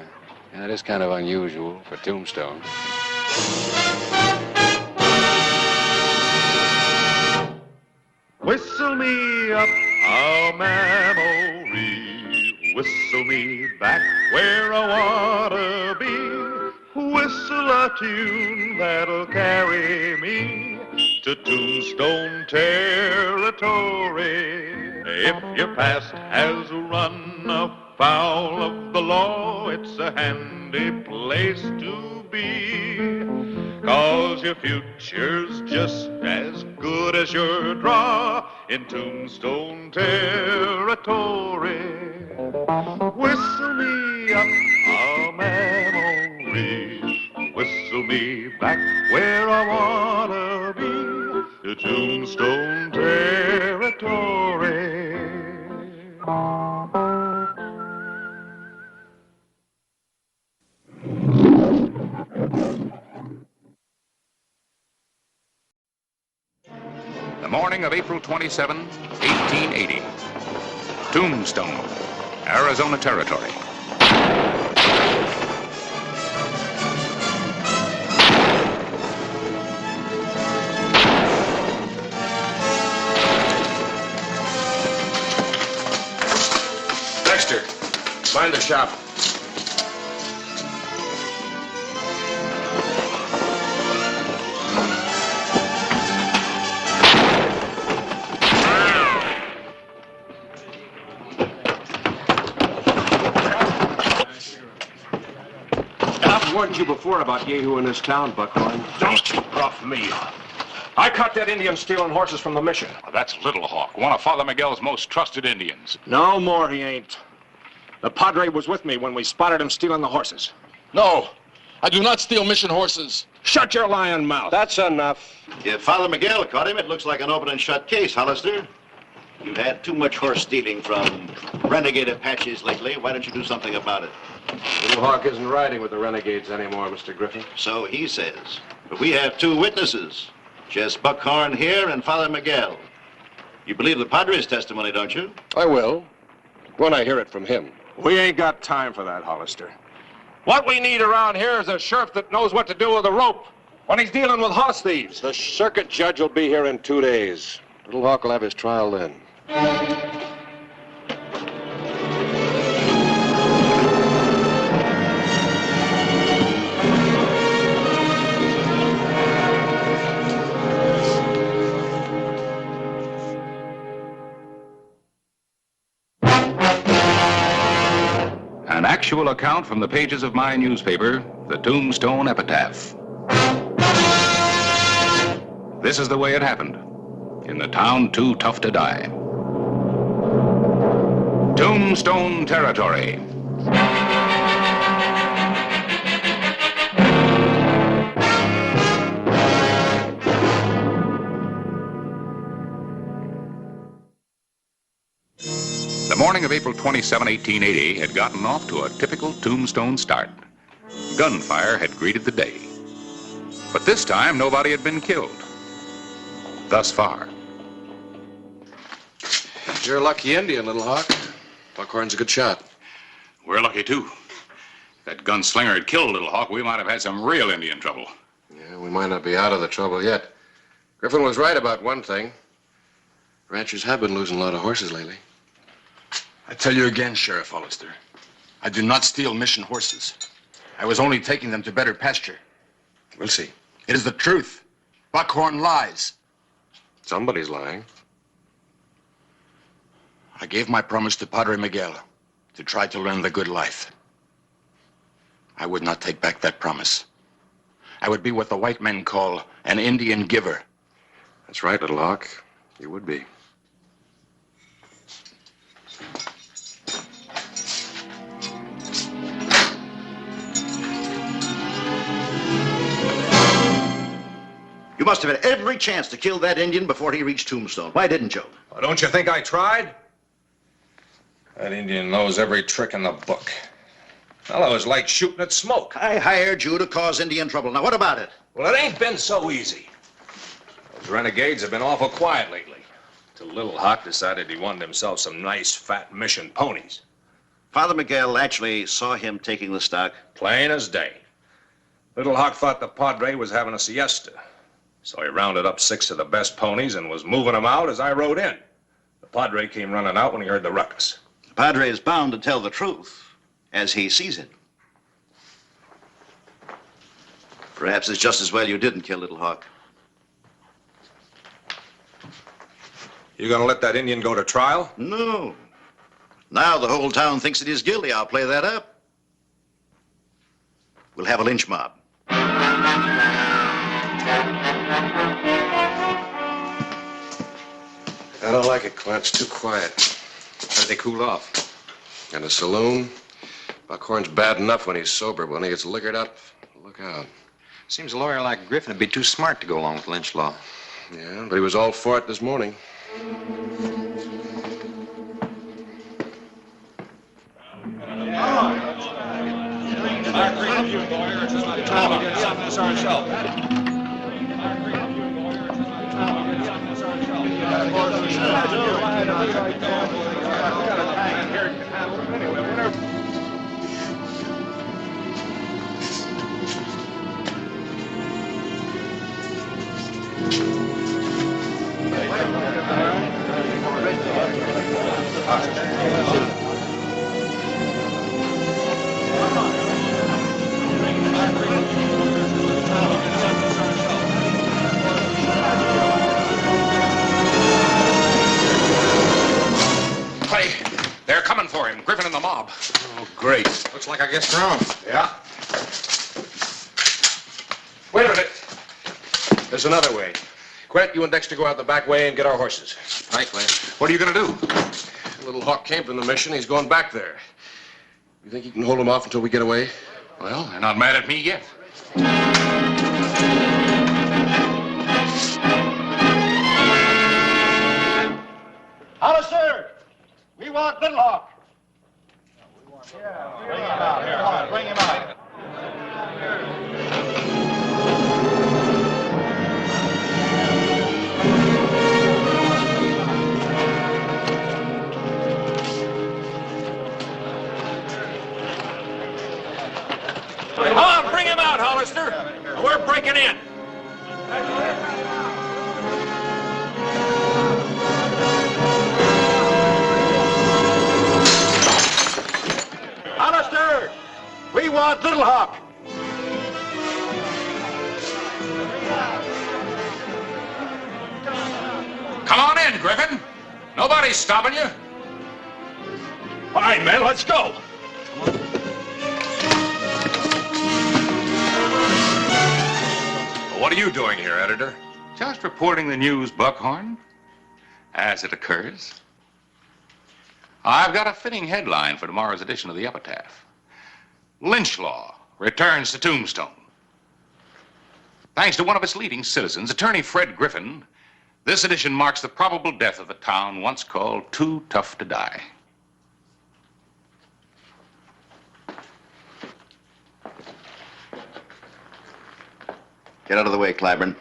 that is kind of unusual for Tombstone. Whistle me up a memory, whistle me back where I wanna be, whistle a tune that'll carry me to Tombstone territory. If your past has run afoul of the law, it's a handy place to be, 'cause your future's just as good as your draw in Tombstone territory. Whistle me up a memory, whistle me back where I wanna be, to Tombstone territory. The morning of April 27, 1880. Tombstone, Arizona Territory. Dexter, find the shop. I've warned you before about Yehu in this town, Buckhorn. Don't you bluff me. I caught that Indian stealing horses from the mission. That's Little Hawk, one of Father Miguel's most trusted Indians. No more he ain't. The Padre was with me when we spotted him stealing the horses. No, I do not steal mission horses. Shut your lying mouth. That's enough. If Father Miguel caught him, it looks like an open and shut case, Hollister. You've had too much horse stealing from renegade Apaches lately. Why don't you do something about it? Little Hawk isn't riding with the renegades anymore, Mr. Griffin. So he says. But we have two witnesses. Just Buckhorn here and Father Miguel. You believe the Padre's testimony, don't you? I will, when I hear it from him. We ain't got time for that, Hollister. What we need around here is a sheriff that knows what to do with a rope when he's dealing with horse thieves. The circuit judge will be here in 2 days. Little Hawk will have his trial then. An actual account from the pages of my newspaper, the Tombstone Epitaph. This is the way it happened, in the town too tough to die. Tombstone Territory. The morning of April 27, 1880 had gotten off to a typical Tombstone start. Gunfire had greeted the day. But this time, nobody had been killed. Thus far. You're a lucky Indian, Little Hawk. Buckhorn's a good shot. We're lucky, too. If that gunslinger had killed Little Hawk, we might have had some real Indian trouble. Yeah, we might not be out of the trouble yet. Griffin was right about one thing. Ranchers have been losing a lot of horses lately. I tell you again, Sheriff Hollister, I do not steal mission horses. I was only taking them to better pasture. We'll see. It is the truth. Buckhorn lies. Somebody's lying. I gave my promise to Padre Miguel to try to learn the good life. I would not take back that promise. I would be what the white men call an Indian giver. That's right, Little Hawk. You would be. You must have had every chance to kill that Indian before he reached Tombstone. Why didn't you? Well, don't you think I tried? That Indian knows every trick in the book. Fellow is like shooting at smoke. I hired you to cause Indian trouble. Now, what about it? Well, it ain't been so easy. Those renegades have been awful quiet lately. Till Little Hawk decided he wanted himself some nice, fat mission ponies. Father Miguel actually saw him taking the stock? Plain as day. Little Hawk thought the Padre was having a siesta. So he rounded up 6 of the best ponies and was moving them out as I rode in. The Padre came running out when he heard the ruckus. The Padre is bound to tell the truth as he sees it. Perhaps it's just as well you didn't kill Little Hawk. You gonna let that Indian go to trial? No. Now the whole town thinks that he's guilty. I'll play that up. We'll have a lynch mob. I don't like it, Clint. It's too quiet. How did they cool off? In a saloon, Buckhorn's bad enough when he's sober, but when he gets liquored up, look out. Seems a lawyer like Griffin would be too smart to go along with lynch law. Yeah, but he was all for it this morning. I agree with you, lawyer. It's just not time to get something this ourselves. They're coming for him, Griffin and the mob. Oh, great. Looks like I guessed wrong. Yeah. Wait a minute. There's another way. Quint, you and Dexter go out the back way and get our horses. Right, Clint. What are you going to do? Little Hawk came from the mission. He's going back there. You think you can hold him off until we get away? Well, they're not mad at me yet. Hollister! We want Little Hawk. Bring him out. Come on, bring him out. Come on, bring him out, Hollister. We're breaking in. Hollister! We want Little Hawk. Come on in, Griffin. Nobody's stopping you. All right, men, let's go. What are you doing here, editor? Just reporting the news, Buckhorn, as it occurs. I've got a fitting headline for tomorrow's edition of the Epitaph. Lynch law returns to Tombstone. Thanks to one of its leading citizens, attorney Fred Griffin, this edition marks the probable death of a town once called Too Tough to Die. Get out of the way, Clyburn.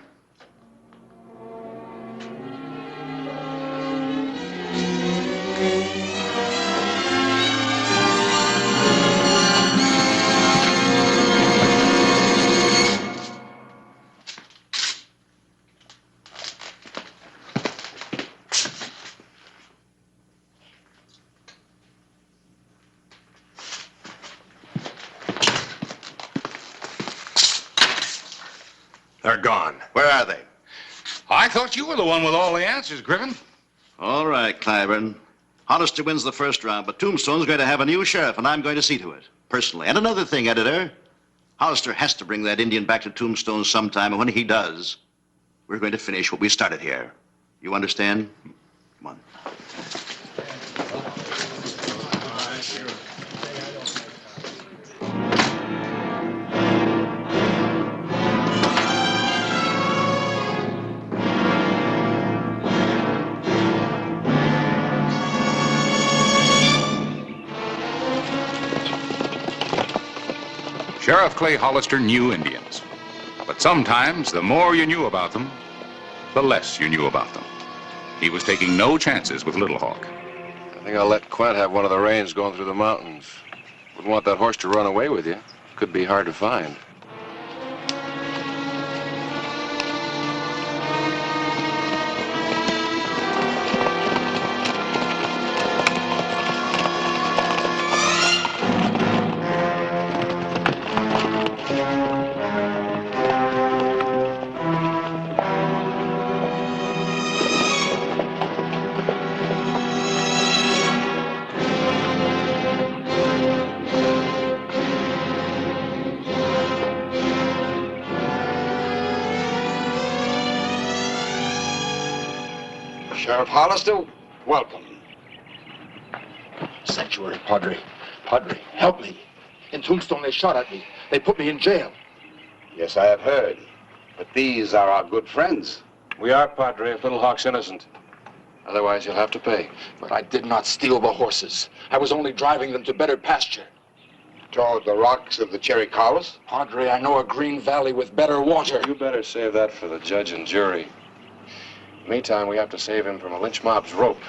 They're gone. Where are they? I thought you were the one with all the answers, Griffin. All right, Clyburn. Hollister wins the first round, but Tombstone's going to have a new sheriff, and I'm going to see to it, personally. And another thing, editor, Hollister has to bring that Indian back to Tombstone sometime, and when he does, we're going to finish what we started here. You understand? Come on. Sheriff Clay Hollister knew Indians. But sometimes, the more you knew about them, the less you knew about them. He was taking no chances with Little Hawk. I think I'll let Quint have one of the reins going through the mountains. Wouldn't want that horse to run away with you. Could be hard to find. Sheriff Hollister, welcome. Sanctuary, Padre. Padre, help me. In Tombstone, they shot at me. They put me in jail. Yes, I have heard. But these are our good friends. We are, Padre, if Little Hawk's innocent. Otherwise, you'll have to pay. But I did not steal the horses. I was only driving them to better pasture. Toward the rocks of the Cherry Colors? Padre, I know a green valley with better water. You better save that for the judge and jury. Meantime, we have to save him from a lynch mob's rope.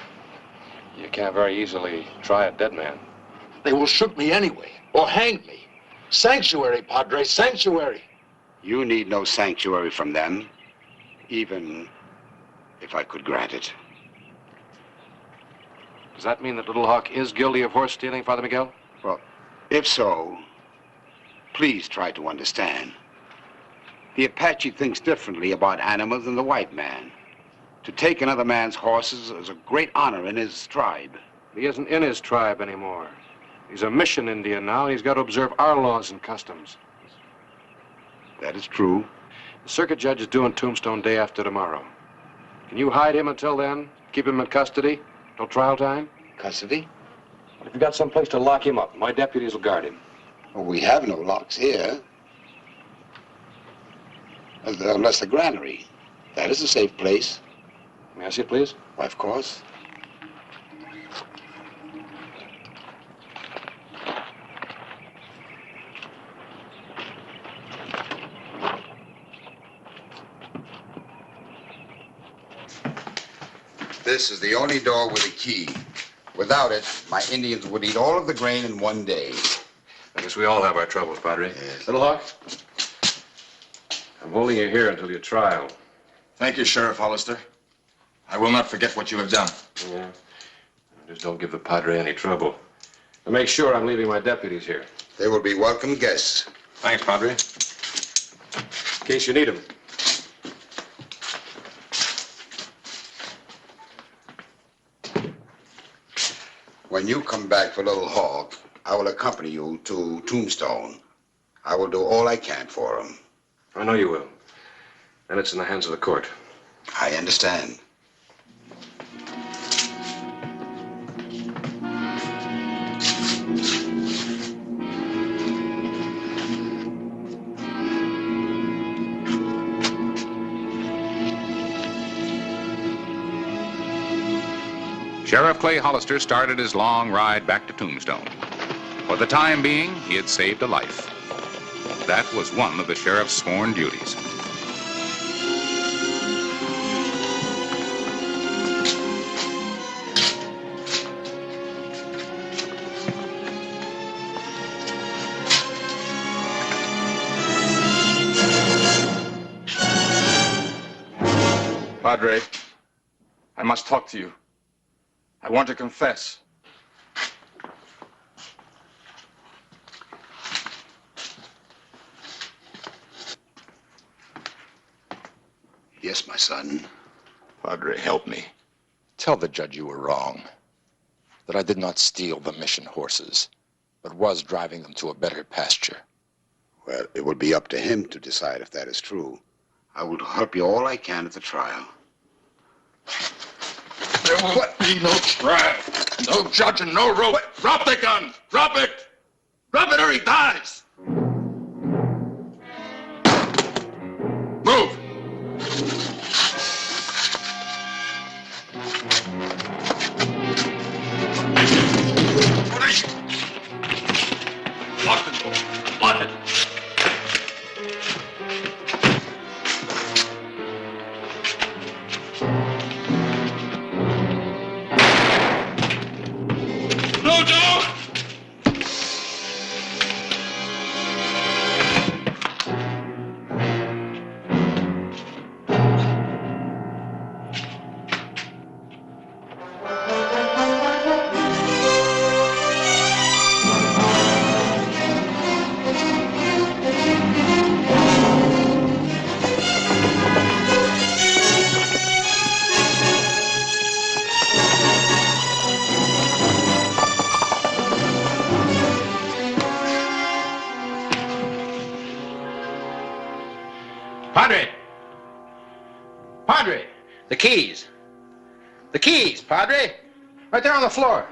You can't very easily try a dead man. They will shoot me anyway, or hang me. Sanctuary, Padre, sanctuary. You need no sanctuary from them, even if I could grant it. Does that mean that Little Hawk is guilty of horse stealing, Father Miguel? Well, if so, please try to understand. The Apache thinks differently about animals than the white man. To take another man's horses is a great honor in his tribe. He isn't in his tribe anymore. He's a mission Indian now, and he's got to observe our laws and customs. That is true. The circuit judge is due in Tombstone day after tomorrow. Can you hide him until then? Keep him in custody? Till trial time? Custody? Well, if you've got some place to lock him up, my deputies will guard him. Well, we have no locks here. Unless the granary. That is a safe place. May I see it, please? Why, of course. This is the only door with a key. Without it, my Indians would eat all of the grain in one day. I guess we all have our troubles, Padre. Yes. Little Hawk, I'm holding you here until your trial. Thank you, Sheriff Hollister. I will not forget what you have done. Yeah. Just don't give the Padre any trouble. And make sure I'm leaving my deputies here. They will be welcome guests. Thanks, Padre. In case you need them. When you come back for Little Hawk, I will accompany you to Tombstone. I will do all I can for him. I know you will. Then it's in the hands of the court. I understand. Sheriff Clay Hollister started his long ride back to Tombstone. For the time being, he had saved a life. That was one of the sheriff's sworn duties. Padre, I must talk to you. I want to confess. Yes, my son. Padre, help me. Tell the judge you were wrong. that I did not steal the mission horses, but was driving them to a better pasture. Well, it will be up to him to decide if that is true. I will help you all I can at the trial. There will be no trial, no judge, and no rope. Drop the gun! Drop it! Drop it or he dies! Move! Lock the door. Lock it. No, Joe! Padre! Padre! The keys. The keys, Padre. Right there on the floor.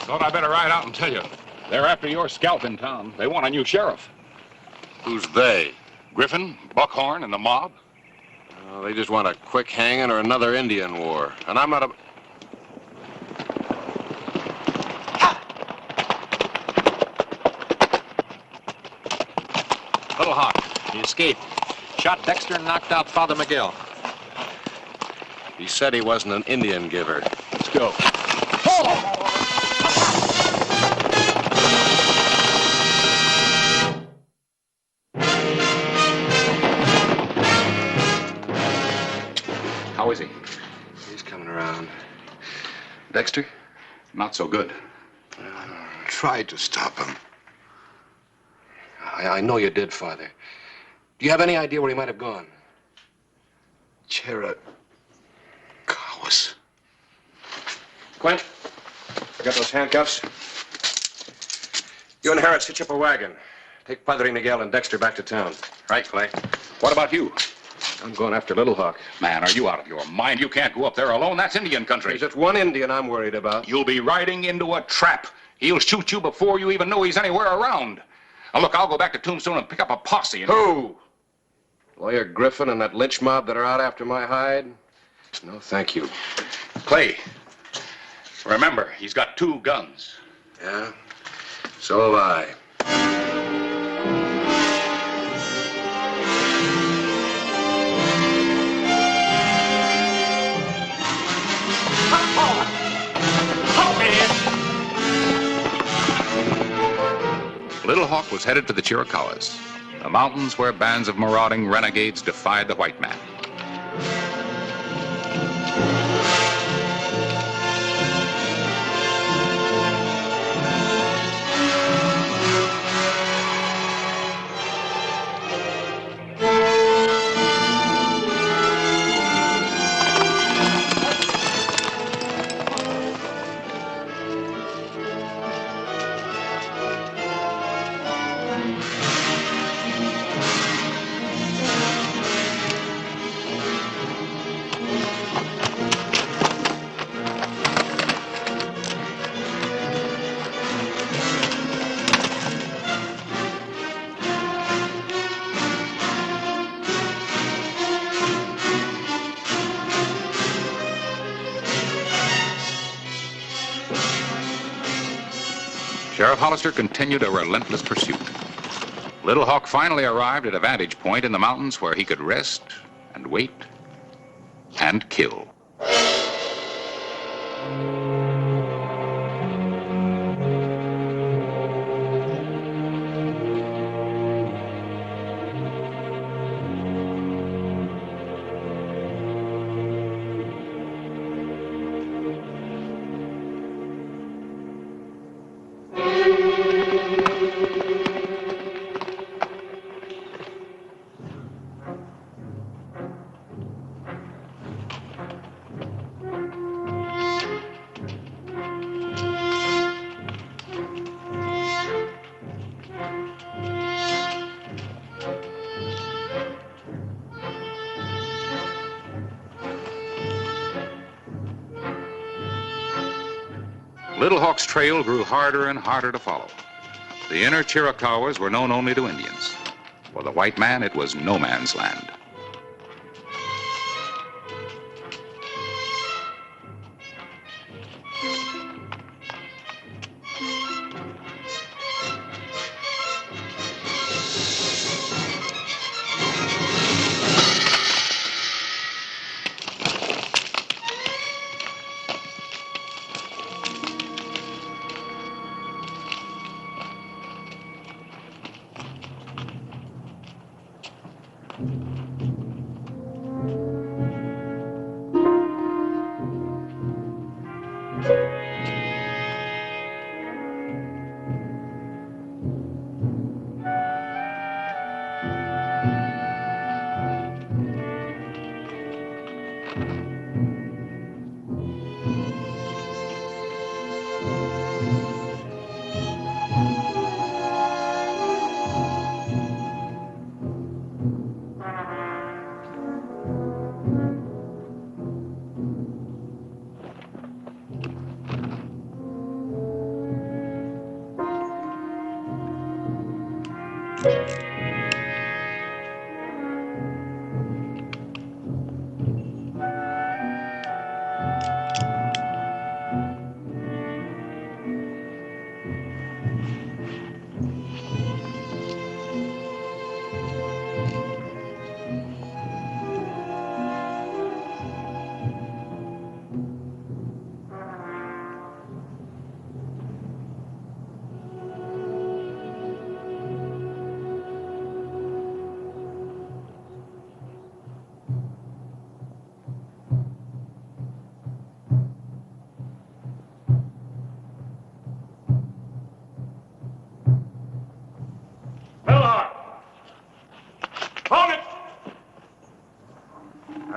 Thought I better ride out and tell you. They're after your scalp in town. They want a new sheriff. Who's they? Griffin, Buckhorn, and the mob? They just want a quick hanging or another Indian war. And I'm not a... Little Hawk, he escaped. Shot Dexter and knocked out Father Miguel. He said he wasn't an Indian giver. Let's go. How is he? He's coming around. Dexter? Not so good. Tried to stop him. I know you did, Father. Do you have any idea where he might have gone? Chera. Cowards. Quint, you got those handcuffs? You and Harris hitch up a wagon. Take Padre Miguel and Dexter back to town. Right, Clay. What about you? I'm going after Little Hawk. Man, are you out of your mind? You can't go up there alone. That's Indian country. There's just one Indian I'm worried about. You'll be riding into a trap. He'll shoot you before you even know he's anywhere around. Now, look, I'll go back to Tombstone and pick up a posse. And... Who? Lawyer Griffin and that lynch mob that are out after my hide? No, thank you. Clay, remember, he's got 2 guns. Yeah? So have I. Little Hawk was headed to the Chiricahuas, the mountains where bands of marauding renegades defied the white man. Sheriff Hollister continued a relentless pursuit. Little Hawk finally arrived at a vantage point in the mountains where he could rest and wait and kill. Little Hawk's trail grew harder and harder to follow. The inner Chiricahuas were known only to Indians. For the white man, it was no man's land.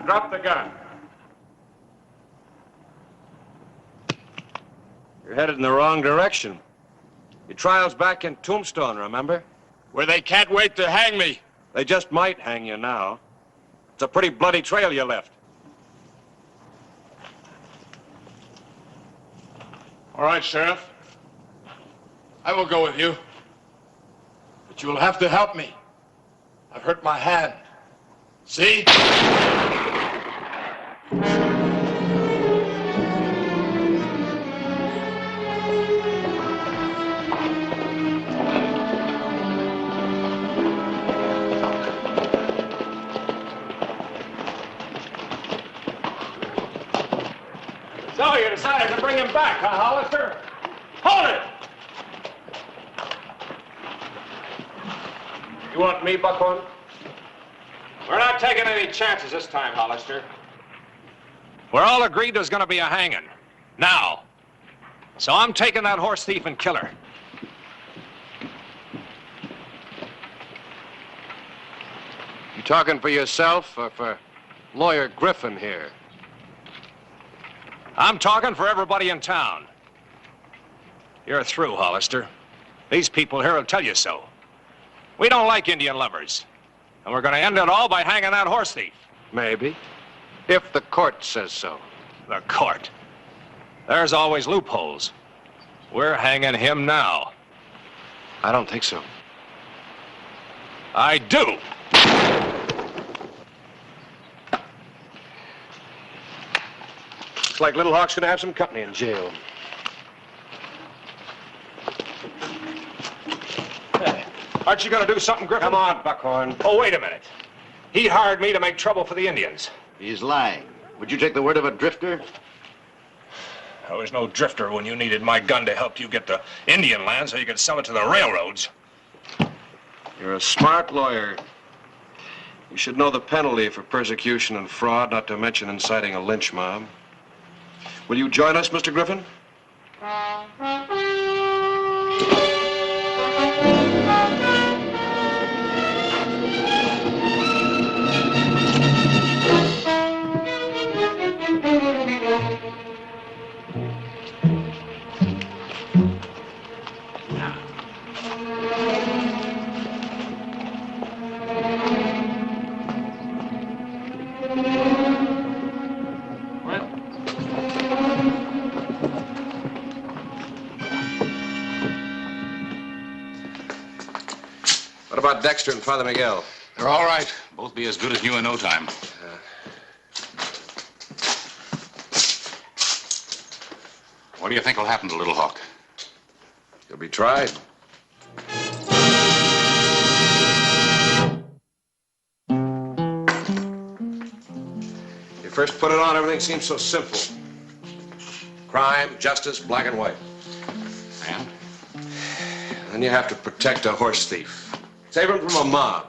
Drop the gun. You're headed in the wrong direction. Your trial's back in Tombstone, remember? Where they can't wait to hang me. They just might hang you now. It's a pretty bloody trail you left. All right, Sheriff. I will go with you. But you will have to help me. I've hurt my hand. See? So you decided to bring him back, huh, Hollister? Hold it! You want me, Buckhorn? We're not taking any chances this time, Hollister. We're all agreed there's gonna be a hanging. Now. So I'm taking that horse thief and killer. You talking for yourself or for Lawyer Griffin here? I'm talking for everybody in town. You're through, Hollister. These people here will tell you so. We don't like Indian lovers. And we're gonna end it all by hanging that horse thief. Maybe. If the court says so. The court? There's always loopholes. We're hanging him now. I don't think so. I do. Looks like Little Hawk's gonna have some company in jail. Hey, aren't you gonna do something, Griffin? Come on, Buckhorn. Oh, wait a minute. He hired me to make trouble for the Indians. He's lying. Would you take the word of a drifter? I was no drifter when you needed my gun to help you get the Indian land so you could sell it to the railroads. You're a smart lawyer. You should know the penalty for persecution and fraud, not to mention inciting a lynch mob. Will you join us, Mr. Griffin? What about Dexter and Father Miguel? They're all right. Both be as good as new in no time. What do you think will happen to Little Hawk? He'll be tried. You first put it on, everything seems so simple. Crime, justice, black and white. And? Then you have to protect a horse thief. Save him from a mob.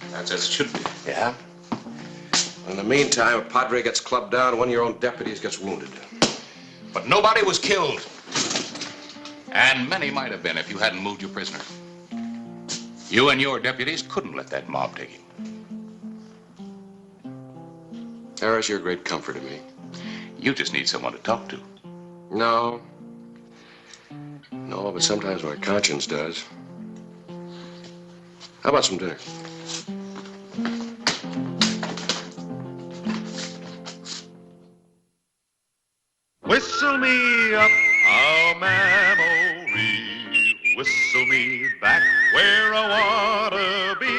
That's as it should be. Yeah? In the meantime, a padre gets clubbed down and one of your own deputies gets wounded. But nobody was killed. And many might have been if you hadn't moved your prisoner. You and your deputies couldn't let that mob take him. Harris, you're a great comfort to me. You just need someone to talk to. No. No, but sometimes my conscience does. How about some dinner? Whistle me up a memory, whistle me back where I wanna be,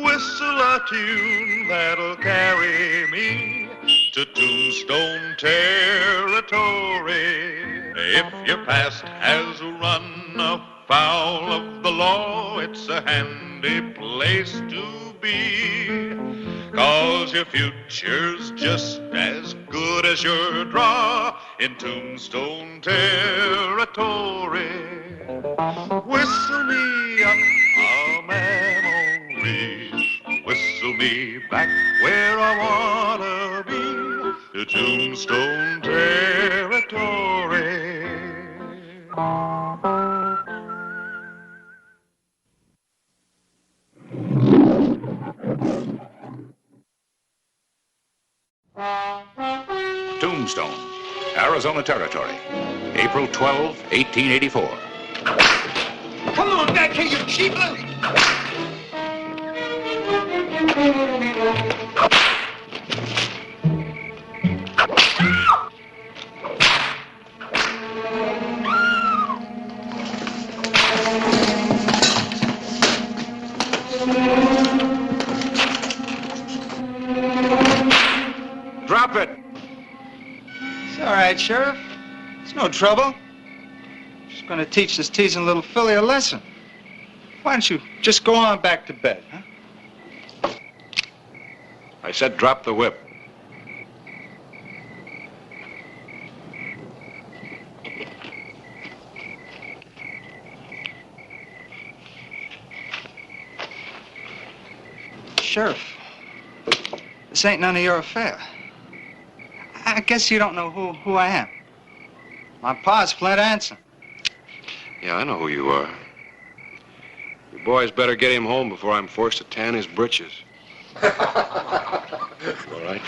whistle a tune that'll carry me to Tombstone territory. If your past has run afoul of the law, it's a handy place to be, 'cause your future's just as good as your draw in Tombstone territory. Whistle me up a memory, whistle me back where I wanna be, to Tombstone territory. Tombstone, Arizona Territory, April 12, 1884. Come on back here, you cheap little... Drop it. It's all right, Sheriff. It's no trouble. Just going to teach this teasing little filly a lesson. Why don't you just go on back to bed, huh? I said drop the whip. Sheriff, this ain't none of your affair. I guess you don't know who I am. My pa's Flint Anson. Yeah, I know who you are. You boys better get him home before I'm forced to tan his britches. You all right?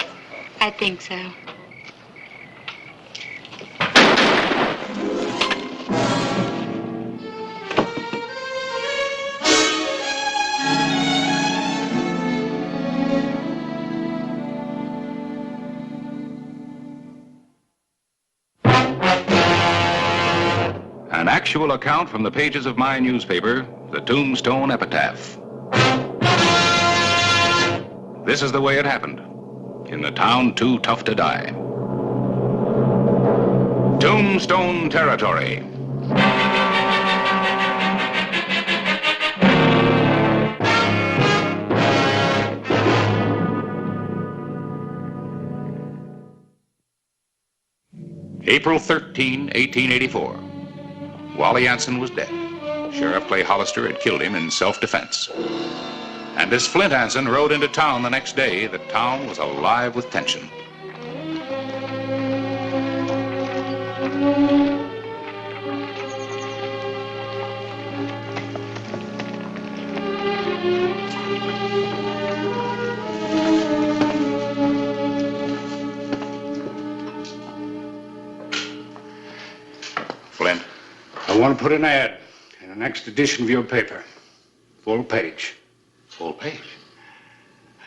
I think so. An actual account from the pages of my newspaper, the Tombstone Epitaph. This is the way it happened, in the town too tough to die. Tombstone Territory. April 13, 1884. Wally Anson was dead. Sheriff Clay Hollister had killed him in self-defense. And as Flint Anson rode into town the next day, the town was alive with tension. Flint? I want to put an ad in the next edition of your paper. Full page. Full page?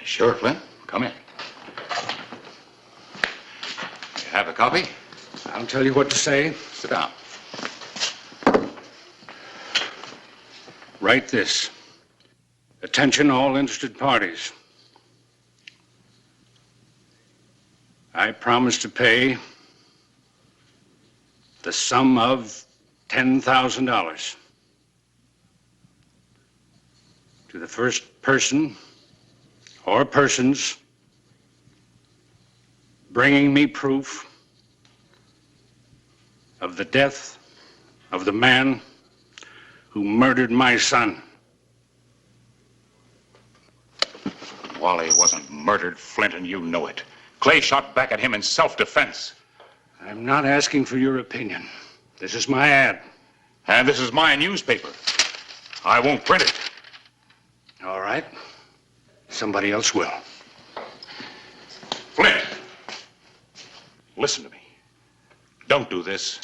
Sure, Flint. Come in. You have a copy? I'll tell you what to say. Sit down. Write this. Attention all interested parties. I promise to pay the sum of $10,000 to the first person or persons bringing me proof of the death of the man who murdered my son. Wally wasn't murdered, Flint, and you know it. Clay shot back at him in self-defense. I'm not asking for your opinion. This is my ad. And this is my newspaper. I won't print it. All right. Somebody else will. Flint! Listen to me. Don't do this.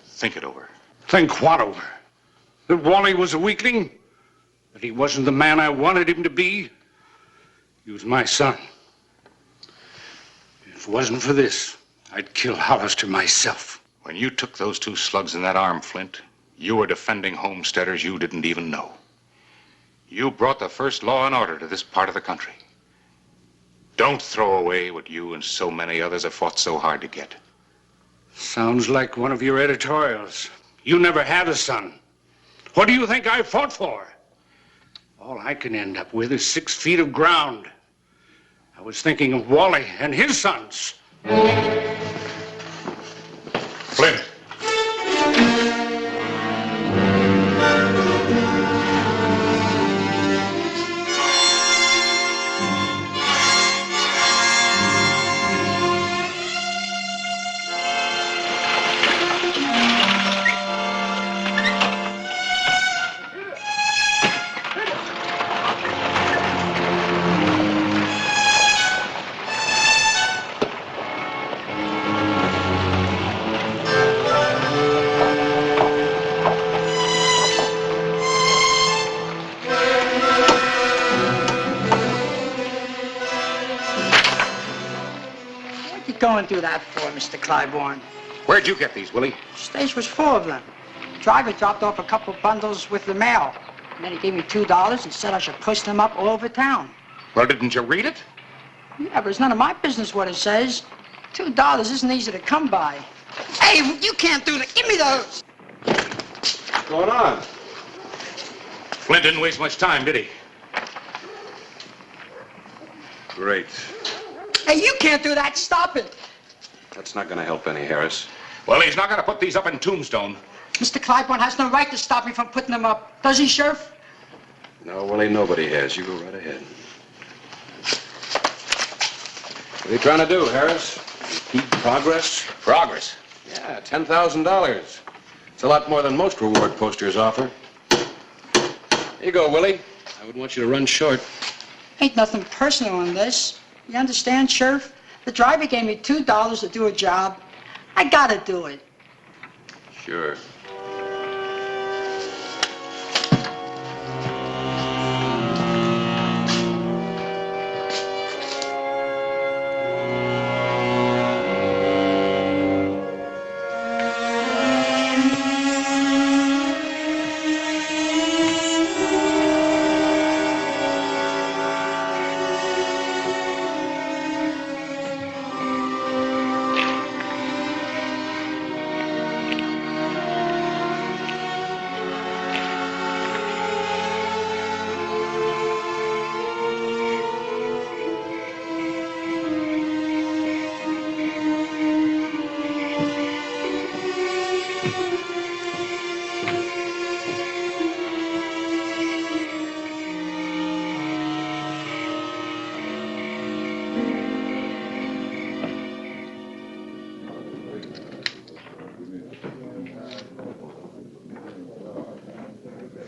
Think it over. Think what over? That Wally was a weakling? That he wasn't the man I wanted him to be? He was my son. If it wasn't for this, I'd kill Hollister myself. When you took those 2 slugs in that arm, Flint, you were defending homesteaders you didn't even know. You brought the first law and order to this part of the country. Don't throw away what you and so many others have fought so hard to get. Sounds like one of your editorials. You never had a son. What do you think I fought for? All I can end up with is 6 feet of ground. I was thinking of Wally and his sons. Flint! Going through that for, Mr. Clybourne? Where'd you get these, Willie? Stage was full of them. Driver dropped off a couple bundles with the mail. And then he gave me $2 and said I should push them up all over town. Well, didn't you read it? Yeah, but it's none of my business what it says. $2 isn't easy to come by. Hey, you can't do that. Give me those. What's going on? Flint didn't waste much time, did he? Great. Hey, you can't do that. Stop it. That's not going to help any, Harris. Well, he's not going to put these up in Tombstone. Mr. Clybourne has no right to stop me from putting them up. Does he, Sheriff? No, Willie, nobody has. You go right ahead. What are you trying to do, Harris? Keep progress? Progress? Yeah, $10,000. It's a lot more than most reward posters offer. Here you go, Willie. I wouldn't want you to run short. Ain't nothing personal in this. You understand, Sheriff? The driver gave me $2 to do a job. I gotta do it. Sure.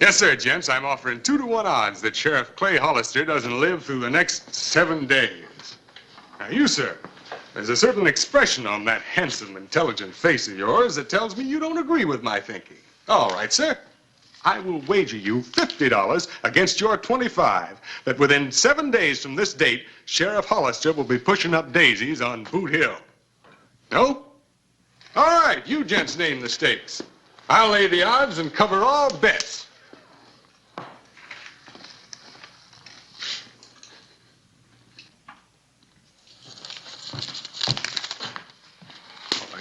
Yes, sir, gents. I'm offering 2-to-1 odds that Sheriff Clay Hollister doesn't live through the next 7 days. Now, you, sir, there's a certain expression on that handsome, intelligent face of yours that tells me you don't agree with my thinking. All right, sir. I will wager you $50 against your 25 that within 7 days from this date, Sheriff Hollister will be pushing up daisies on Boot Hill. No? All right, you gents name the stakes. I'll lay the odds and cover all bets.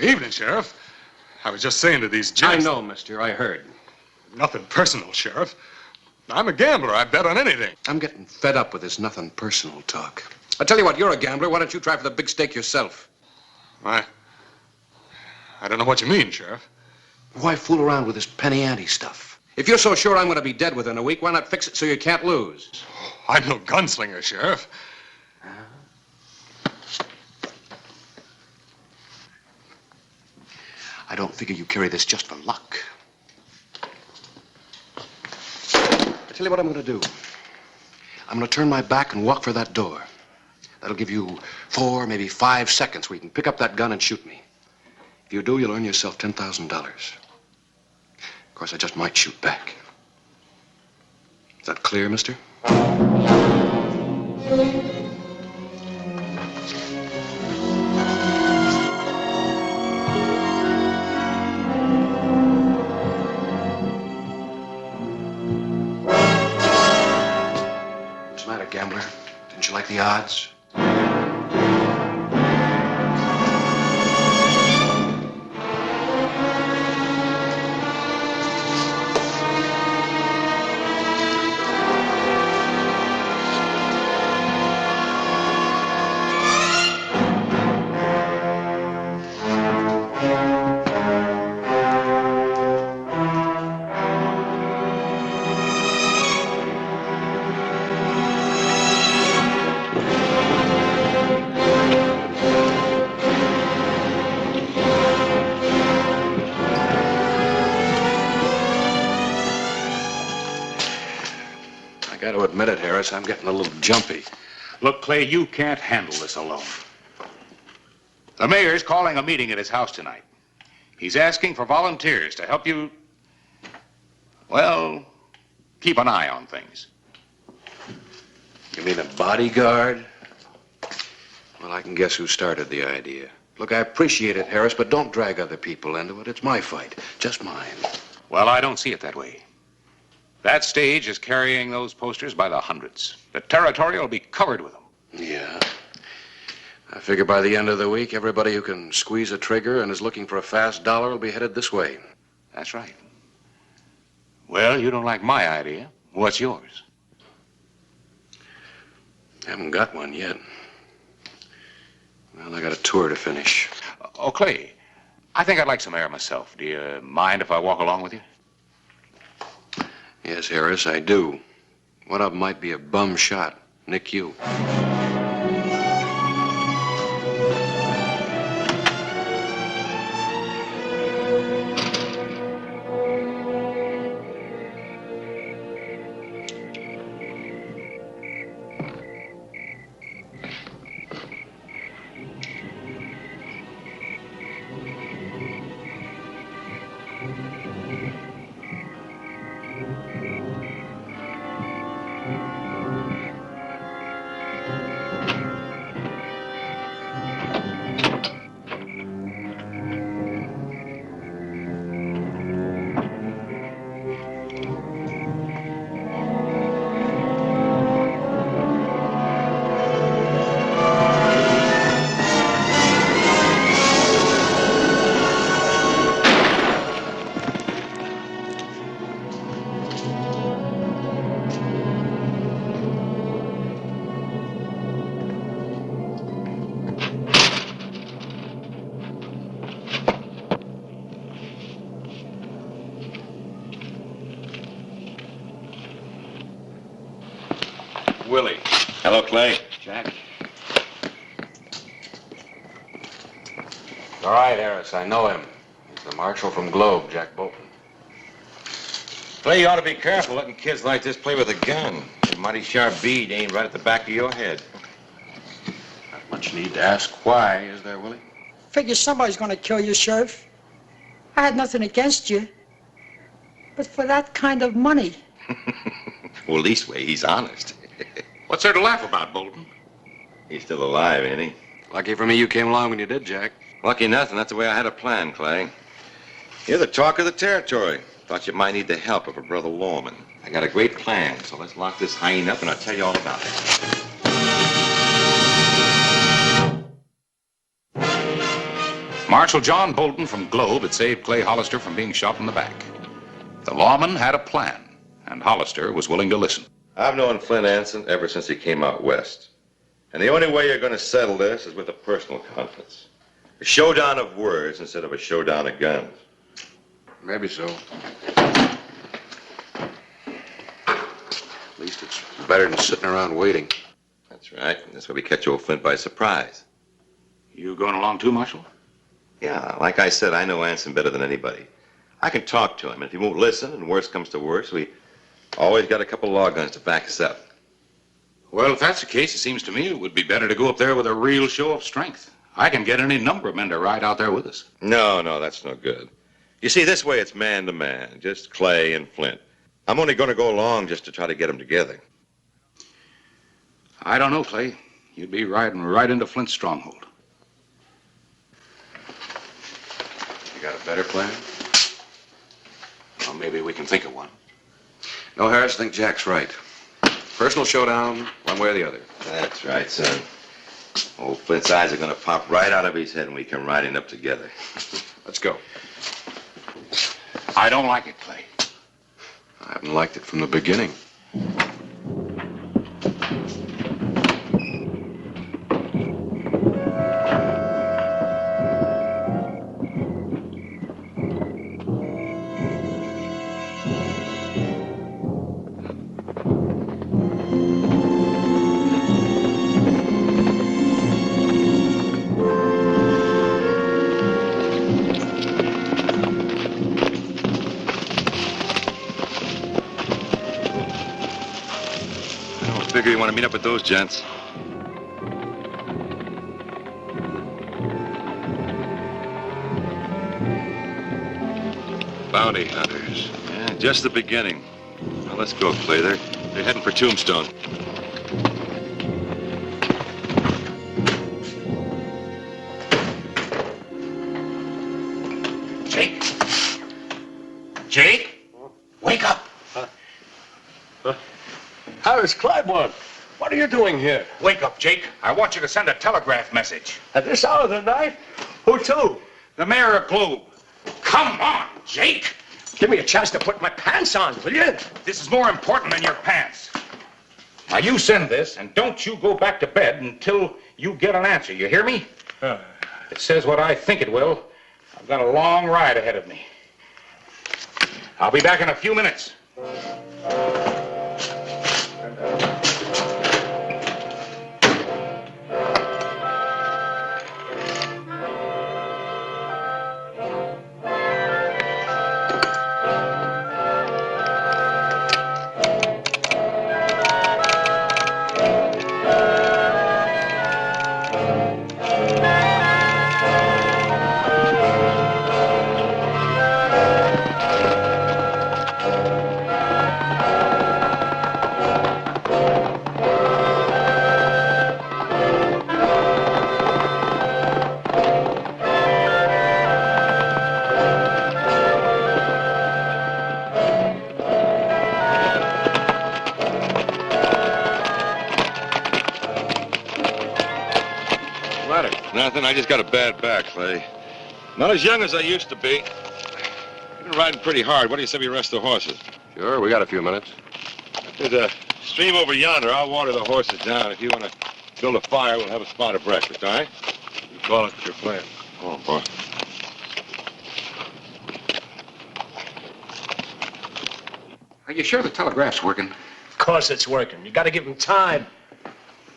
Evening, Sheriff. I was just saying to these gents... I know, mister. I heard. Nothing personal, Sheriff. I'm a gambler. I bet on anything. I'm getting fed up with this nothing personal talk. I tell you what, you're a gambler. Why don't you try for the big stake yourself? I don't know what you mean, Sheriff. Why fool around with this penny ante stuff? If you're so sure I'm going to be dead within a week, why not fix it so you can't lose? I'm no gunslinger, Sheriff. I don't figure you carry this just for luck. I tell you what I'm going to do. I'm going to turn my back and walk for that door. That'll give you 4, maybe 5 seconds where you can pick up that gun and shoot me. If you do, you'll earn yourself $10,000. Of course, I just might shoot back. Is that clear, mister? What's the matter, gambler? Didn't you like the odds? I got to admit it, Harris, I'm getting a little jumpy. Look, Clay, you can't handle this alone. The mayor's calling a meeting at his house tonight. He's asking for volunteers to help you, well, keep an eye on things. You mean a bodyguard? Well, I can guess who started the idea. Look, I appreciate it, Harris, but don't drag other people into it. It's my fight, just mine. Well, I don't see it that way. That stage is carrying those posters by the hundreds. The territory will be covered with them. Yeah. I figure by the end of the week, everybody who can squeeze a trigger and is looking for a fast dollar will be headed this way. That's right. Well, you don't like my idea. What's yours? Haven't got one yet. Well, I got a tour to finish. Oh, Clay, I think I'd like some air myself. Do you mind if I walk along with you? Yes, Harris, I do. One of them might be a bum shot. Nick you. Willie. Hello, Clay. Jack. All right, Harris, I know him. He's the marshal from Globe, Jack Bolton. Clay, you ought to be careful letting kids like this play with a gun. A mighty sharp bead aimed right at the back of your head. Not much need to ask why, is there, Willie? Figure somebody's going to kill you, Sheriff. I had nothing against you. But for that kind of money. Well, leastway, he's honest. What's there to laugh about, Bolton? He's still alive, ain't he? Lucky for me you came along when you did, Jack. Lucky nothing. That's the way I had a plan, Clay. You're the talk of the territory. Thought you might need the help of a brother lawman. I got a great plan, so let's lock this hyena up and I'll tell you all about it. Marshal John Bolton from Globe had saved Clay Hollister from being shot in the back. The lawman had a plan, and Hollister was willing to listen. I've known Flint Anson ever since he came out west. And the only way you're going to settle this is with a personal conference. A showdown of words instead of a showdown of guns. Maybe so. At least it's better than sitting around waiting. That's right. That's why we catch old Flint by surprise. You going along too, Marshal? Yeah, like I said, I know Anson better than anybody. I can talk to him, and if he won't listen, and worse comes to worse, we always got a couple law guns to back us up. Well, if that's the case, it seems to me it would be better to go up there with a real show of strength. I can get any number of men to ride out there with us. No, that's no good. You see, this way it's man to man, just Clay and Flint. I'm only going to go along just to try to get them together. I don't know, Clay. You'd be riding right into Flint's stronghold. You got a better plan? Well, maybe we can think of one. No, Harris, I think Jack's right. Personal showdown, one way or the other. That's right, son. Old Flint's eyes are going to pop right out of his head and we come riding up together. Let's go. I don't like it, Clay. I haven't liked it from the beginning. Figure you want to meet up with those gents. Bounty hunters. Yeah, just the beginning. Well, let's go, Clay. They're heading for Tombstone. Jake? Jake? Wake up! Harris Claiborne, what are you doing here? Wake up, Jake. I want you to send a telegraph message. At this hour of the night? Who to? The mayor of Globe. Come on, Jake. Give me a chance to put my pants on, will you? This is more important than your pants. Now, you send this, and don't you go back to bed until you get an answer. You hear me? It says what I think it will. I've got a long ride ahead of me. I'll be back in a few minutes. Nothing. I just got a bad back, Clay. Not as young as I used to be. I've been riding pretty hard. What do you say we rest the horses? Sure, we got a few minutes. There's a stream over yonder. I'll water the horses down. If you want to build a fire, we'll have a spot of breakfast, all right? You call it your plan. Oh, boy. Are you sure the telegraph's working? Of course it's working. You got to give him time.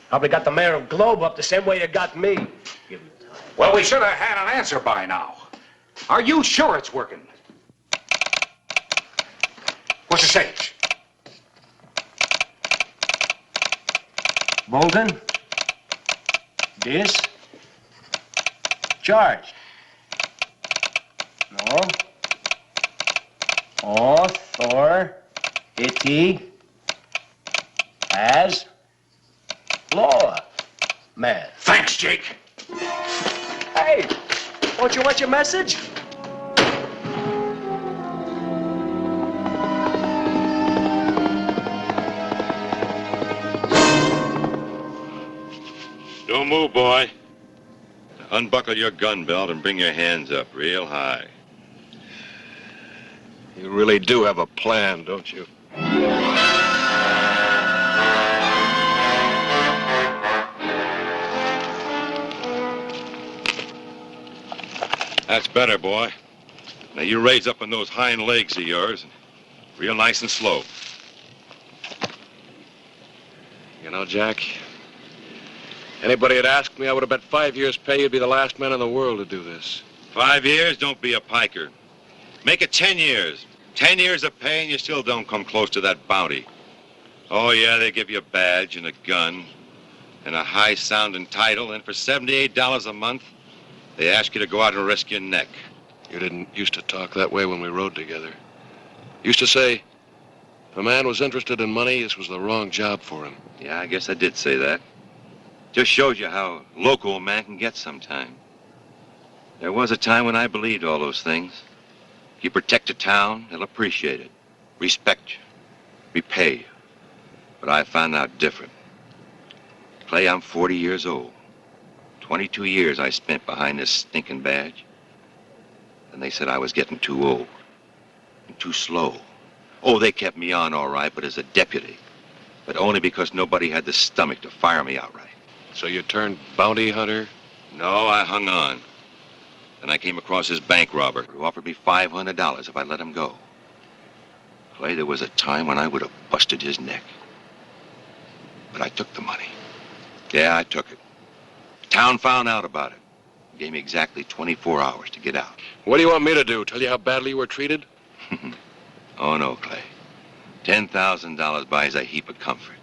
Probably got the mayor of Globe up the same way you got me. Give him time. Well, we should have had an answer by now. Are you sure it's working? Well, What's the sentence? Bolton? Charged. No. Authority as law man. Thanks, Jake. Hey, don't you want your message? Don't move, boy. Unbuckle your gun belt and bring your hands up real high. You really do have a plan, don't you? That's better, boy. Now you raise up on those hind legs of yours, real nice and slow. You know, Jack, anybody had asked me, I would have bet 5 years' pay you'd be the last man in the world to do this. 5 years, don't be a piker. Make it 10 years. 10 years of pay and you still don't come close to that bounty. Oh, yeah, they give you a badge and a gun and a high-sounding title, and for $78 a month, they ask you to go out and risk your neck. You didn't used to talk that way when we rode together. Used to say, if a man was interested in money, this was the wrong job for him. Yeah, I guess I did say that. Just shows you how local a man can get sometime. There was a time when I believed all those things. You protect a town, they'll appreciate it, respect you, repay you. But I found out different. Clay, I'm 40 years old. 22 years I spent behind this stinking badge. And they said I was getting too old and too slow. Oh, they kept me on all right, but as a deputy. But only because nobody had the stomach to fire me outright. So you turned bounty hunter? No, I hung on. Then I came across this bank robber who offered me $500 if I let him go. Clay, there was a time when I would have busted his neck. But I took the money. Yeah, I took it. Town found out about it. Gave me exactly 24 hours to get out. What do you want me to do? Tell you how badly you were treated? Oh, no, Clay. $10,000 buys a heap of comfort.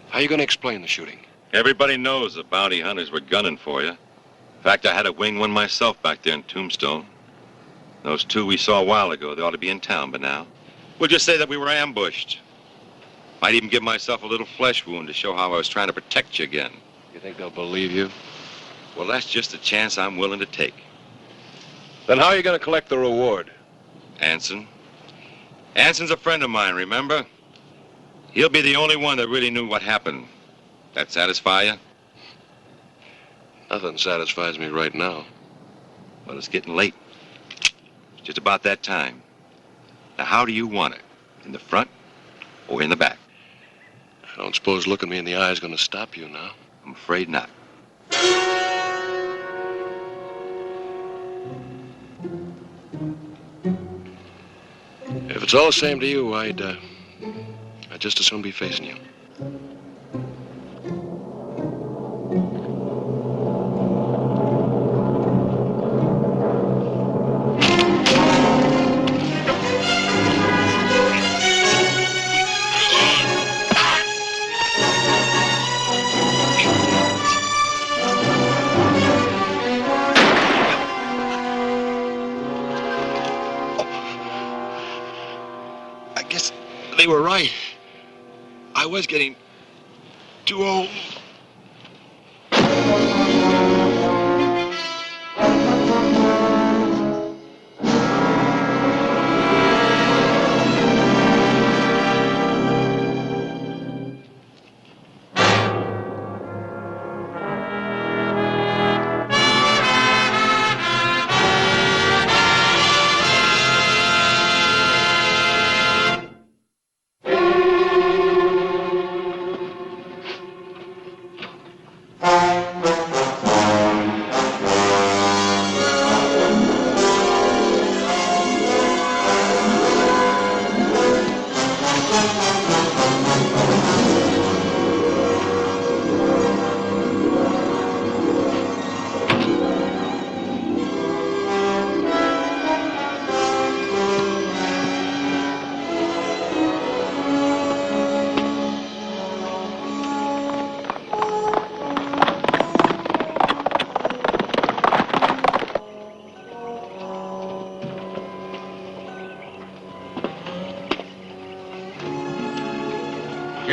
How are you going to explain the shooting? Everybody knows the bounty hunters were gunning for you. In fact, I had to wing one myself back there in Tombstone. Those two we saw a while ago, they ought to be in town by now. We'll just say that we were ambushed. Might even give myself a little flesh wound to show how I was trying to protect you again. You think they'll believe you? Well, that's just a chance I'm willing to take. Then how are you going to collect the reward? Anson. Anson's a friend of mine, remember? He'll be the only one that really knew what happened. That satisfy you? Nothing satisfies me right now. Well, it's getting late. It's just about that time. Now, how do you want it? In the front or in the back? I don't suppose looking me in the eye is going to stop you now. I'm afraid not. If it's all the same to you, I'd just as soon be facing you. They were right. I was getting too old.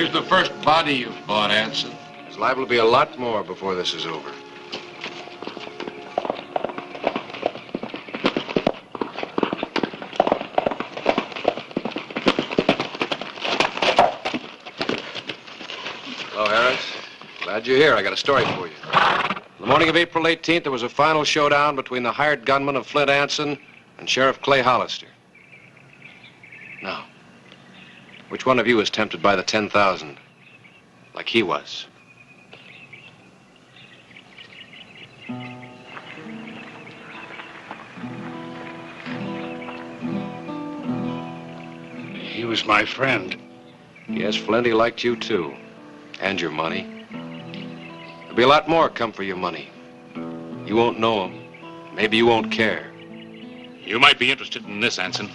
Here's the first body you've bought, Anson. There's liable to be a lot more before this is over. Hello, Harris. Glad you're here. I got a story for you. On the morning of April 18th, there was a final showdown between the hired gunman of Flint Anson and Sheriff Clay Hollister. Now, which one of you was tempted by the 10,000 like he was? He was my friend. Yes, Flint, he liked you too. And your money. There'll be a lot more come for your money. You won't know him. Maybe you won't care. You might be interested in this, Anson.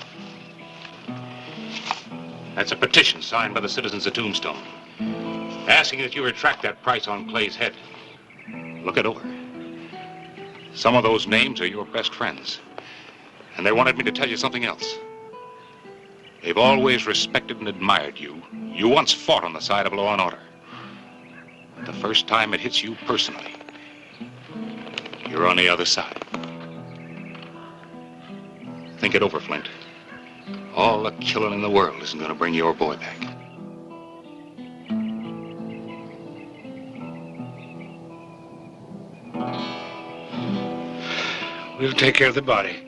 That's a petition signed by the citizens of Tombstone, asking that you retract that price on Clay's head. Look it over. Some of those names are your best friends, and they wanted me to tell you something else. They've always respected and admired you. You once fought on the side of law and order. But the first time it hits you personally, you're on the other side. Think it over, Flint. All the killing in the world isn't going to bring your boy back. We'll take care of the body.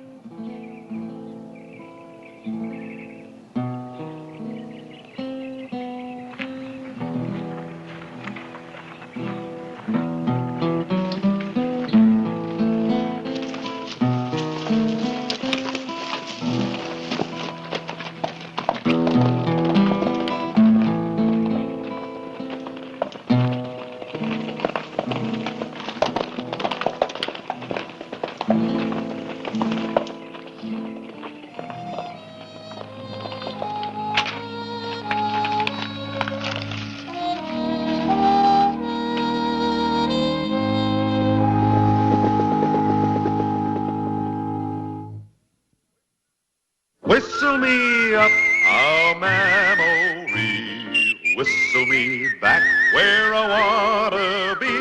Whistle me up a memory, whistle me back where I wanna be,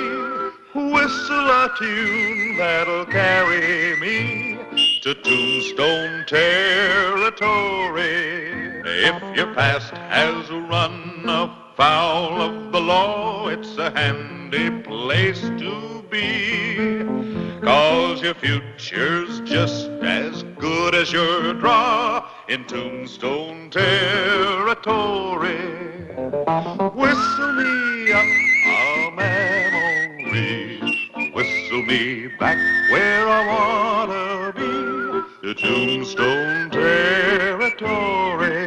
whistle a tune that'll carry me to Tombstone territory. If your past has run afoul of the law, it's a handy place to be, 'cause your future's just as good as your draw in Tombstone territory. Whistle me up a memory, whistle me back where I wanna be, to Tombstone territory.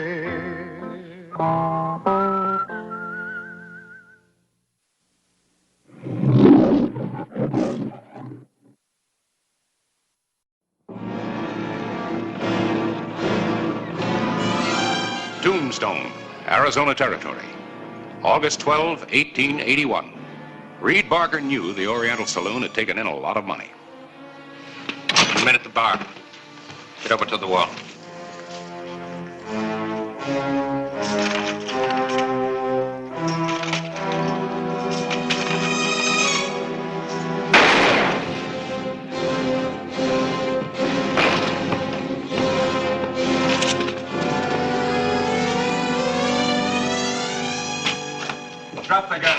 Tombstone, Arizona Territory, August 12, 1881. Reed Barker knew the Oriental Saloon had taken in a lot of money. Men at the bar. Get over to the wall. Drop the gun.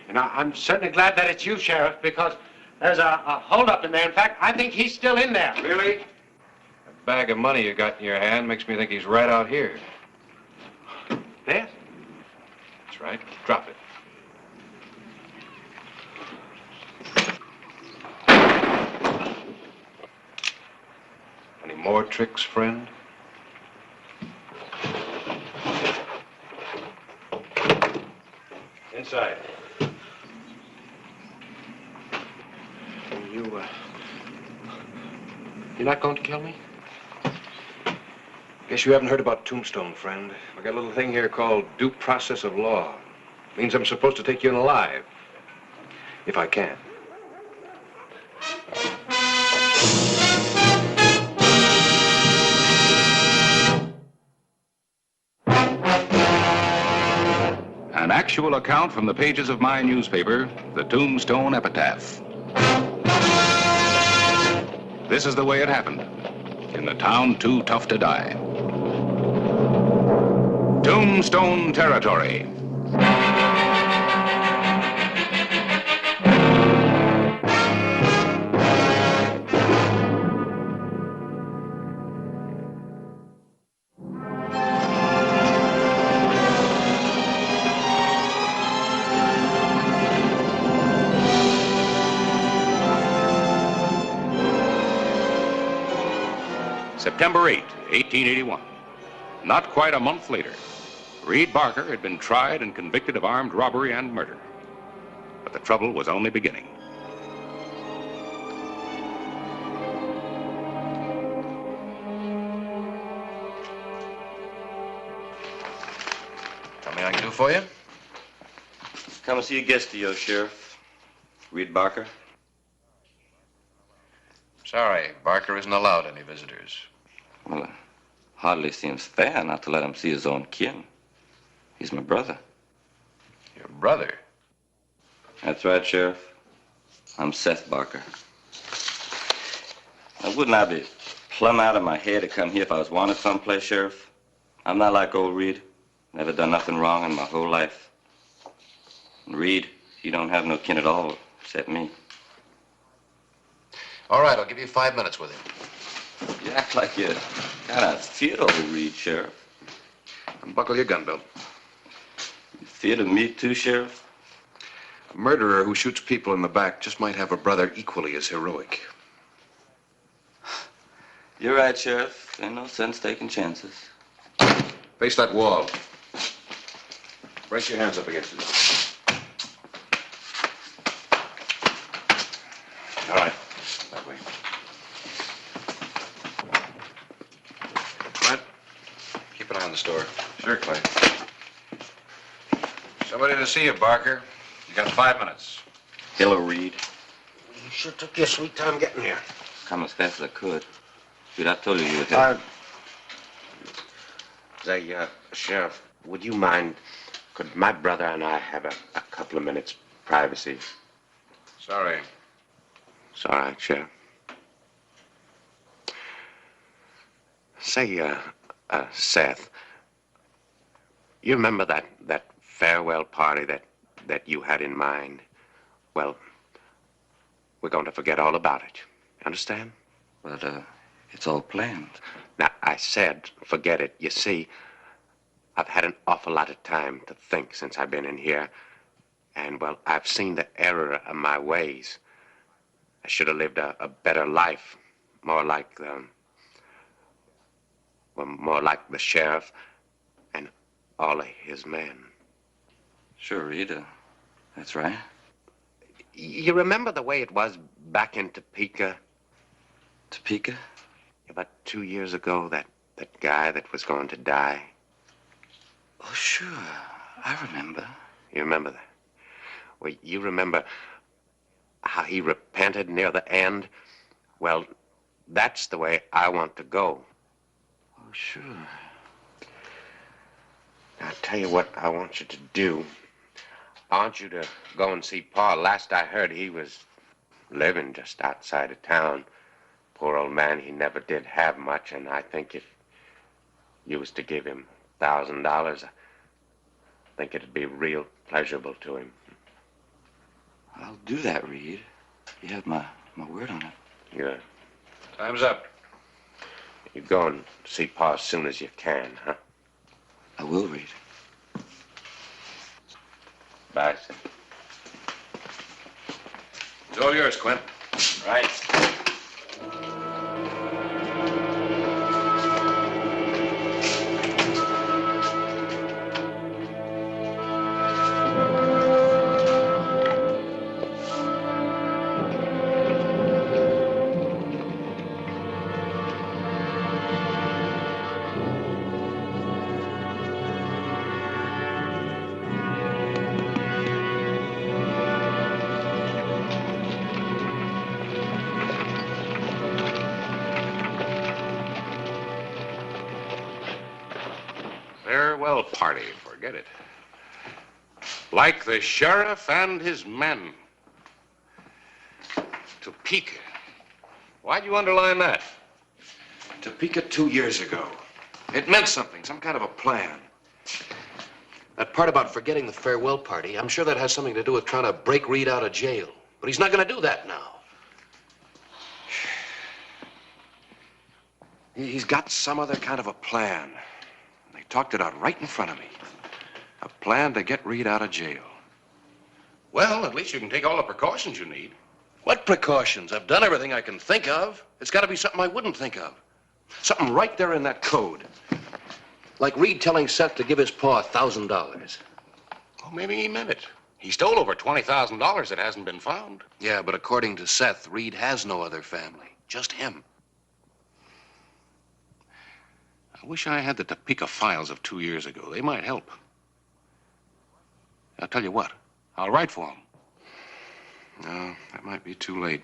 And I'm certainly glad that it's you, Sheriff, because there's a holdup in there. In fact, I think he's still in there. Really? That bag of money you got in your hand makes me think he's right out here. Yes? That's right. Drop it. Any more tricks, friend? Inside. You're not going to kill me? Guess you haven't heard about Tombstone, friend. I got a little thing here called due process of law. Means I'm supposed to take you in alive. If I can. An actual account from the pages of my newspaper, the Tombstone Epitaph. This is the way it happened in the town too tough to die. Tombstone Territory. September 8, 1881. Not quite a month later, Reed Barker had been tried and convicted of armed robbery and murder. But the trouble was only beginning. Something I can do for you? Come and see a guest of yours, Sheriff. Reed Barker. Sorry, Barker isn't allowed any visitors. Well, it hardly seems fair not to let him see his own kin. He's my brother. Your brother? That's right, Sheriff. I'm Seth Barker. Now, wouldn't I be plumb out of my head to come here if I was wanted someplace, Sheriff? I'm not like old Reed. Never done nothing wrong in my whole life. And Reed, he don't have no kin at all except me. All right, I'll give you 5 minutes with him. You act like you kind of feared old Reed, Sheriff. Unbuckle your gun belt. You feared of me too, Sheriff? A murderer who shoots people in the back just might have a brother equally as heroic. You're right, Sheriff. Ain't no sense taking chances. Face that wall. Brace your hands up against it. All right. That way. Brent, keep an eye on the store. Sure, Clay. Somebody to see you, Barker. You got 5 minutes. Hello, Reed. You sure took your sweet time getting here. Come as fast as I could. Dude, I told you would help. Say, Sheriff, would you mind, could my brother and I have a couple of minutes privacy? Sorry. It's all right, Sheriff. Say, Seth, you remember that farewell party that you had in mind? Well, we're going to forget all about it. Understand? But, it's all planned. Now, I said forget it. You see, I've had an awful lot of time to think since I've been in here. And, well, I've seen the error of my ways. I should have lived a better life, more like the sheriff and all of his men. Sure, Reed. That's right. You remember the way it was back in Topeka? Topeka? About 2 years ago, that guy that was going to die. Oh, sure. I remember. You remember that? Well, you remember how he repented near the end? Well, that's the way I want to go. Oh, sure. Now, I'll tell you what I want you to do. I want you to go and see Paul. Last I heard, he was living just outside of town. Poor old man, he never did have much, and I think if you was to give him $1,000, I think it'd be real pleasurable to him. I'll do that, Reed. You have my word on it. Good. Time's up. You go and see Pa as soon as you can, huh? I will, Reed. Bye, sir. It's all yours, Quint. Right. Farewell party, forget it. Like the sheriff and his men. Topeka. Why'd you underline that? Topeka 2 years ago. It meant something, some kind of a plan. That part about forgetting the farewell party, I'm sure that has something to do with trying to break Reed out of jail. But he's not going to do that now. He's got some other kind of a plan. They talked it out right in front of me. A plan to get Reed out of jail. Well, at least you can take all the precautions you need. What precautions? I've done everything I can think of. It's got to be something I wouldn't think of. Something right there in that code. Like Reed telling Seth to give his pa $1,000. Well, maybe he meant it. He stole over $20,000 that hasn't been found. Yeah, but according to Seth, Reed has no other family. Just him. I wish I had the Topeka files of 2 years ago. They might help. I'll tell you what. I'll write for him. No, that might be too late.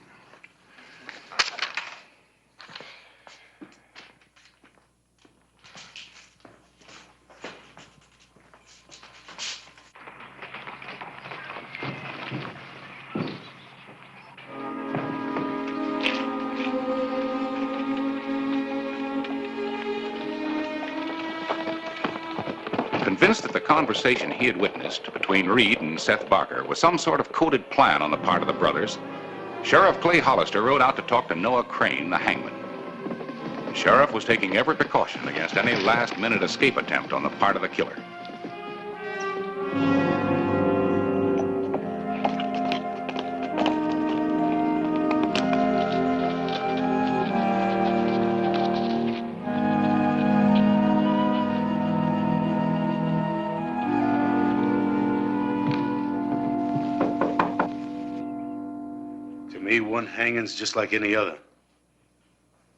Convinced that the conversation he had witnessed between Reed and Seth Barker was some sort of coded plan on the part of the brothers, Sheriff Clay Hollister rode out to talk to Noah Crane, the hangman. The sheriff was taking every precaution against any last-minute escape attempt on the part of the killer. One hanging's just like any other.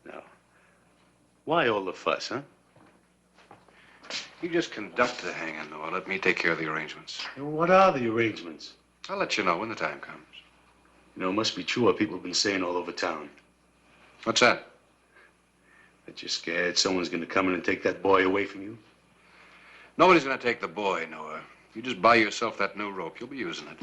Now, why all the fuss, huh? You just conduct the hanging, Noah. Let me take care of the arrangements. What are the arrangements? I'll let you know when the time comes. You know, it must be true what people have been saying all over town. What's that? That you're scared someone's going to come in and take that boy away from you? Nobody's going to take the boy, Noah. You just buy yourself that new rope. You'll be using it.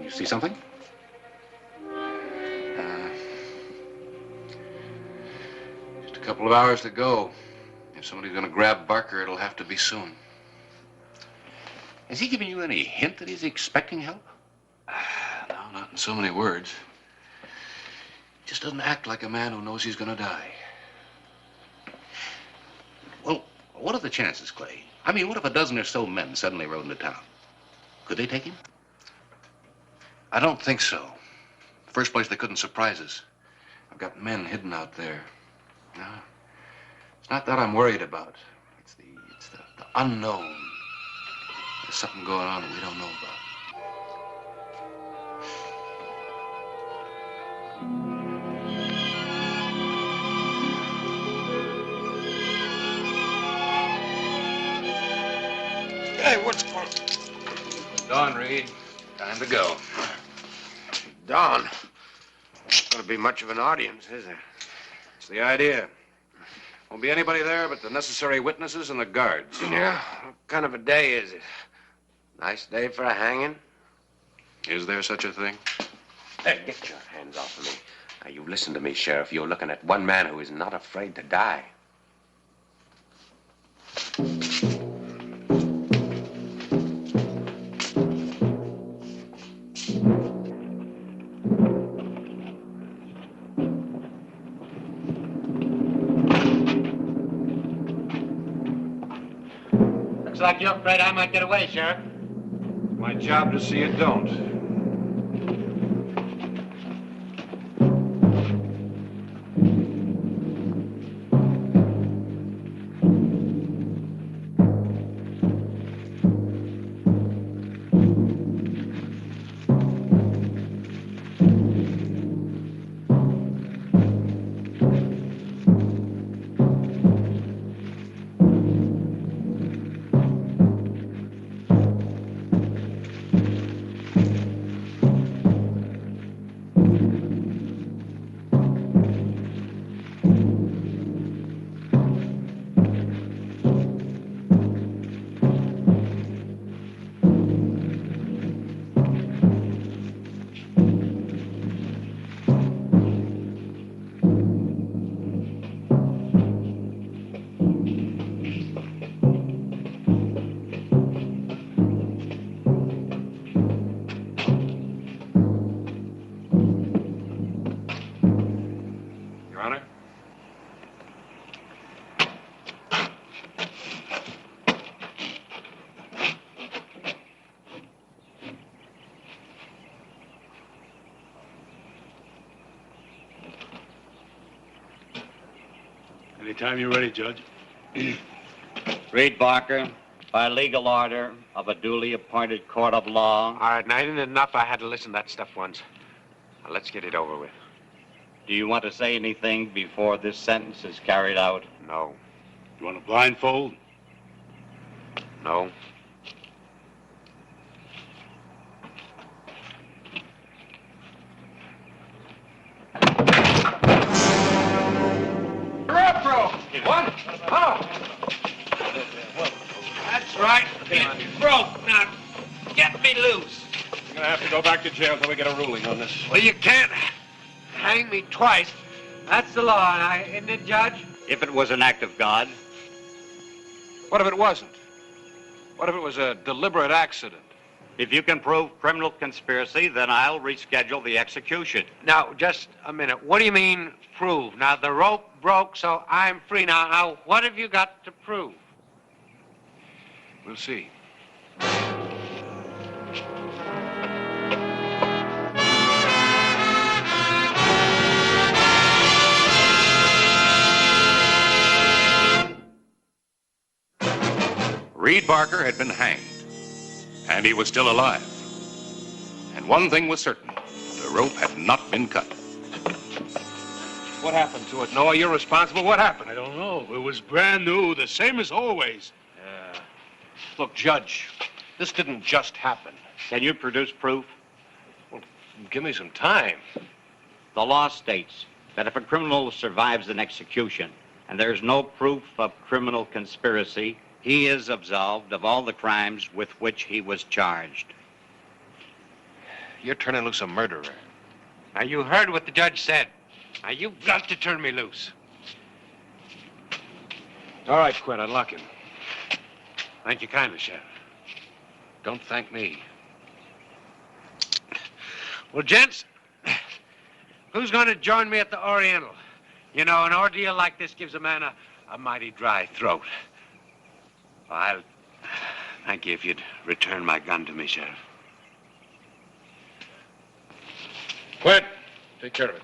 You see something? Just a couple of hours to go. If somebody's going to grab Barker, it'll have to be soon. Has he given you any hint that he's expecting help? No, not in so many words. He just doesn't act like a man who knows he's going to die. Well, what are the chances, Clay? I mean, what if a dozen or so men suddenly rode into town? Could they take him? I don't think so. In the first place, they couldn't surprise us. I've got men hidden out there. No, it's not that I'm worried about. It's the unknown. There's something going on that we don't know about. Hey, what's going on? Dawn, Reed. Time to go. Don. Not going to be much of an audience, is there? It's the idea. Won't be anybody there but the necessary witnesses and the guards. Yeah? What kind of a day is it? Nice day for a hanging? Is there such a thing? Hey, get your hands off of me. Now, you listen to me, Sheriff. You're looking at one man who is not afraid to die. Looks like you're afraid I might get away, Sheriff. My job to see you don't. Honor. Anytime you're ready, Judge. Reed Barker, by legal order of a duly appointed court of law. All right, now, isn't it enough? I had to listen to that stuff once. Now, let's get it over with. Do you want to say anything before this sentence is carried out? No. You want a blindfold? No. Rope broke. What? Oh. That's right. It broke. Now, get me loose. You're gonna have to go back to jail until we get a ruling on this. Well, you can't hang me twice. That's the law, now, isn't it, Judge? If it was an act of God. What if it wasn't? What if it was a deliberate accident? If you can prove criminal conspiracy, then I'll reschedule the execution. Now, just a minute. What do you mean, prove? Now, the rope broke, so I'm free. Now, what have you got to prove? We'll see. Reed Barker had been hanged, and he was still alive. And one thing was certain, the rope had not been cut. What happened to it, Noah? You're responsible. What happened? I don't know. It was brand new, the same as always. Yeah. Look, Judge, this didn't just happen. Can you produce proof? Well, give me some time. The law states that if a criminal survives an execution and there's no proof of criminal conspiracy, he is absolved of all the crimes with which he was charged. You're turning loose a murderer. Now, you heard what the judge said. Now, you've got to turn me loose. All right, Quinn, unlock him. Thank you kindly, Sheriff. Don't thank me. Well, gents, who's going to join me at the Oriental? You know, an ordeal like this gives a man a mighty dry throat. I'll thank you if you'd return my gun to me, Sheriff. Quinn, take care of it.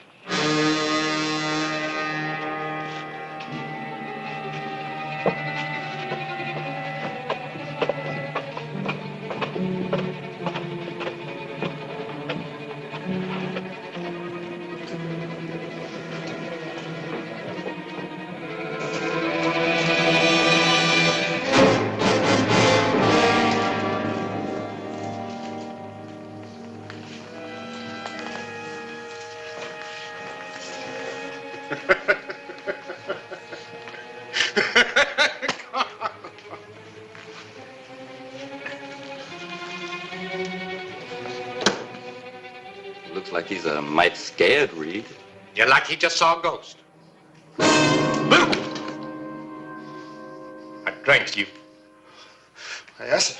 Looks like he's a mite scared, Reed. You're like he just saw a ghost. I drank you. Yes.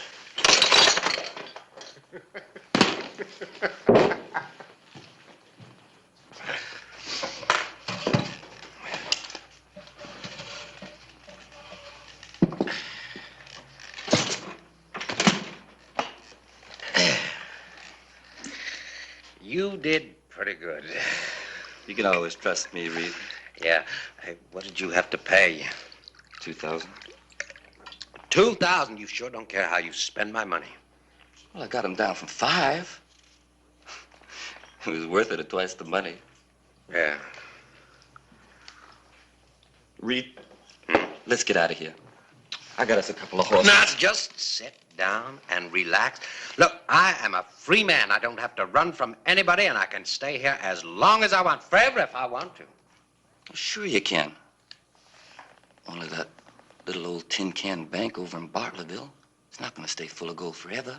You did pretty good. You can always trust me, Reed. Yeah. Hey, what did you have to pay? 2,000. 2,000? You sure don't care how you spend my money. Well, I got him down from 5. It was worth it at twice the money. Yeah. Reed, let's get out of here. I got us a couple of horses. Now, just sit down and relax. Look, I am a free man. I don't have to run from anybody, and I can stay here as long as I want, forever if I want to. Sure you can. Only that little old tin can bank over in Bartlettville, it's not going to stay full of gold forever.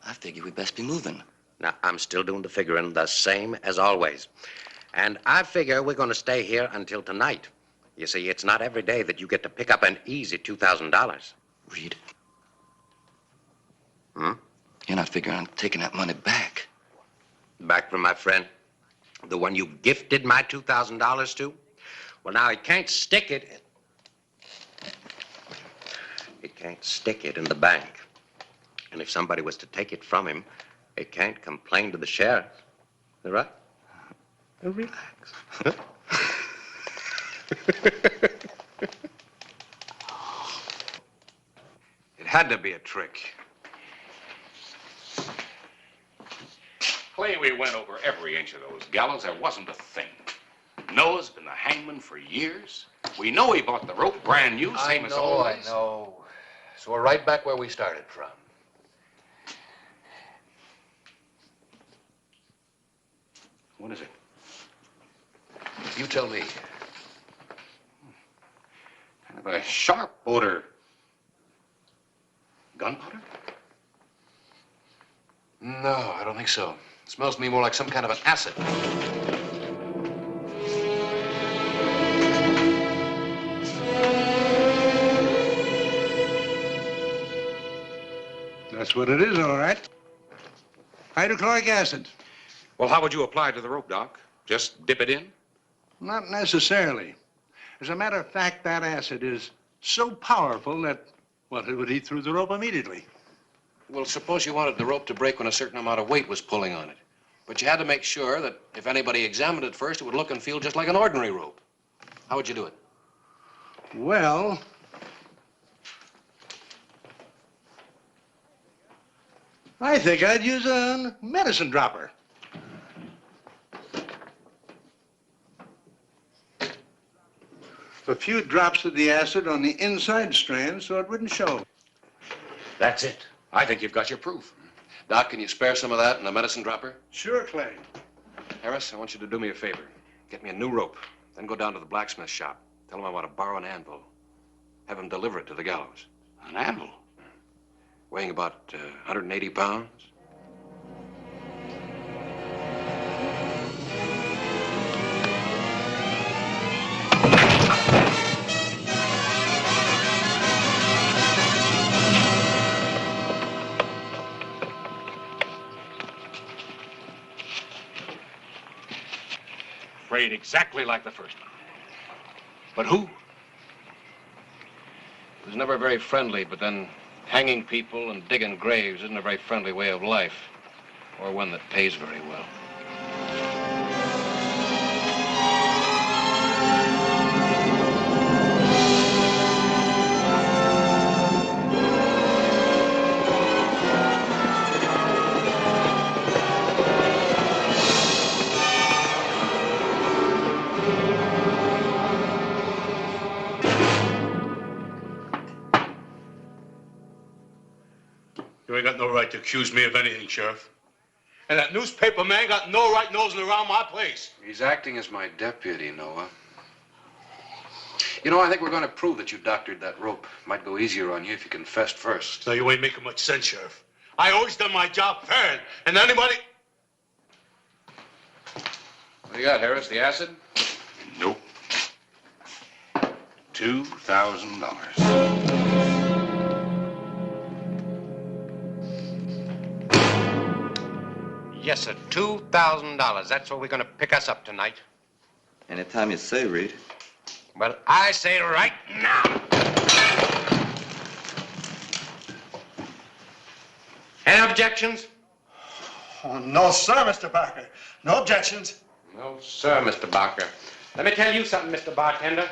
I figure we best be moving. Now, I'm still doing the figuring the same as always. And I figure we're going to stay here until tonight. You see, it's not every day that you get to pick up an easy $2,000. Reed. Hmm? You're not figuring on taking that money back. Back from my friend? The one you gifted my $2,000 to? Well, now, he can't stick it. He can't stick it in the bank. And if somebody was to take it from him, he can't complain to the sheriff. All right? Now, relax. It had to be a trick. Clay, we went over every inch of those gallows. There wasn't a thing. Noah's been the hangman for years. We know he bought the rope brand new, same as always. I know. So we're right back where we started from. What is it? You tell me. Kind of a sharp odor. Gunpowder? No, I don't think so. It smells to me more like some kind of an acid. That's what it is, all right. Hydrochloric acid. Well, how would you apply it to the rope, Doc? Just dip it in? Not necessarily. As a matter of fact, that acid is so powerful that, well, it would eat through the rope immediately. Well, suppose you wanted the rope to break when a certain amount of weight was pulling on it. But you had to make sure that if anybody examined it first, it would look and feel just like an ordinary rope. How would you do it? Well, I think I'd use a medicine dropper. A few drops of the acid on the inside strand so it wouldn't show. That's it. I think you've got your proof. Doc, can you spare some of that in a medicine dropper? Sure, Clay. Harris, I want you to do me a favor. Get me a new rope, then go down to the blacksmith shop. Tell him I want to borrow an anvil. Have him deliver it to the gallows. An anvil? Weighing about 180 pounds. Afraid exactly like the first one. But who? It was never very friendly, but then hanging people and digging graves isn't a very friendly way of life, or one that pays very well. You ain't got no right to accuse me of anything, Sheriff. And that newspaper man got no right nosing around my place. He's acting as my deputy, Noah. You know, I think we're going to prove that you doctored that rope. Might go easier on you if you confessed first. So you ain't making much sense, Sheriff. I always done my job fair, and anybody... What do you got, Harris? The acid? Nope. $2,000. Yes, sir. $2,000. That's what we're going to pick us up tonight. Anytime you say, Reed. Well, I say right now. Any objections? Oh, no, sir, Mr. Barker. No objections. No, sir, Mr. Barker. Let me tell you something, Mr. Bartender.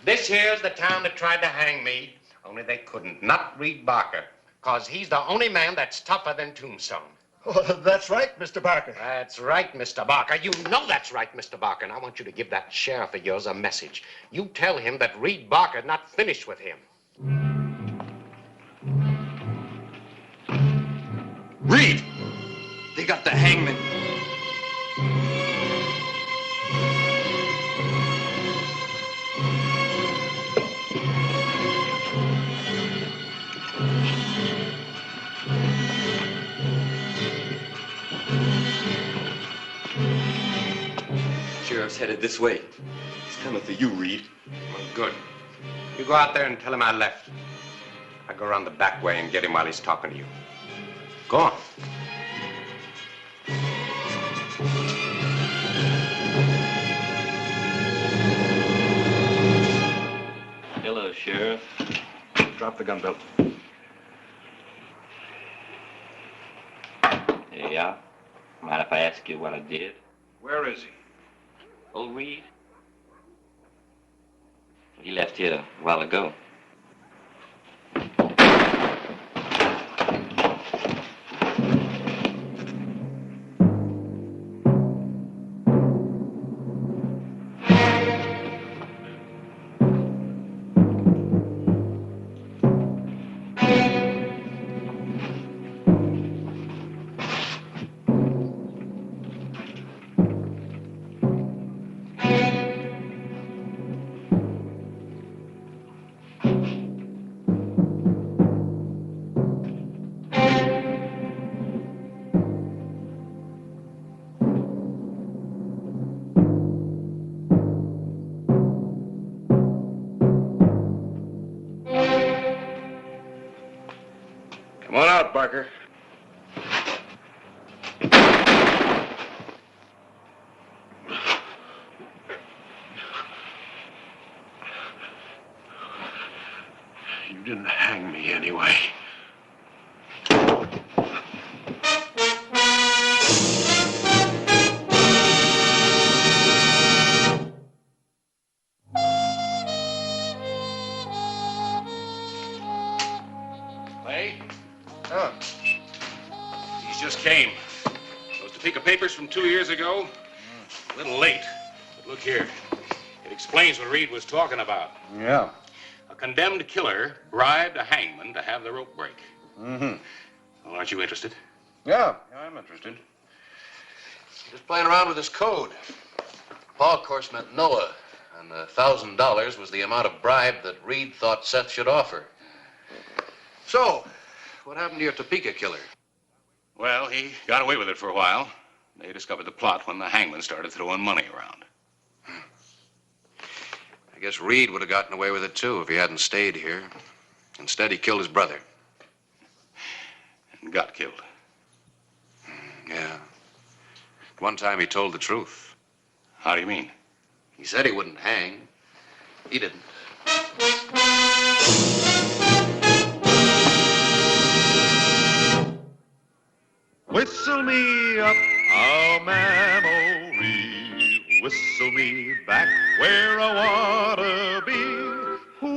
This here's the town that tried to hang me, only they couldn't. Not Reed Barker, because he's the only man that's tougher than Tombstone. Oh, that's right, Mr. Barker. That's right, Mr. Barker. You know that's right, Mr. Barker. And I want you to give that sheriff of yours a message. You tell him that Reed Barker's not finished with him. Reed! They got the hangman. Sheriff's headed this way. He's coming for you, Reed. Well, good. You go out there and tell him I left. I'll go around the back way and get him while he's talking to you. Go on. off the gun belt. Yeah? Mind if I ask you what I did? Where is he? Old Reed? He left here a while ago. Come on out, Barker. You didn't hang me anyway. Clay? Huh? These just came. Those Topeka papers from 2 years ago. A little late. But look here. It explains what Reed was talking about. Yeah. A condemned killer bribed a hangman to have the rope break. Mm-hmm. Well, aren't you interested? Yeah, I'm interested. Just playing around with this code. Paul, of course, meant Noah, and $1,000 was the amount of bribe that Reed thought Seth should offer. So, what happened to your Topeka killer? Well, he got away with it for a while. They discovered the plot when the hangman started throwing money around. I guess Reed would have gotten away with it, too, if he hadn't stayed here. Instead, he killed his brother. And got killed. Yeah. One time he told the truth. How do you mean? He said he wouldn't hang. He didn't. Whistle me up a memory, whistle me back where I wanna be,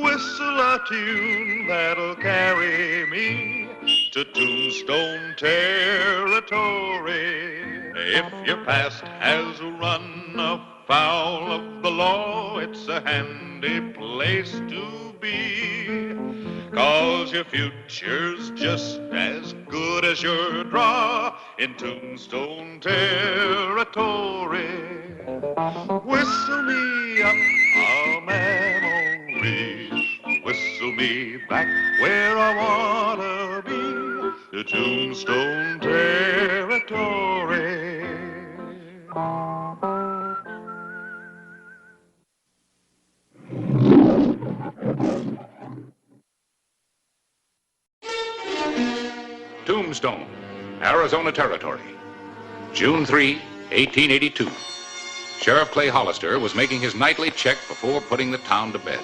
whistle a tune that'll carry me to Tombstone territory. If your past has run afoul of the law, it's a handy place to be. 'Cause your future's just as good as your draw in Tombstone territory. Whistle me up a memory, whistle me back where I wanna be, to Tombstone territory. Tombstone, Arizona Territory, June 3, 1882. Sheriff Clay Hollister was making his nightly check before putting the town to bed.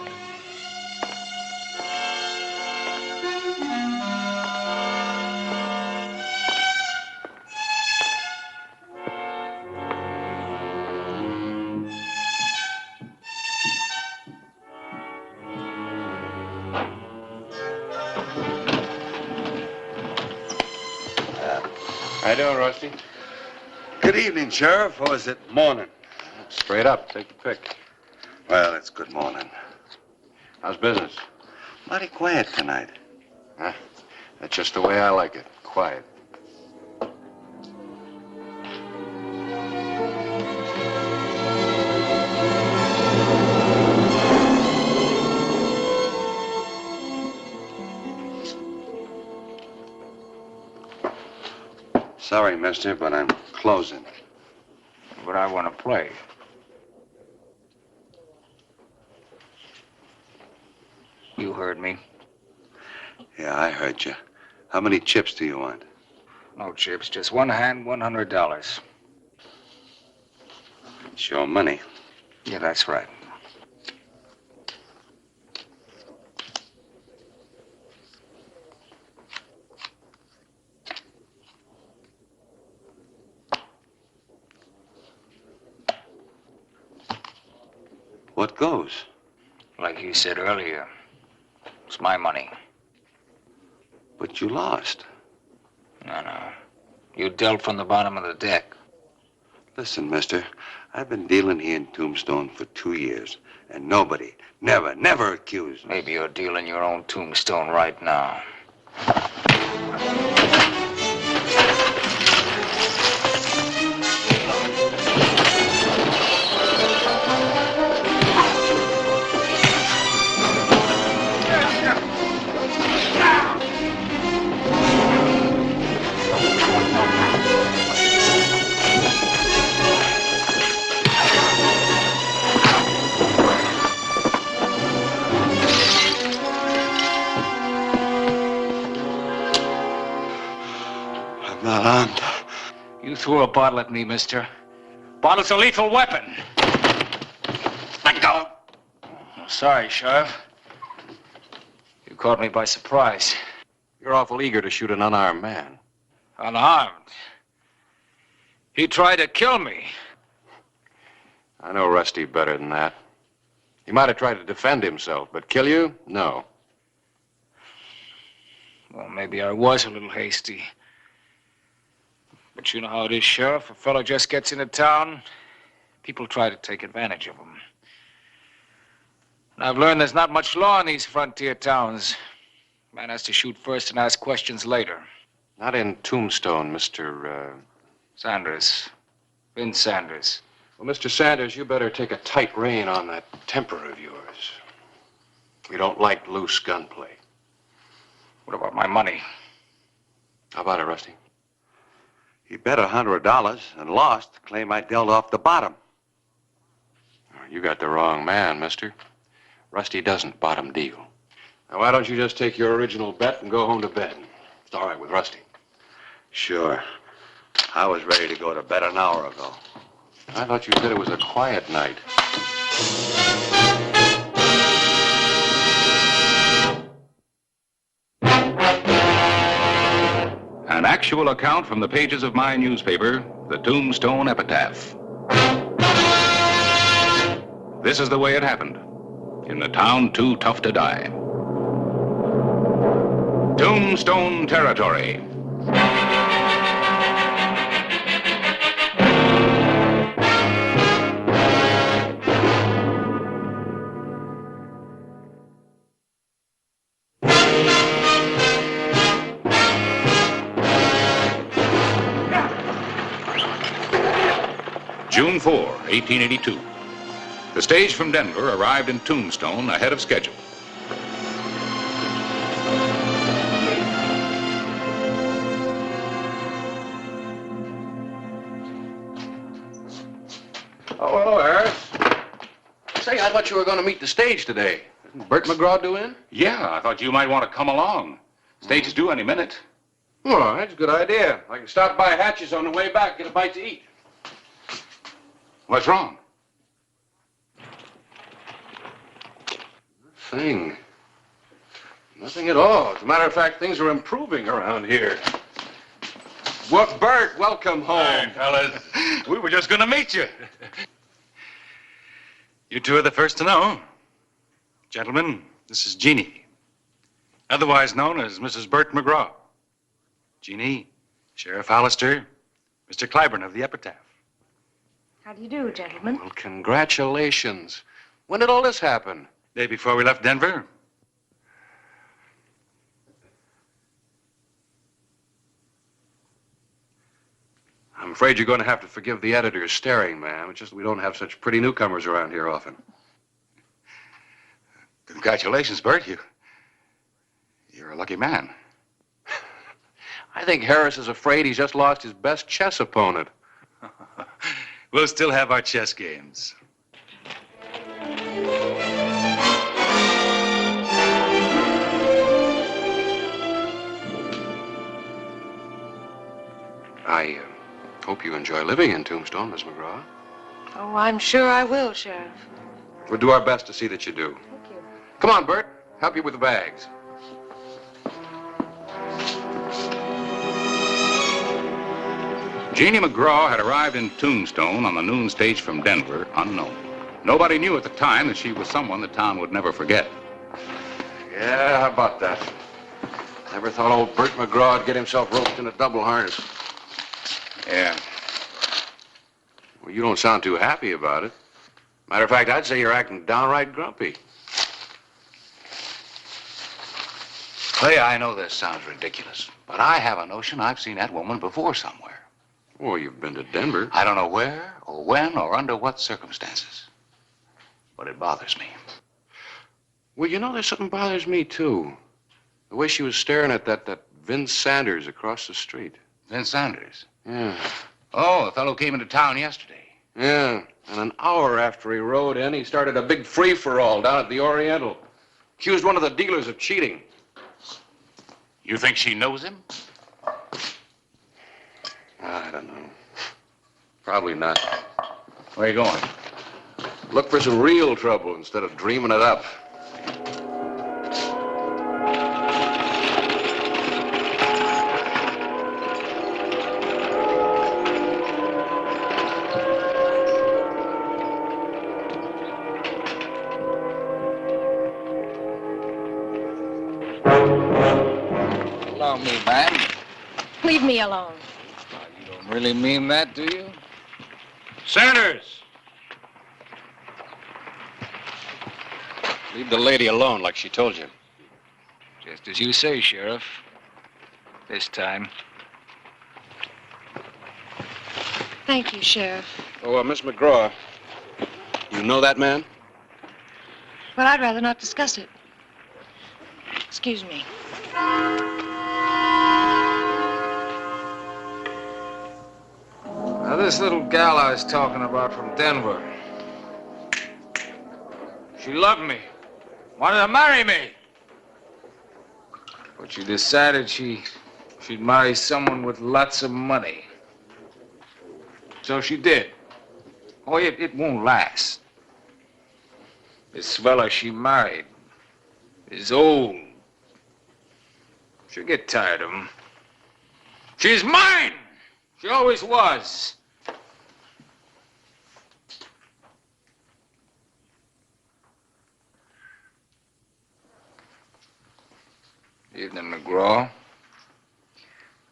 How you doing, Rusty? Good evening, Sheriff. Or is it morning? Straight up. Take the pick. Well, it's good morning. How's business? Mighty quiet tonight. Huh? That's just the way I like it. Quiet. Sorry, mister, but I'm closing. But I want to play. You heard me. Yeah, I heard you. How many chips do you want? No chips, just one hand, $100. It's your money. Yeah, that's right. What goes? Like he said earlier, it's my money. But you lost. No. You dealt from the bottom of the deck. Listen, mister, I've been dealing here in Tombstone for 2 years, and nobody, never accused me. Maybe you're dealing your own tombstone right now. I'm not armed. You threw a bottle at me, mister. Bottle's a lethal weapon. Let go. Sorry, Sheriff. You caught me by surprise. You're awful eager to shoot an unarmed man. Unarmed? He tried to kill me. I know Rusty better than that. He might have tried to defend himself, but kill you? No. Well, maybe I was a little hasty. But you know how it is, Sheriff. A fellow just gets into town, people try to take advantage of him. And I've learned there's not much law in these frontier towns. Man has to shoot first and ask questions later. Not in Tombstone, Mr. Sanders. Vince Sanders. Well, Mr. Sanders, you better take a tight rein on that temper of yours. We don't like loose gunplay. What about my money? How about it, Rusty? He bet $100 and lost, claim I dealt off the bottom. You got the wrong man, mister. Rusty doesn't bottom deal. Now, why don't you just take your original bet and go home to bed? It's all right with Rusty. Sure. I was ready to go to bed an hour ago. I thought you said it was a quiet night. An actual account from the pages of my newspaper, the Tombstone Epitaph. This is the way it happened. In the town too tough to die. Tombstone Territory. June 4, 1882. The stage from Denver arrived in Tombstone ahead of schedule. Oh, hello, Harris. Say, I thought you were going to meet the stage today. Isn't Bert McGraw due in? Yeah, I thought you might want to come along. Stage is due any minute. Well, that's a good idea. I can stop by Hatch's on the way back, get a bite to eat. What's wrong? Nothing. Nothing at all. As a matter of fact, things are improving around here. Well, Bert, welcome home. Hi, fellas. We were just going to meet you. You two are the first to know. Gentlemen, this is Jeannie, otherwise known as Mrs. Bert McGraw. Jeannie, Sheriff Hollister, Mr. Clyburn of the Epitaph. How do you do, gentlemen? Well, congratulations. When did all this happen? Day before we left Denver. I'm afraid you're going to have to forgive the editor's staring, ma'am. It's just we don't have such pretty newcomers around here often. Congratulations, Bert. You're a lucky man. I think Harris is afraid he's just lost his best chess opponent. We'll still have our chess games. I hope you enjoy living in Tombstone, Miss McGraw. Oh, I'm sure I will, Sheriff. We'll do our best to see that you do. Thank you. Come on, Bert. Help you with the bags. Jeannie McGraw had arrived in Tombstone on the noon stage from Denver unknown. Nobody knew at the time that she was someone the town would never forget. Yeah, how about that? Never thought old Bert McGraw would get himself roped in a double harness. Yeah. Well, you don't sound too happy about it. Matter of fact, I'd say you're acting downright grumpy. Clay, I know this sounds ridiculous, but I have a notion I've seen that woman before somewhere. Oh, you've been to Denver. I don't know where, or when, or under what circumstances. But it bothers me. Well, you know, there's something bothers me, too. The way she was staring at that Vince Sanders across the street. Vince Sanders? Yeah. Oh, the fellow came into town yesterday. Yeah, and an hour after he rode in, he started a big free-for-all down at the Oriental. Accused one of the dealers of cheating. You think she knows him? I don't know. Probably not. Where are you going? Look for some real trouble instead of dreaming it up. Allow me, ma'am. Leave me alone. You don't really mean that, do you? Sanders! Leave the lady alone like she told you. Just as you say, Sheriff. This time. Thank you, Sheriff. Oh, Miss McGraw, you know that man? Well, I'd rather not discuss it. Excuse me. Now, this little gal I was talking about from Denver. She loved me. Wanted to marry me. But she decided she'd marry someone with lots of money. So she did. Oh, it won't last. This fella she married is old. She'll get tired of him. She's mine! She always was. Evening, McGraw.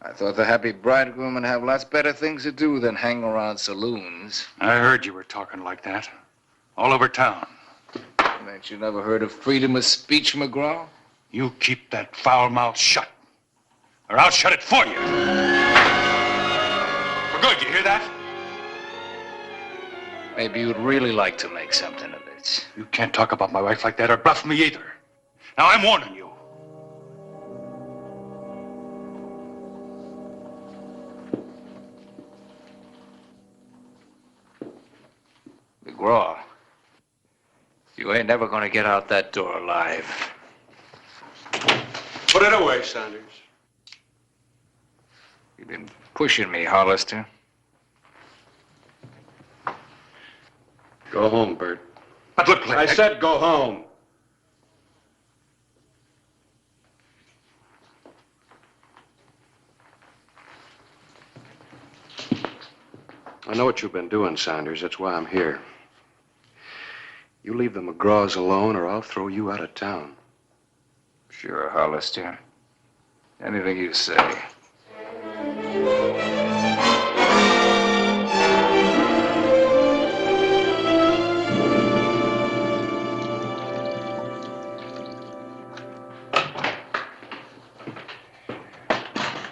I thought the happy bridegroom would have lots better things to do than hang around saloons. I heard you were talking like that. All over town. Ain't you never heard of freedom of speech, McGraw? You keep that foul mouth shut, or I'll shut it for you. For good, you hear that? Maybe you'd really like to make something of it. You can't talk about my wife like that or bluff me either. Now, I'm warning you. McGraw, you ain't never gonna get out that door alive. Put it away, Sanders. You've been pushing me, Hollister. Go home, Bert. But look, Clay, I said go home. I know what you've been doing, Sanders. That's why I'm here. You leave the McGraws alone, or I'll throw you out of town. Sure, Hollister. Anything you say.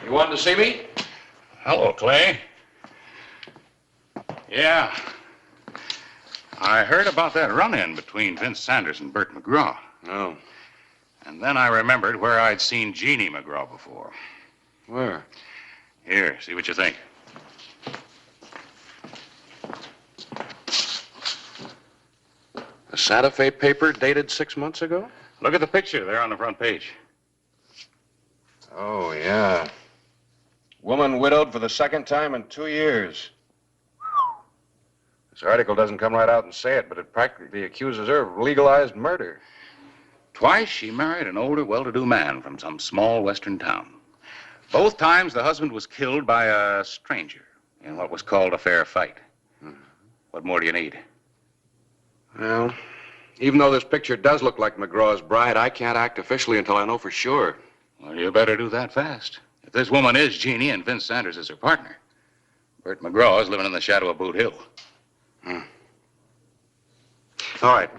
You wanted to see me? Hello, Clay. Yeah. I heard about that run-in between Vince Sanders and Bert McGraw. Oh. And then I remembered where I'd seen Jeannie McGraw before. Where? Here, see what you think. A Santa Fe paper dated 6 months ago? Look at the picture there on the front page. Oh, yeah. Woman widowed for the second time in 2 years. This article doesn't come right out and say it, but it practically accuses her of legalized murder. Twice she married an older, well-to-do man from some small western town. Both times the husband was killed by a stranger in what was called a fair fight. What more do you need? Well, even though this picture does look like McGraw's bride, I can't act officially until I know for sure. Well, you better do that fast. If this woman is Jeannie and Vince Sanders is her partner, Bert McGraw is living in the shadow of Boot Hill. All right.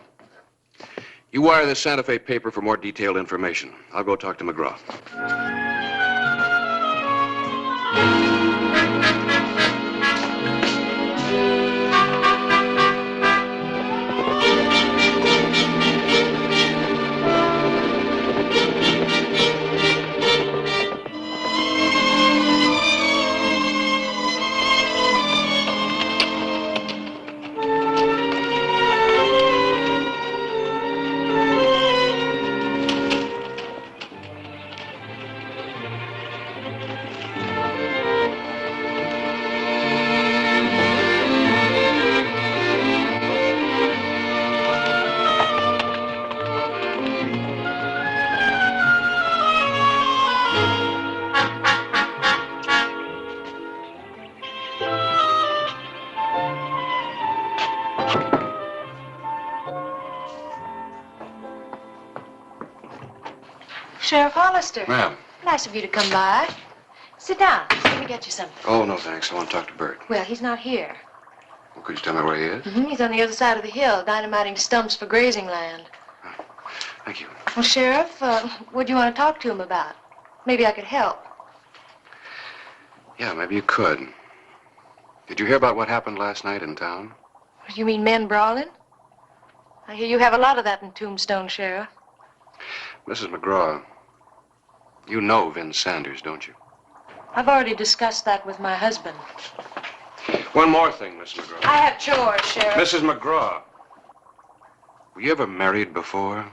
You wire the Santa Fe paper for more detailed information. I'll go talk to McGraw. Sheriff Hollister. Ma'am. Nice of you to come by. Sit down. Let me get you something. Oh, no, thanks. I want to talk to Bert. Well, he's not here. Well, could you tell me where he is? He's on the other side of the hill, dynamiting stumps for grazing land. Thank you. Well, Sheriff, what do you want to talk to him about? Maybe I could help. Yeah, maybe you could. Did you hear about what happened last night in town? You mean men brawling? I hear you have a lot of that in Tombstone, Sheriff. Mrs. McGraw, you know Vince Sanders, don't you? I've already discussed that with my husband. One more thing, Mrs. McGraw. I have chores, Sheriff. Mrs. McGraw, were you ever married before?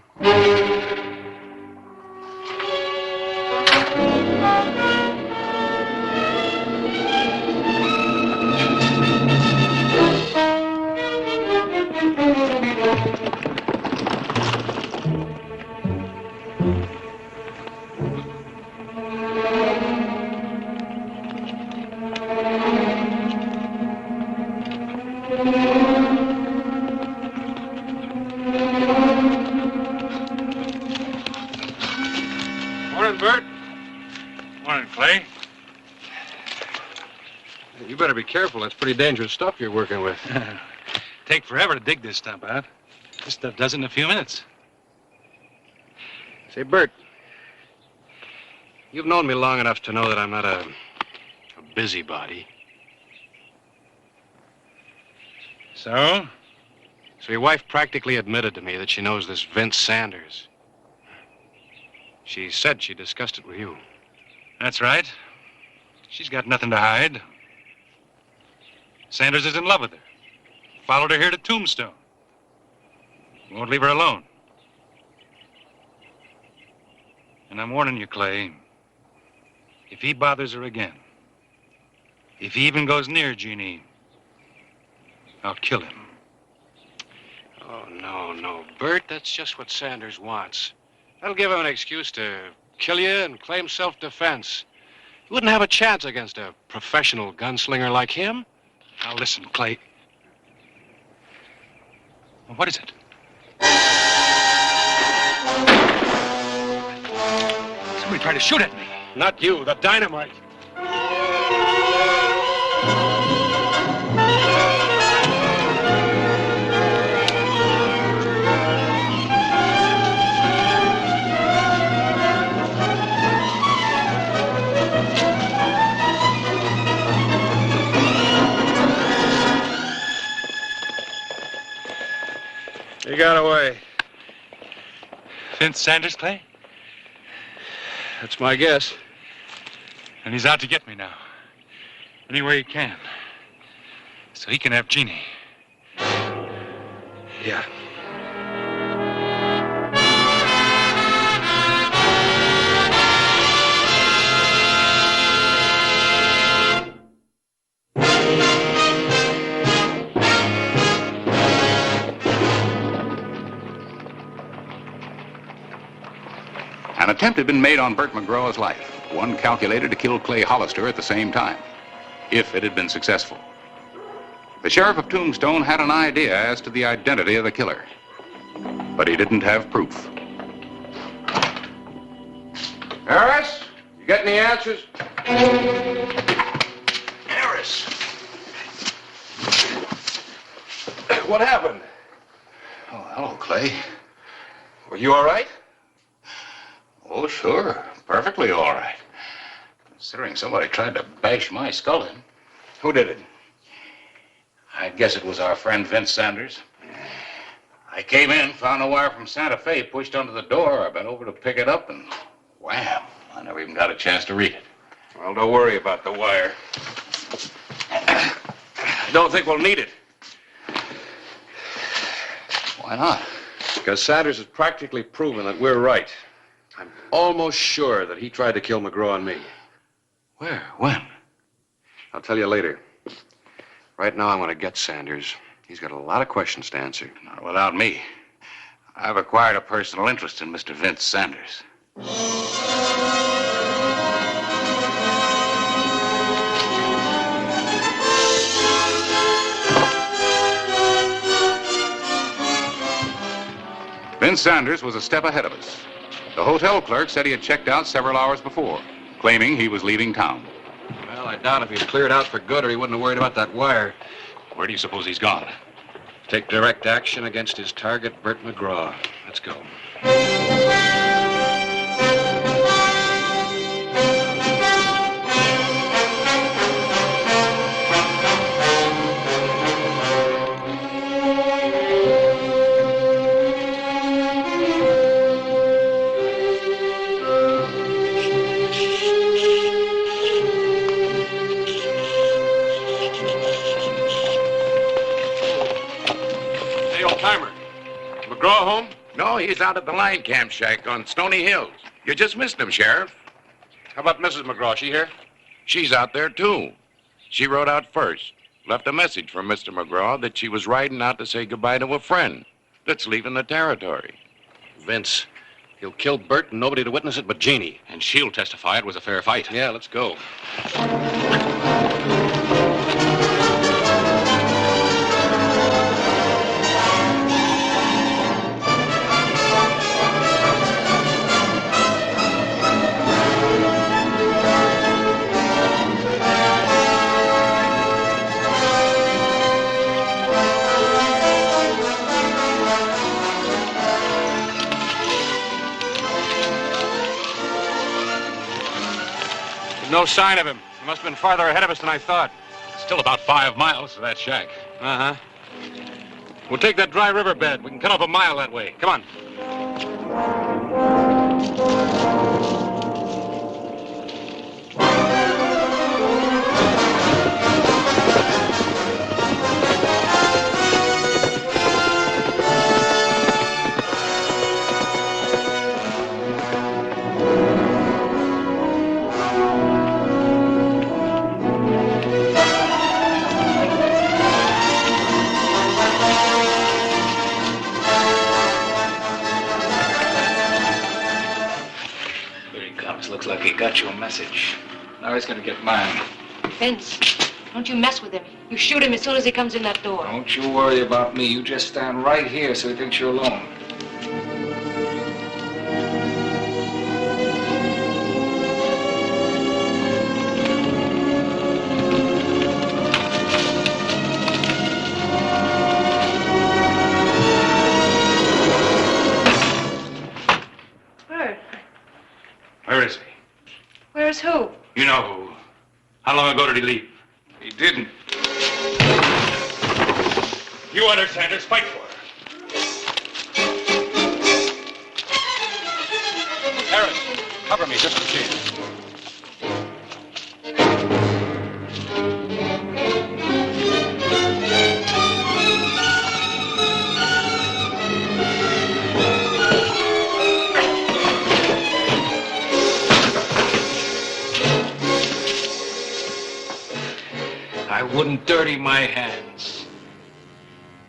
Morning, Bert. Morning, Clay. You better be careful. That's pretty dangerous stuff you're working with. Take forever to dig this stump out. This stuff does it in a few minutes. Say, Bert, you've known me long enough to know that I'm not a busybody. So? So your wife practically admitted to me that she knows this Vince Sanders. She said she discussed it with you. That's right. She's got nothing to hide. Sanders is in love with her. Followed her here to Tombstone. Won't leave her alone. And I'm warning you, Clay. If he bothers her again, if he even goes near Jeannie, I'll kill him. Oh, no, Bert. That's just what Sanders wants. That'll give him an excuse to kill you and claim self-defense. You wouldn't have a chance against a professional gunslinger like him. Now listen, Clay. What is it? Somebody tried to shoot at me. Not you, the dynamite. He got away. Vince Sanders, Clay? That's my guess. And he's out to get me now. Any way he can. So he can have Jeannie. Yeah. An attempt had been made on Bert McGraw's life, one calculated to kill Clay Hollister at the same time, if it had been successful. The sheriff of Tombstone had an idea as to the identity of the killer, but he didn't have proof. Harris, you got any answers? Harris! What happened? Oh, hello, Clay. Were you all right? Oh, sure. Perfectly all right. Considering somebody tried to bash my skull in. Who did it? I guess it was our friend Vince Sanders. I came in, found a wire from Santa Fe pushed under the door. I bent over to pick it up, and wham! I never even got a chance to read it. Well, don't worry about the wire. I don't think we'll need it. Why not? Because Sanders has practically proven that we're right. I'm almost sure that he tried to kill McGraw and me. Where? When? I'll tell you later. Right now, I want to get Sanders. He's got a lot of questions to answer. Not without me. I've acquired a personal interest in Mr. Vince Sanders. Vince Sanders was a step ahead of us. The hotel clerk said he had checked out several hours before, claiming he was leaving town. Well, I doubt if he'd cleared out for good or he wouldn't have worried about that wire. Where do you suppose he's gone? Take direct action against his target, Bert McGraw. Let's go. McGraw home? No, he's out at the line camp shack on Stony Hills. You just missed him, Sheriff. How about Mrs. McGraw? She here? She's out there, too. She rode out first. Left a message for Mr. McGraw that she was riding out to say goodbye to a friend that's leaving the territory. Vince, he'll kill Bert and nobody to witness it but Jeannie. And she'll testify it was a fair fight. Yeah, let's go. No sign of him. He must have been farther ahead of us than I thought. Still about 5 miles to that shack. Uh-huh. We'll take that dry riverbed. We can cut off a mile that way. Come on. Looks like he got you a message. Now he's gonna get mine. Vince, don't you mess with him. You shoot him as soon as he comes in that door. Don't you worry about me. You just stand right here so he thinks you're alone. Where is he? Where's who? You know who. How long ago did he leave? He didn't. You understand us. Fight for her. Harris, cover me just in case. I wouldn't dirty my hands.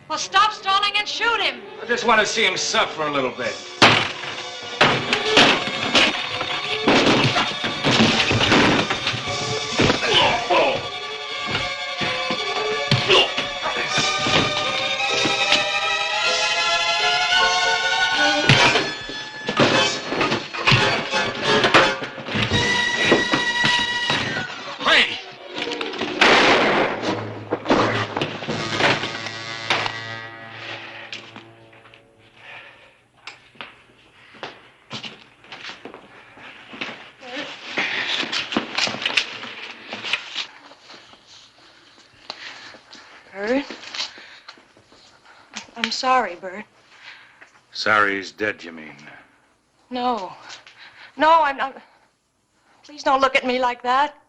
Well, stop stalling and shoot him. I just want to see him suffer a little bit. I'm sorry, Bert. Sorry he's dead, you mean? No. No, I'm not. Please don't look at me like that.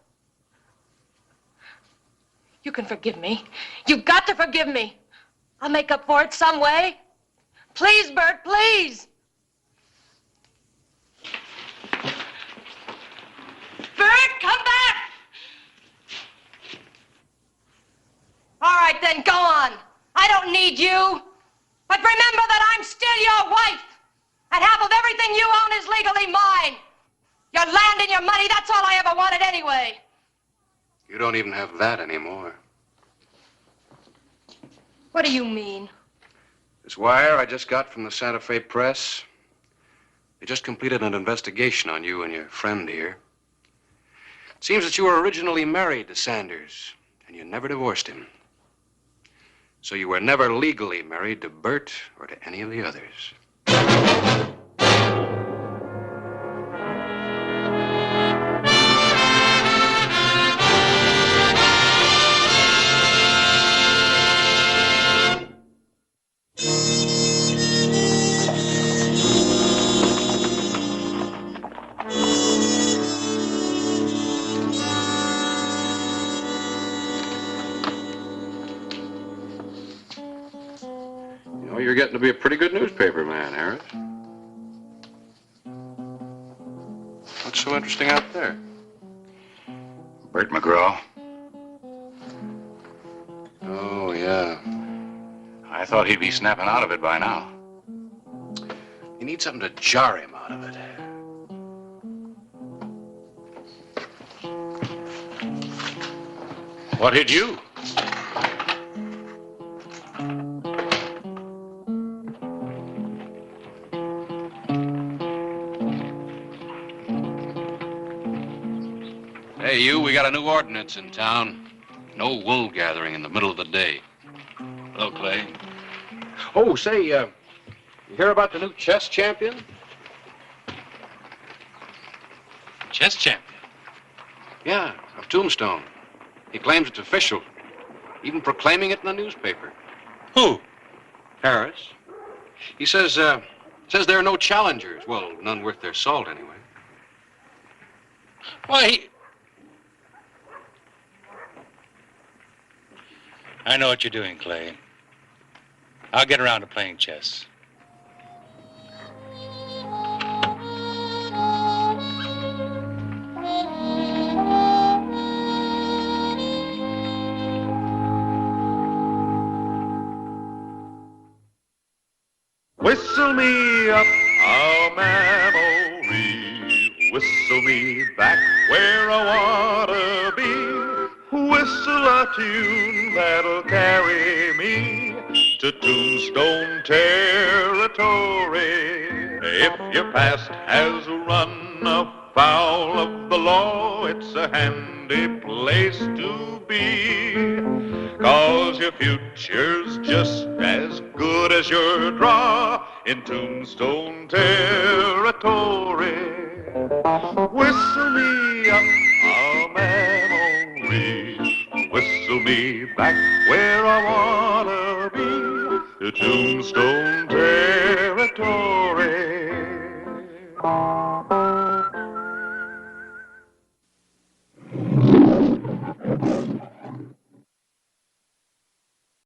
You can forgive me. You've got to forgive me. I'll make up for it some way. Please, Bert, please. Bert, come back! All right, then, go on. I don't need you. But remember that I'm still your wife. And half of everything you own is legally mine. Your land and your money, that's all I ever wanted anyway. You don't even have that anymore. What do you mean? This wire I just got from the Santa Fe Press. They just completed an investigation on you and your friend here. It seems that you were originally married to Sanders, and you never divorced him. So you were never legally married to Bert or to any of the others. You're getting to be a pretty good newspaper man, Harris. What's so interesting out there? Bert McGraw. Oh, yeah. I thought he'd be snapping out of it by now. You need something to jar him out of it. What did you? Hey, we got a new ordinance in town. No wool gathering in the middle of the day. Hello, Clay. Oh, say, you hear about the new chess champion? Chess champion? Yeah, of Tombstone. He claims it's official, even proclaiming it in the newspaper. Who? Harris. He says there are no challengers. Well, none worth their salt, anyway. Why, I know what you're doing, Clay. I'll get around to playing chess. Whistle me up a memory, whistle me back where I wanna be. Whistle a tune that'll carry me to Tombstone territory. If your past has run afoul of the law, it's a handy place to be. 'Cause your future's just as good as your draw in Tombstone territory. Whistle me up a memory, whistle me back where I wanna be, to Tombstone territory.